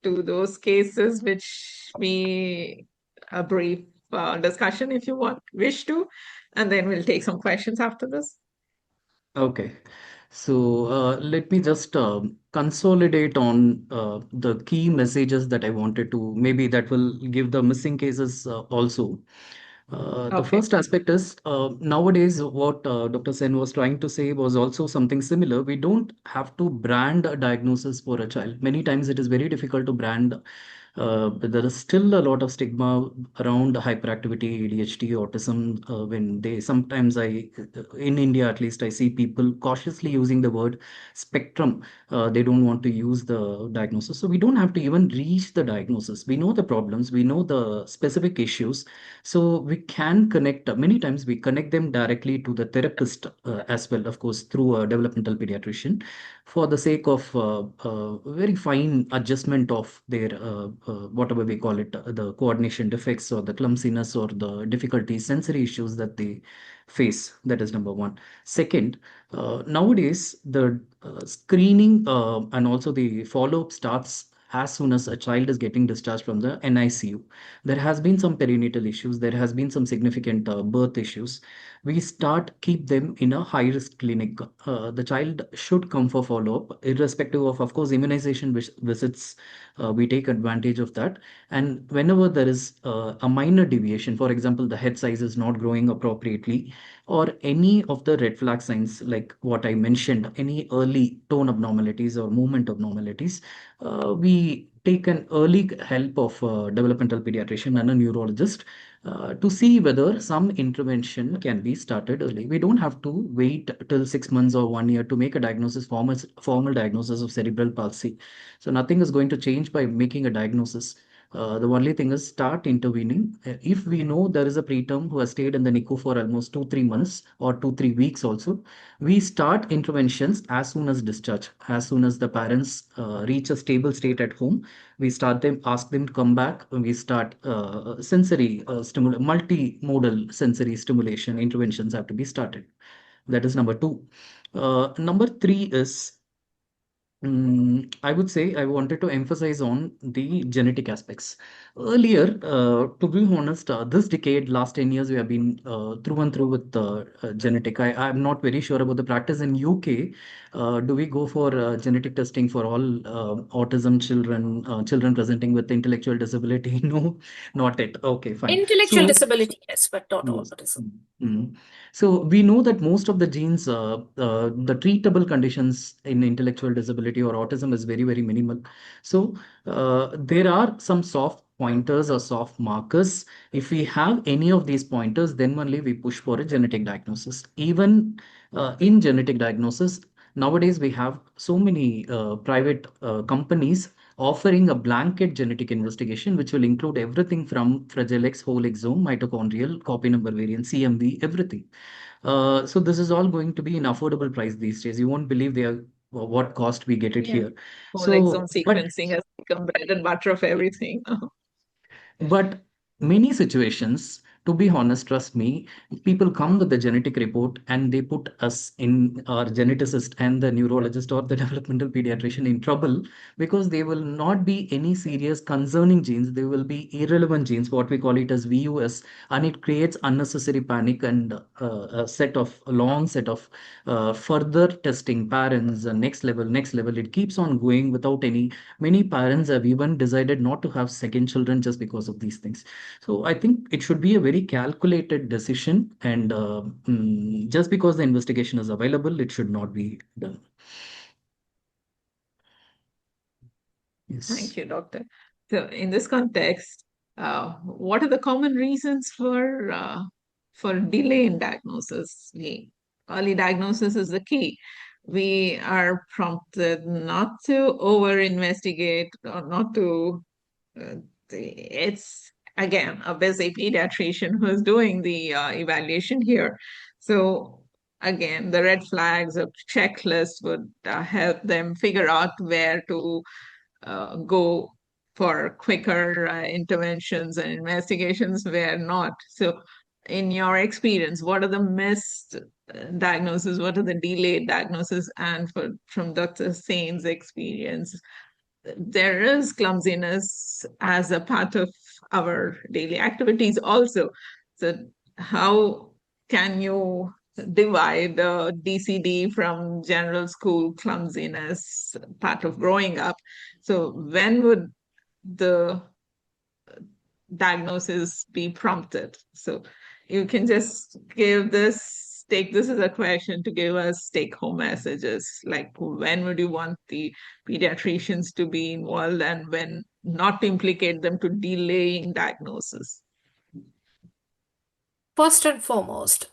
to those cases, which we a brief discussion if you wish to, and then we'll take some questions after this. Okay. So let me just consolidate on the key messages that I wanted to, maybe that will give the missing cases also. The Okay. first aspect is nowadays what Dr. Sen was trying to say was also something similar. We don't have to brand a diagnosis for a child. Many times it is very difficult to brand. But there is still a lot of stigma around hyperactivity, ADHD, autism. When they sometimes in India at least, I see people cautiously using the word spectrum. They don't want to use the diagnosis. So we don't have to even reach the diagnosis. We know the problems, we know the specific issues. So we can connect, many times we connect them directly to the therapist as well, of course, through a developmental pediatrician, for the sake of very fine adjustment of their whatever we call it, the coordination defects or the clumsiness or the difficulties, sensory issues that they face. That is number one. Second, nowadays the screening and also the follow-up starts as soon as a child is getting discharged from the NICU. There has been some perinatal issues, there has been some significant birth issues. We keep them in a high risk clinic. The child should come for follow-up, irrespective of course, immunization visits. We take advantage of that. And whenever there is a minor deviation, for example, the head size is not growing appropriately, or any of the red flag signs, like what I mentioned, any early tone abnormalities or movement abnormalities, we take an early help of a developmental pediatrician and a neurologist to see whether some intervention can be started early. We don't have to wait till 6 months or 1 year to make a diagnosis, formal diagnosis of cerebral palsy. So nothing is going to change by making a diagnosis. The only thing is start intervening. If we know there is a preterm who has stayed in the NICU for almost 2-3 months or 2-3 weeks also, we start interventions as soon as discharge. As soon as the parents reach a stable state at home, we start them, ask them to come back. We start sensory multimodal sensory stimulation interventions have to be started. That is number two. Number three is I would say I wanted to emphasize on the genetic aspects. Earlier, to be honest, this decade, last 10 years, we have been through and through with genetic. I'm not very sure about the practice in UK. Do we go for genetic testing for all autism children, children presenting with intellectual disability? No, not it. Okay, fine. Intellectual So, disability, yes, but not yes. autism. Mm. So we know that most of the genes, the treatable conditions in intellectual disability or autism is very, very minimal. So there are some soft pointers or soft markers. If we have any of these pointers, then only we push for a genetic diagnosis. Even in genetic diagnosis, nowadays we have so many private companies offering a blanket genetic investigation, which will include everything from Fragile X, whole exome, mitochondrial, copy number variant, CMV, everything. So this is all going to be an affordable price these days. You won't believe they are what cost we get it Yeah. here. Whole exome But sequencing has become bread and butter of everything. But many situations, to be honest, trust me, people come with the genetic report and they put us in our geneticist and the neurologist or the developmental pediatrician in trouble because they will not be any serious concerning genes. They will be irrelevant genes, what we call it as VUS, and it creates unnecessary panic and a long set of further testing parents, next level, next level. It keeps on going without any. Many parents have even decided not to have second children just because of these things. So I think it should be a very calculated decision, and just because the investigation is available, it should not be done. Yes. Thank you, Doctor. So, in this context, what are the common reasons for delay in diagnosis? Early diagnosis is the key. We are prompted not to over investigate or not to. It's again a busy pediatrician who is doing the evaluation here. So again, the red flags or checklist would help them figure out where to go for quicker interventions and investigations where not. So, in your experience, what are the missed diagnoses? What are the delayed diagnoses? And from Dr. Sain's experience, there is clumsiness as a part of our daily activities also. So, how can you divide DCD from general school clumsiness, part of growing up? So, when would the diagnosis be prompted? So, you can just take this as a question to give us take home messages, like when would you want the pediatricians to be involved and when not to implicate them to delaying diagnosis? First and foremost,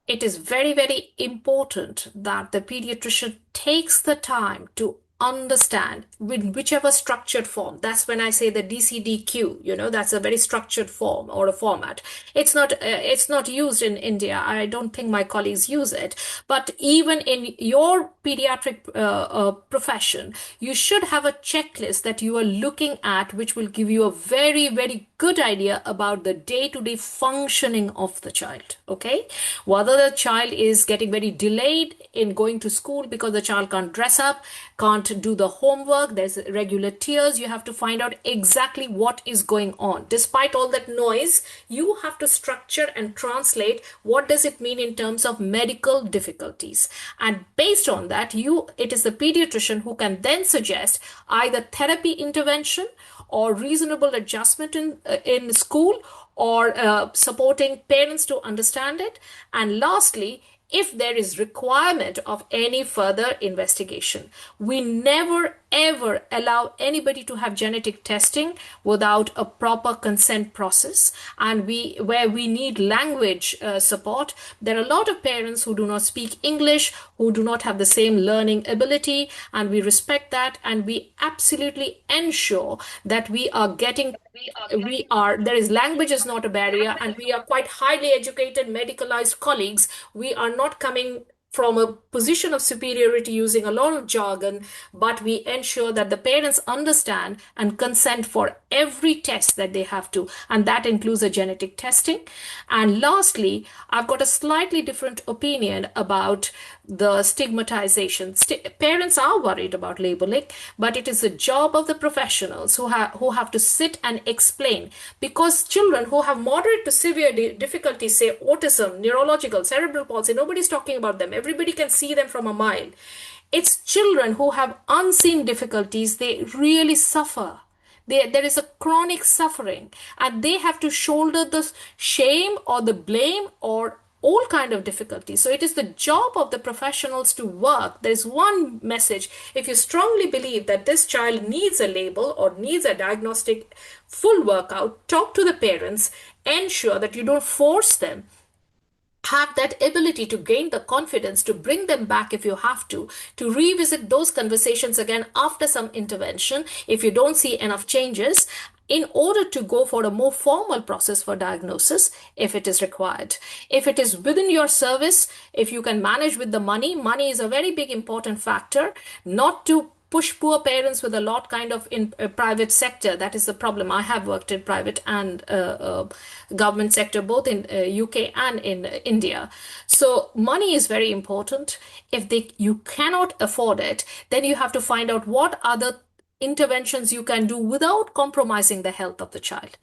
it is very, very important that the pediatrician takes the time to understand with whichever structured form. That's when I say the DCDQ, that's a very structured form or a format. It's not used in India. I don't think my colleagues use it. But even in your pediatric profession, you should have a checklist that you are looking at, which will give you a very, very good idea about the day-to-day functioning of the child. Okay, whether the child is getting very delayed in going to school because the child can't dress up, can't do the homework, there's regular tears. You have to find out exactly what is going on. Despite all that noise, you have to structure and translate what does it mean in terms of medical difficulties. And based on that, it is the pediatrician who can then suggest either therapy intervention or reasonable adjustment in school, or supporting parents to understand it. And lastly, if there is requirement of any further investigation. We never ever allow anybody to have genetic testing without a proper consent process, and where we need language support. There are a lot of parents who do not speak English, who do not have the same learning ability, and we respect that, and we absolutely ensure that we are there is language is not a barrier, and we are quite highly educated medicalized colleagues. We are not coming from a position of superiority using a lot of jargon, but we ensure that the parents understand and consent for every test that they have to, and that includes a genetic testing. And lastly, I've got a slightly different opinion about the stigmatization. Parents are worried about labeling, but it is the job of the professionals who have to sit and explain, because children who have moderate to severe difficulties, say autism, neurological, cerebral palsy, nobody's talking about them. Everybody can see them from a mile. It's children who have unseen difficulties, they really suffer. There is a chronic suffering, and they have to shoulder the shame or the blame or all kind of difficulties. So it is the job of the professionals to work. There's one message: if you strongly believe that this child needs a label or needs a diagnostic full workout, talk to the parents, ensure that you don't force them, have that ability to gain the confidence to bring them back if you have to revisit those conversations again after some intervention if you don't see enough changes, in order to go for a more formal process for diagnosis if it is required. If it is within your service, if you can manage with the money is a very big important factor, not to push poor parents with a lot kind of in private sector. That is the problem. I have worked in private and government sector, both in UK and in India. So money is very important. If you cannot afford it, then you have to find out what other interventions you can do without compromising the health of the child.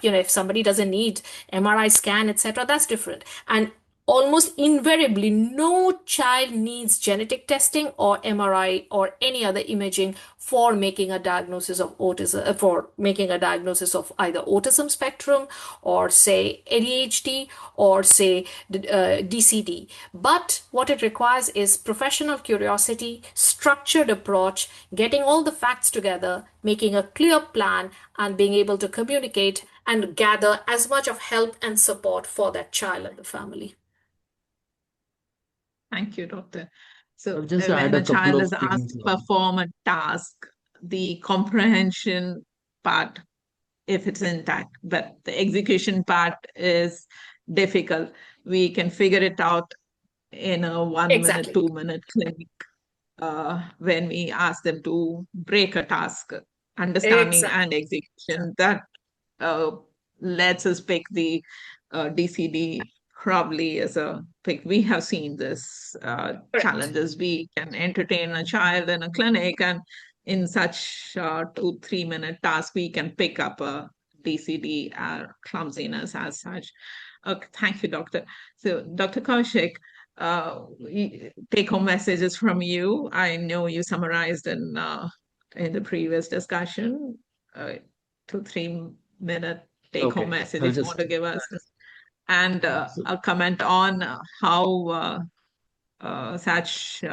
If somebody doesn't need MRI scan, etc., that's different. And almost invariably, no child needs genetic testing or MRI or any other imaging for making a diagnosis of autism, for making a diagnosis of either autism spectrum or say ADHD or say DCD. But what it requires is professional curiosity, structured approach, getting all the facts together, making a clear plan, and being able to communicate and gather as much of help and support for that child and the family. Thank you, Doctor. So I'll just add when a a couple child of is asked things. to perform a task, the comprehension part, if it's intact, but the execution part is difficult. We can figure it out in a 1 minute, Exactly. 2 minute clinic when we ask them to break a task. Understanding Exactly. and execution, that uh, lets us pick the DCD probably as a pick. We have seen this Correct. challenges. We can entertain a child in a clinic, and in such 2-3 minute task, we can pick up a DCD clumsiness as such. Okay, thank you, Doctor. So, Dr. Kaushik, take home messages from you. I know you summarized in the previous discussion. 2-3 minute take home Okay, message I'll if you want just to give us, and so a comment on how such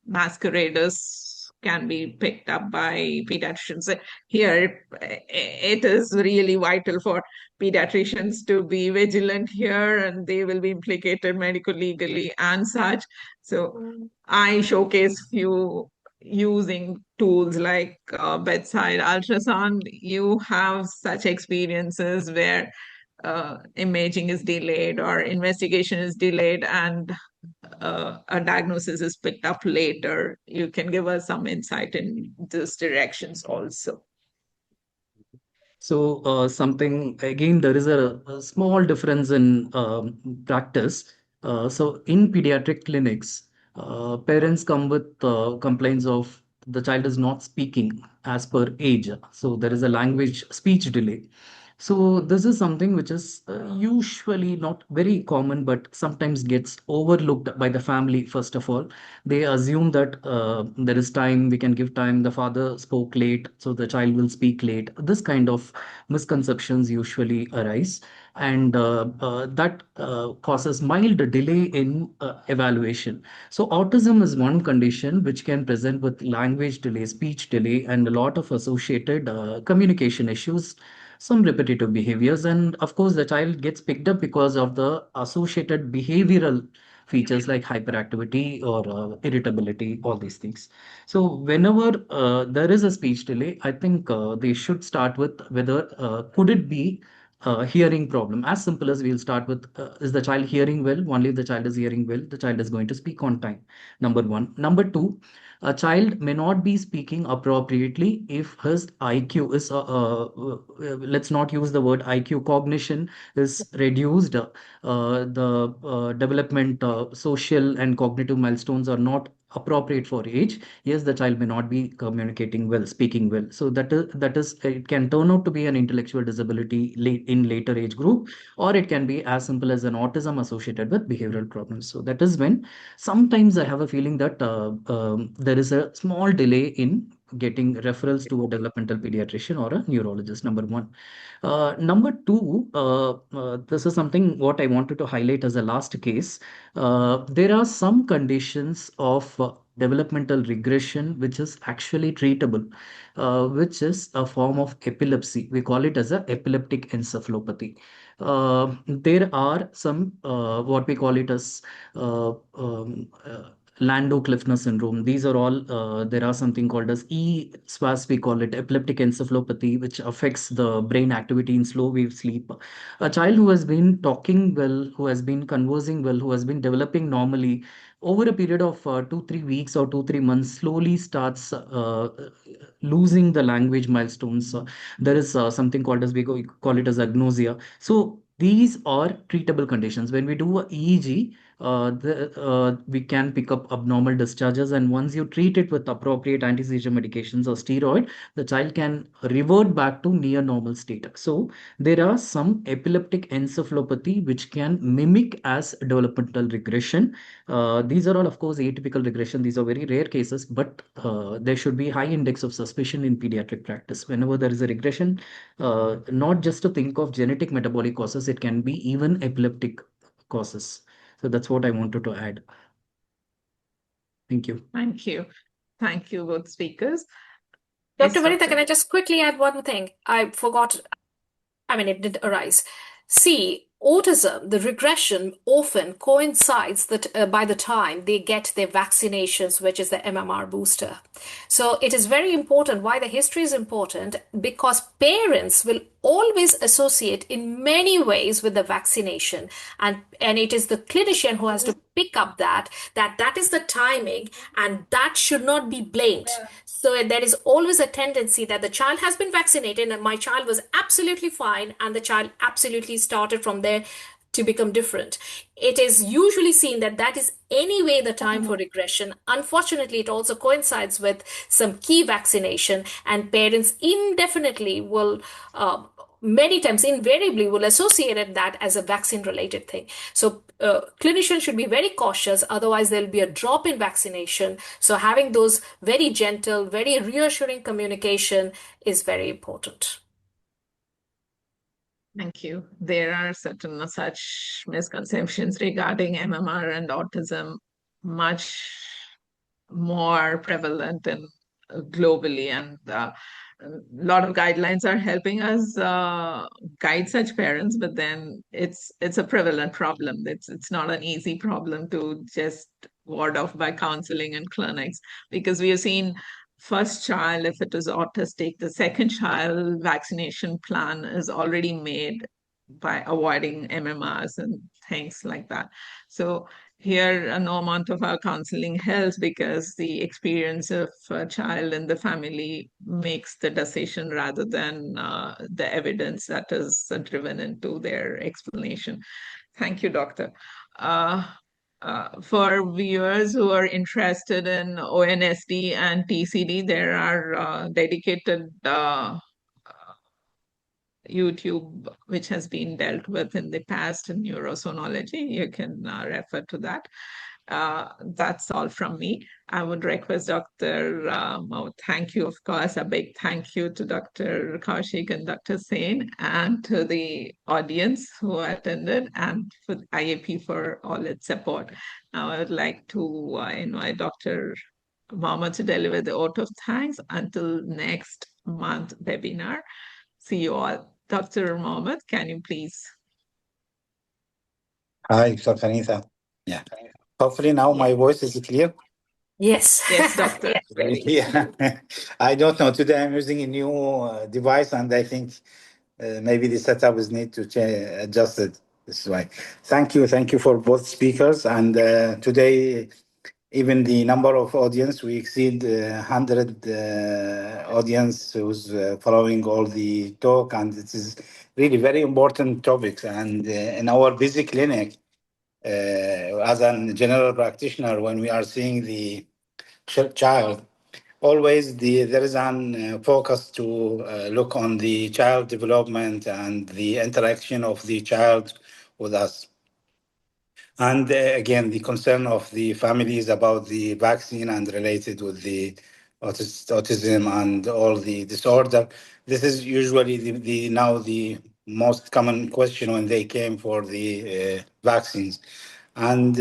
masqueraders can be picked up by pediatricians. Here, it is really vital for pediatricians to be vigilant here, and they will be implicated medical legally and such. So I showcase few using tools like bedside ultrasound. You have such experiences where imaging is delayed or investigation is delayed, and a diagnosis is picked up later. You can give us some insight in these directions also. So, something again, there is a small difference in practice. So, in pediatric clinics, parents come with complaints of the child is not speaking as per age. So, there is a language speech delay. So this is something which is usually not very common, but sometimes gets overlooked by the family. First of all, they assume that there is time, we can give time. The father spoke late, so the child will speak late. This kind of misconceptions usually arise, and that causes mild delay in evaluation. So autism is one condition which can present with language delay, speech delay, and a lot of associated communication issues, some repetitive behaviors, and of course the child gets picked up because of the associated behavioral features like hyperactivity or irritability, all these things. So whenever there is a speech delay, I think they should start with whether could it be hearing problem. As simple as we'll start with, is the child hearing well? Only if the child is hearing well, the child is going to speak on time. Number one. Number two, a child may not be speaking appropriately if his IQ is, let's not use the word IQ, cognition is reduced. The development, social and cognitive milestones are not appropriate for age. Yes, the child may not be communicating well, speaking well. So that is it can turn out to be an intellectual disability late in later age group, or it can be as simple as an autism associated with behavioral problems. So that is when sometimes I have a feeling that there is a small delay in getting referrals to a developmental pediatrician or a neurologist, number one. Number two, this is something what I wanted to highlight as a last case. There are some conditions of developmental regression which is actually treatable, which is a form of epilepsy. We call it as a epileptic encephalopathy. There are some what we call it as Landau-Kleffner syndrome. These are all, there are something called as E-SWAS, we call it epileptic encephalopathy, which affects the brain activity in slow wave sleep. A child who has been talking well, who has been conversing well, who has been developing normally, over a period of 2, 3 weeks or 2, 3 months, slowly starts losing the language milestones. There is something called as, call it as agnosia. So these are treatable conditions. When we do a EEG, we can pick up abnormal discharges, and once you treat it with appropriate anti-seizure medications or steroid, the child can revert back to near normal state. So there are some epileptic encephalopathy which can mimic as developmental regression. These are all, of course, atypical regression. These are very rare cases, but there should be high index of suspicion in pediatric practice. Whenever there is a regression, not just to think of genetic metabolic causes, it can be even epileptic causes. So that's what I wanted to add. Thank you. Thank you. Thank you, both speakers. Dr. Yes, Vanitha, Doctor. can I just quickly add one thing? I forgot. I mean, it did arise. See, autism, the regression often coincides that by the time they get their vaccinations, which is the MMR booster. So it is very important. Why the history is important? Because parents will always associate in many ways with the vaccination, and it is the clinician who has to pick up that is the timing, and that should not be blamed. So there is always a tendency that the child has been vaccinated and my child was absolutely fine, and the child absolutely started from there to become different. It is usually seen that that is anyway the time for regression. Unfortunately, it also coincides with some key vaccination, and parents indefinitely will many times invariably will associate that as a vaccine related thing. So clinicians should be very cautious, otherwise there'll be a drop in vaccination. So having those very gentle, very reassuring communication is very important. Thank you. There are certain such misconceptions regarding MMR and autism, much more prevalent and globally, and a lot of guidelines are helping us guide such parents, but then it's a prevalent problem. It's not an easy problem to just ward off by counseling and clinics, because we have seen first child, if it is autistic, the second child vaccination plan is already made by avoiding MMRs and things like that. So here, no amount of our counseling helps, because the experience of a child in the family makes the decision rather than the evidence that is driven into their explanation. Thank you, Doctor. For viewers who are interested in ONSD and TCD, there are dedicated YouTube, which has been dealt with in the past in neurosonology. You can refer to that. That's all from me. I would request Dr. Thank you, of course, a big thank you to Dr. Kaushik and Dr. Sain and to the audience who attended and for IAP for all its support. Now I would like to invite Dr. Mohammed to deliver the vote of thanks until next month webinar. See you all. Dr. Mohammed, can you please? Hi, Dr. Anita. Yeah. Hopefully now my voice is clear. Yes. Yes, doctor. Yeah. I don't know. Today I'm using a new device, and I think maybe the setup is need to adjust it. This is why. Thank you for both speakers. And today, even the number of audience, we exceed 100 audience who's following all the talk, and it is really very important topics. And in our busy clinic, as a general practitioner, when we are seeing the child, always there is an focus to look on the child development and the interaction of the child with us. And again, the concern of the families about the vaccine and related with the autism and all the disorder. This is usually the now the most common question when they came for the vaccines. And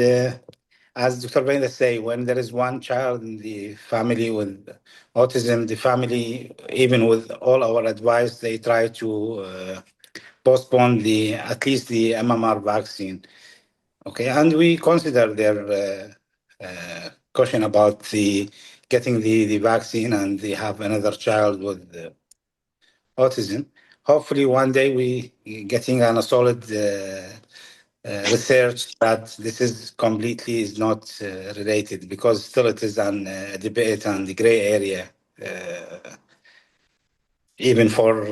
as Dr. Brenda say, when there is one child in the family with autism, the family, even with all our advice, they try to postpone at least the MMR vaccine. Okay, and we consider their caution about getting the vaccine, and they have another child with autism. Hopefully, one day we getting on a solid research that this is completely is not related, because still it is an debate and the gray area, even for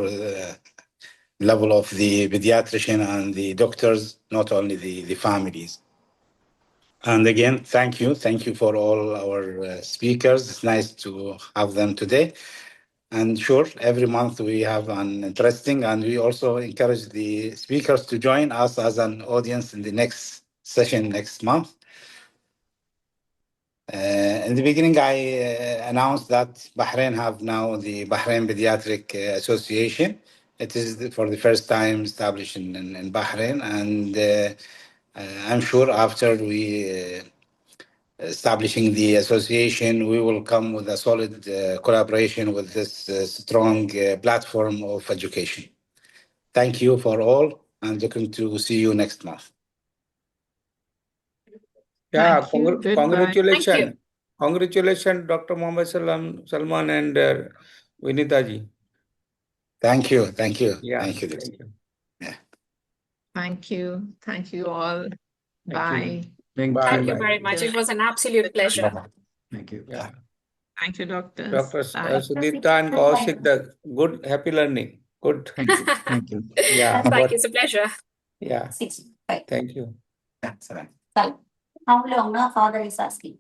level of the pediatrician and the doctors, not only the families. And again, thank you for all our speakers. It's nice to have them today. And sure, every month we have an interesting, and we also encourage the speakers to join us as an audience in the next session next month. In the beginning, I announced that Bahrain have now the Bahrain Pediatric Association. It is for the first time established in Bahrain, and I'm sure after we establishing the association, we will come with a solid collaboration with this strong platform of education. Thank you for all, and looking to see you next month. Yeah, Thank you. Goodbye. congratulations. Thank you. Congratulations, Dr. Mohammed Salman and Vinitaji. Thank you. Yeah, Thank you. thank you. Yeah. Thank you. Thank you all. Bye. Thank Bye. Thank you very much. It was an absolute pleasure. Bye-bye. Thank you. Yeah. Thank you, doctors. Dr. Bye. Sudipta and Kaushik, the good, happy learning. Good. Thank you. Thank you. Yeah. Thank you. It's a pleasure. Yeah. Thank you. Yeah, salam. How long now father is asking?